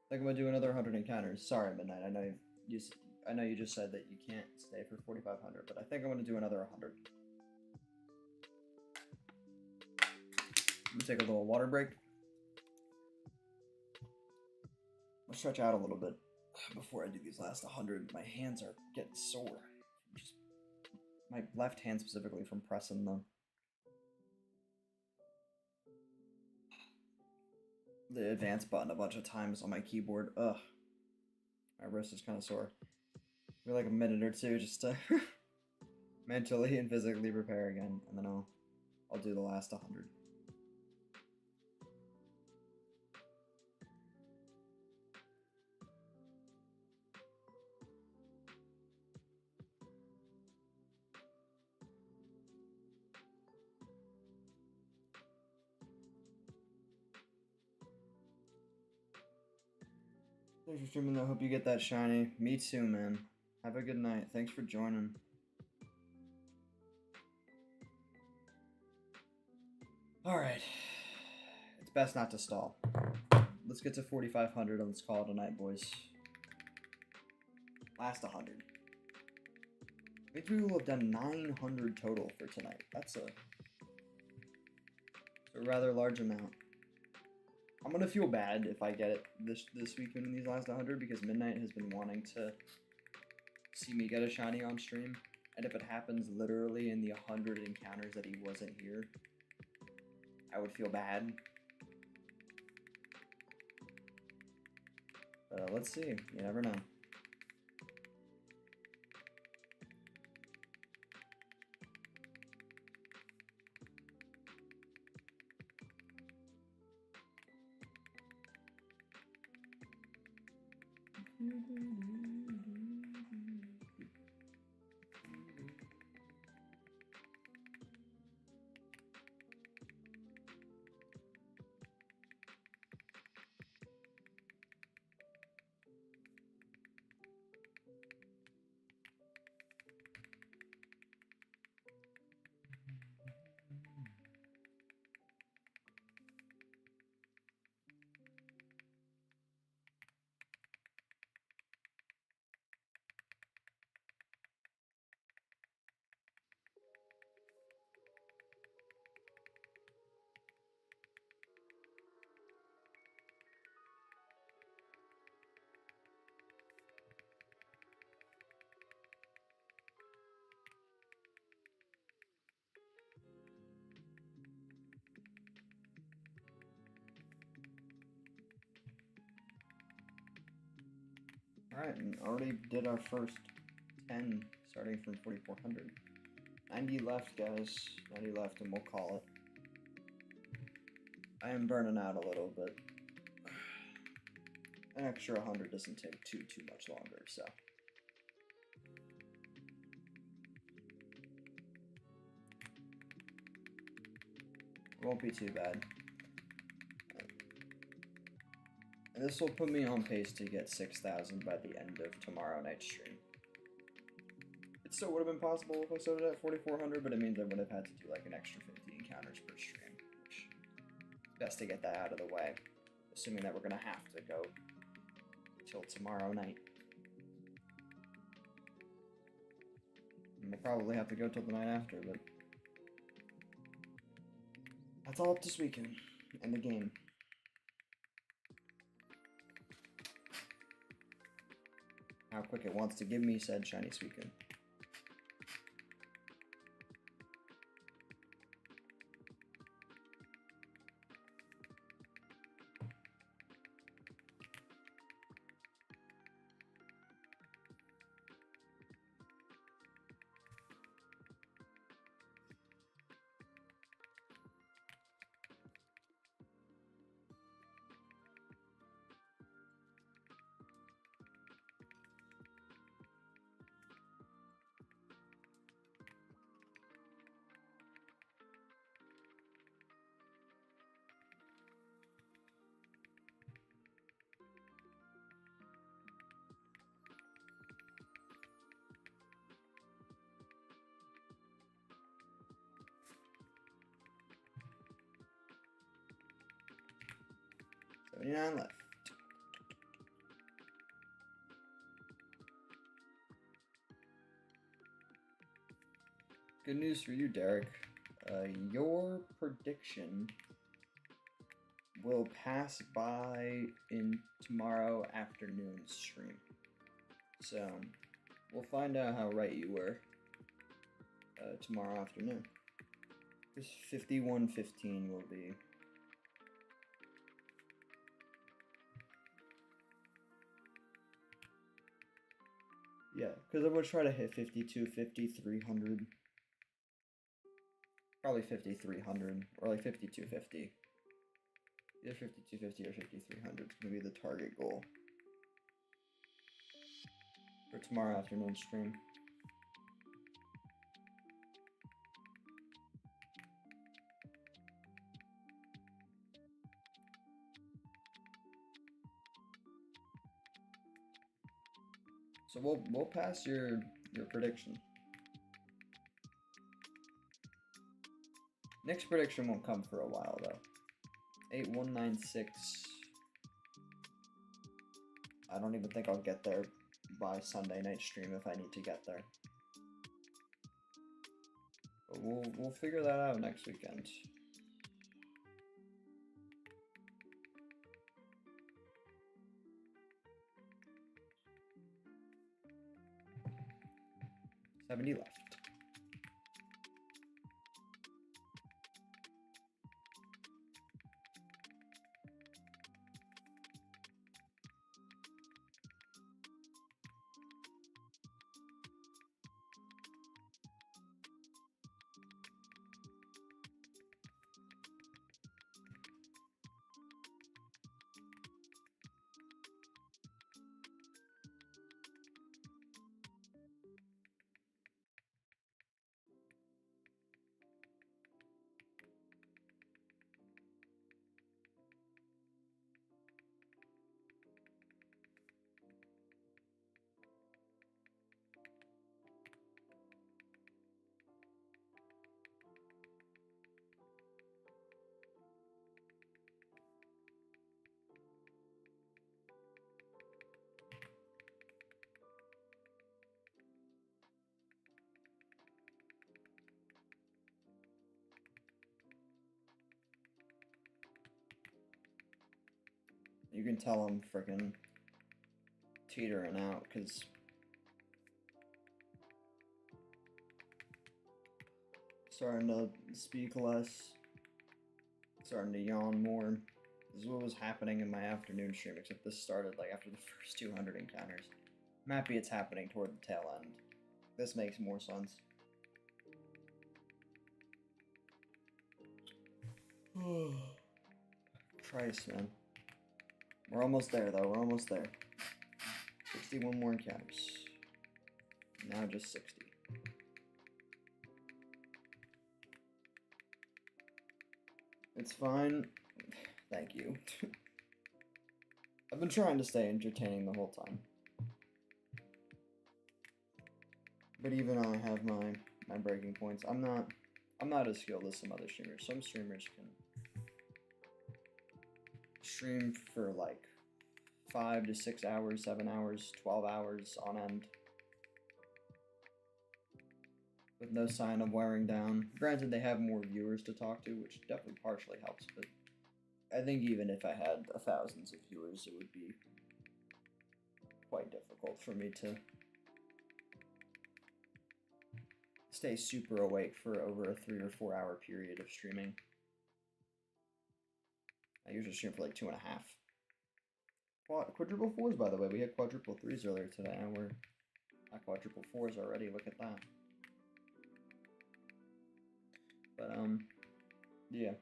Speaker 1: think I'm gonna do another 100 encounters. Sorry, Midnight. I know you just said that you can't stay for 4,500, but I think I'm gonna do another 100. I'm gonna take a little water break. I'll stretch out a little bit before I do these last 100. My hands are getting sore. Just my left hand specifically from pressing the advance button a bunch of times on my keyboard. Ugh. My wrist is kind of sore. Give me like a minute or two just to mentally and physically prepare again, and then I'll do the last 100. Thanks for streaming though. Hope you get that shiny. Me too, man. Have a good night. Thanks for joining. Alright. It's best not to stall. Let's get to 4,500 and let's call it a night, boys. Last 100. Maybe we will have done 900 total for tonight. That's a rather large amount. I'm gonna feel bad if I get it this weekend in these last 100 because Midnight has been wanting to see me get a shiny on stream, and if it happens literally in the 100 encounters that he wasn't here, I would feel bad. But let's see. You never know. Alright, and already did our first 10 starting from 4,400. 90 left, guys. 90 left, and we'll call it. I am burning out a little bit. An extra 100 doesn't take too much longer, so. It won't be too bad. And this will put me on pace to get 6,000 by the end of tomorrow night's stream. It still would have been possible if I started at 4,400, but it means I would have had to do like an extra 50 encounters per stream, which is best to get that out of the way, assuming that we're going to have to go till tomorrow night. And we'll probably have to go till the night after, but that's all up this weekend and the game. How quick it wants to give me said shiny Suicune. Left. Good news for you, Derek. Your prediction will pass by in tomorrow afternoon's stream. So, we'll find out how right you were tomorrow afternoon. Because 51:15 will be... Yeah, because I'm going to try to hit 5250, 300. Probably 5300, or like 5250. Either 5250 or 5300 is going to be the target goal for tomorrow afternoon stream. So we'll pass your prediction. Next prediction won't come for a while though. 8196. I don't even think I'll get there by Sunday night stream if I need to get there. But we'll figure that out next weekend. $70 left. You can tell I'm freaking teetering out because starting to speak less, starting to yawn more. This is what was happening in my afternoon stream, except this started like after the first 200 encounters. I'm happy it's happening toward the tail end. This makes more sense. Christ, man. We're almost there, though. We're almost there. 61 more encounters. Now just 60. It's fine. Thank you. I've been trying to stay entertaining the whole time. But even though I have my breaking points, I'm not as skilled as some other streamers. Some streamers can stream for like 5 to 6 hours, 7 hours, 12 hours on end with no sign of wearing down. Granted, they have more viewers to talk to, which definitely partially helps, but I think even if I had thousands of viewers, it would be quite difficult for me to stay super awake for over a 3 or 4 hour period of streaming. I usually stream for like 2.5. Quadruple 4s, by the way. We had quadruple 3s earlier today, and we're at quadruple 4s already. Look at that. But, yeah.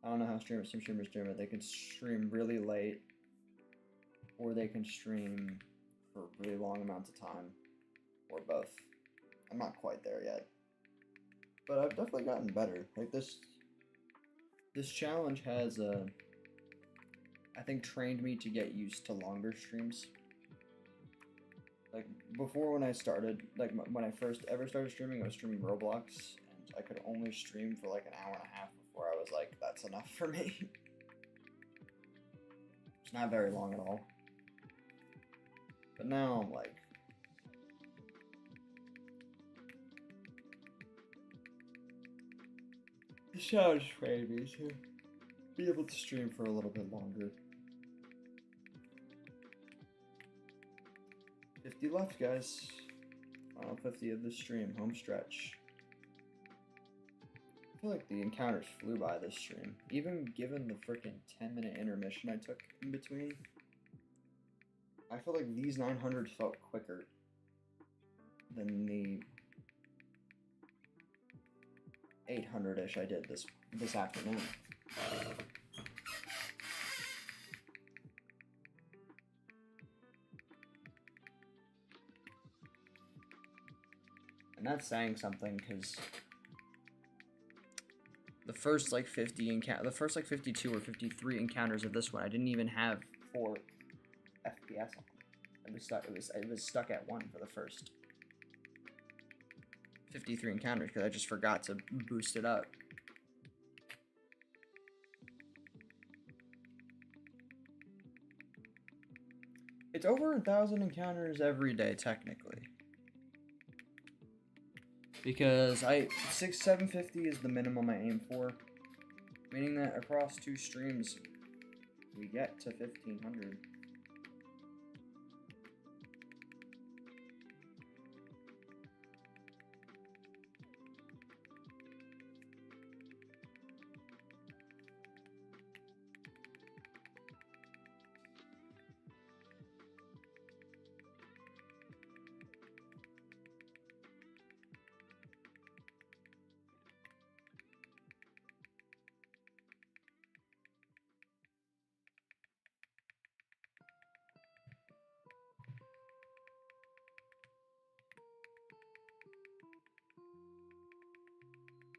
Speaker 1: I don't know how some streamers do it. They can stream really late, or they can stream for really long amounts of time, or both. I'm not quite there yet, but I've definitely gotten better. Like this challenge has, I think, trained me to get used to longer streams. Like before, when I started, like when I first ever started streaming, I was streaming Roblox, and I could only stream for like an hour and a half before I was like, that's enough for me. It's not very long at all. But now I'm like, the challenge trained me to be able to stream for a little bit longer. 50 left, guys. Final 50 of this stream, home stretch. I feel like the encounters flew by this stream. Even given the freaking 10-minute intermission I took in between, I feel like these 900 felt quicker than the 800-ish I did this afternoon. And that's saying something, because the first like 52 or 53 encounters of this one, I didn't even have 4 FPS on. It was stuck at 1 for the first 53 encounters because I just forgot to boost it up. It's over 1,000 encounters every day, technically. Because 750 is the minimum I aim for, meaning that across 2 streams, we get to 1,500.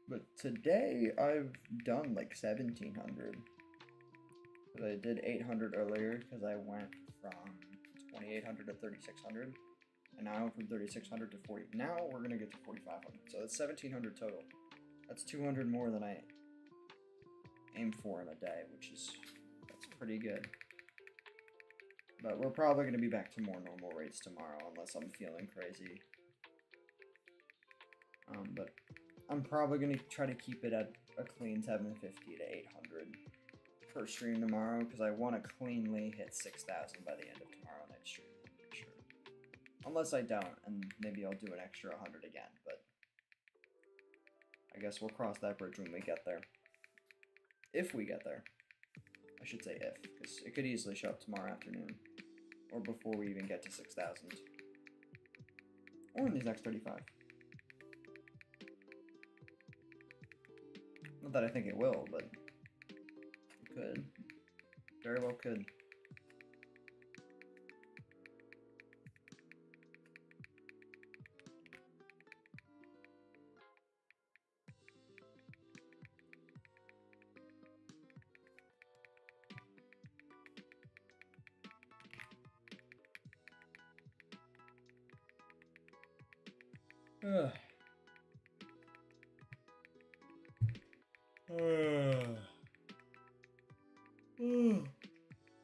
Speaker 1: But today I've done like 1,700. But I did 800 earlier because I went from 2,800 to 3,600. And now from 3,600 to 40. Now we're going to get to 4,500. So that's 1,700 total. That's 200 more than I aim for in a day, that's pretty good. But we're probably going to be back to more normal rates tomorrow unless I'm feeling crazy. But I'm probably going to try to keep it at a clean 750 to 800 per stream tomorrow, because I want to cleanly hit 6,000 by the end of tomorrow night's stream, I'm pretty sure. Unless I don't, and maybe I'll do an extra 100 again, but I guess we'll cross that bridge when we get there. If we get there. I should say if, because it could easily show up tomorrow afternoon, or before we even get to 6,000. Or in these next 35. Not that I think it will, but it could. Very well could.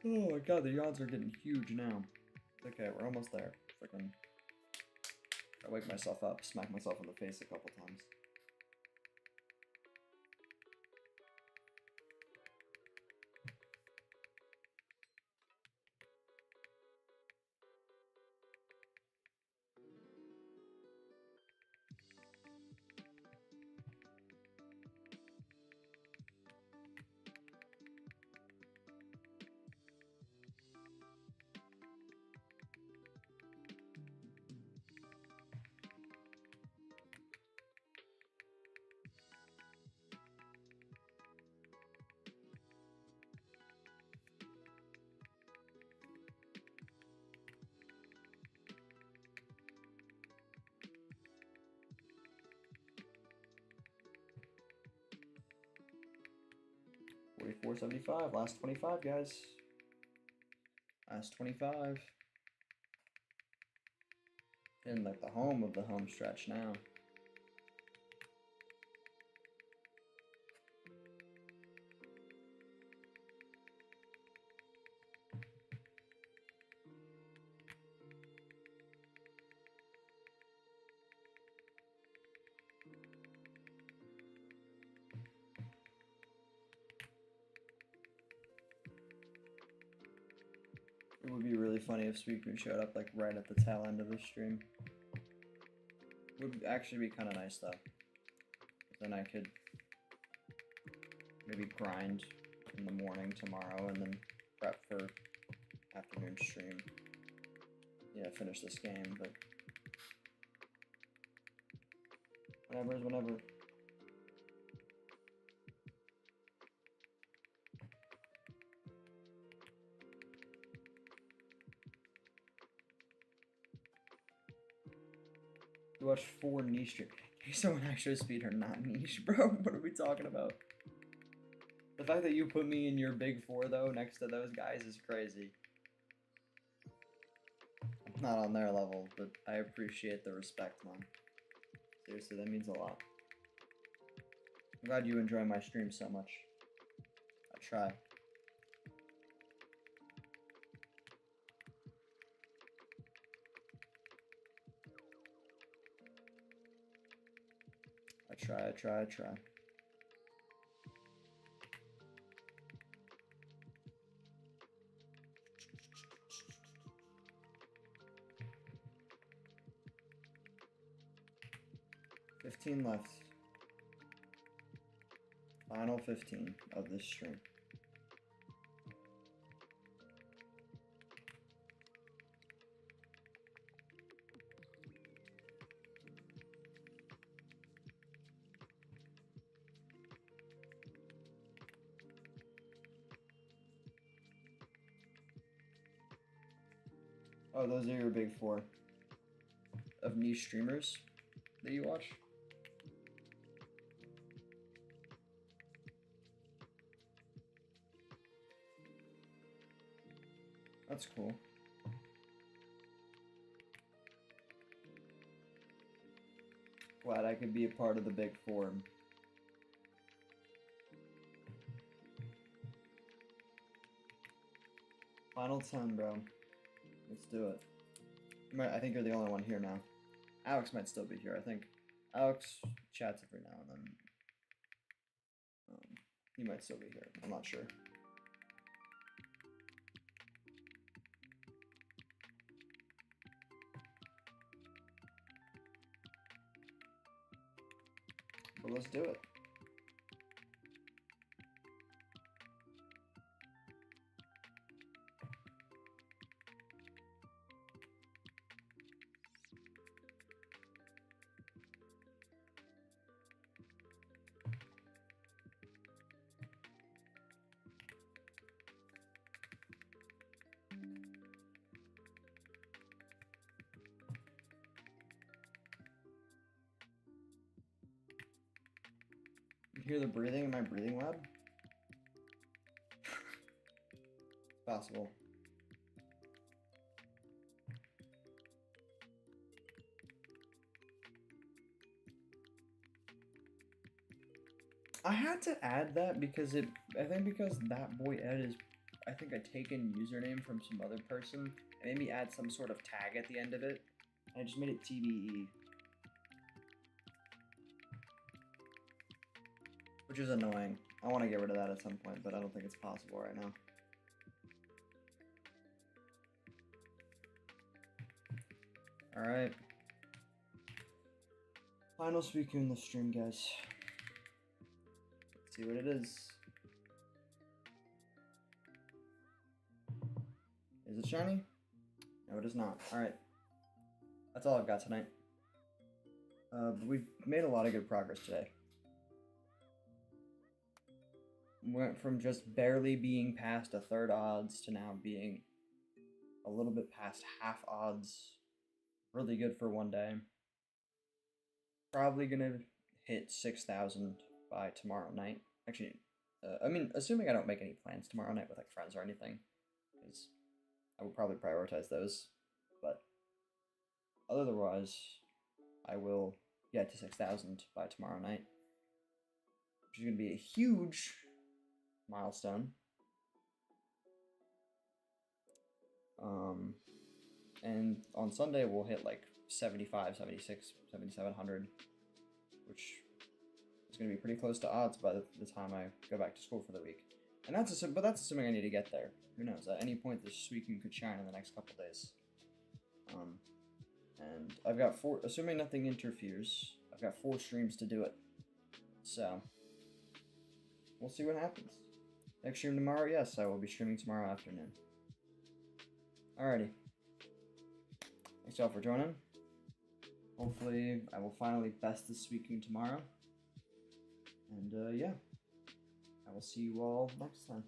Speaker 1: Oh my god, the yawns are getting huge now. It's okay, we're almost there. Freaking. I wake myself up, smack myself in the face a couple times. $44.75, last 25, guys. Last 25. In like the home of the home stretch now. It would be really funny if Sweetmoon showed up like right at the tail end of the stream. Would actually be kind of nice though. Then I could maybe grind in the morning tomorrow and then prep for afternoon stream. Yeah, finish this game, but whenever is whenever. You watched 4 niche streams. Someone actually speedrun, not niche, bro. What are we talking about? The fact that you put me in your big 4 though, next to those guys, is crazy. I'm not on their level, but I appreciate the respect, man. Seriously, that means a lot. I'm glad you enjoy my stream so much. I try. I try. $15 left. Final 15 of this stream. Oh, those are your big 4 of niche streamers that you watch? That's cool. Glad I could be a part of the big 4. Final 10, bro. Let's do it. I think you're the only one here now. Alex might still be here, I think. Alex chats every now and then. He might still be here. I'm not sure. But let's do it. hear the breathing in my breathing lab? Possible. I had to add that because I think because Thatboyed is, I think a taken username from some other person. It made me add some sort of tag at the end of it. I just made it TBE. Which is annoying. I want to get rid of that at some point, but I don't think it's possible right now. Alright. Final speaker in the stream, guys. Let's see what it is. Is it shiny? No, it is not. Alright. That's all I've got tonight. But we've made a lot of good progress today. Went from just barely being past a third odds to now being a little bit past half odds. Really good for one day. Probably gonna hit 6,000 by tomorrow night. Actually, I mean, assuming I don't make any plans tomorrow night with like friends or anything, because I will probably prioritize those. But otherwise, I will get to 6,000 by tomorrow night, which is gonna be a huge milestone. And on Sunday we'll hit like 75, 76, 7,700, which is going to be pretty close to odds by the time I go back to school for the week. And that's assuming I need to get there. Who knows? At any point this weekend could shine in the next couple days. And I've got 4, assuming nothing interferes, I've got 4 streams to do it. So we'll see what happens. Next stream tomorrow, yes, I will be streaming tomorrow afternoon. Alrighty. Thanks y'all for joining. Hopefully I will finally best this weekend tomorrow. And yeah, I will see you all next time.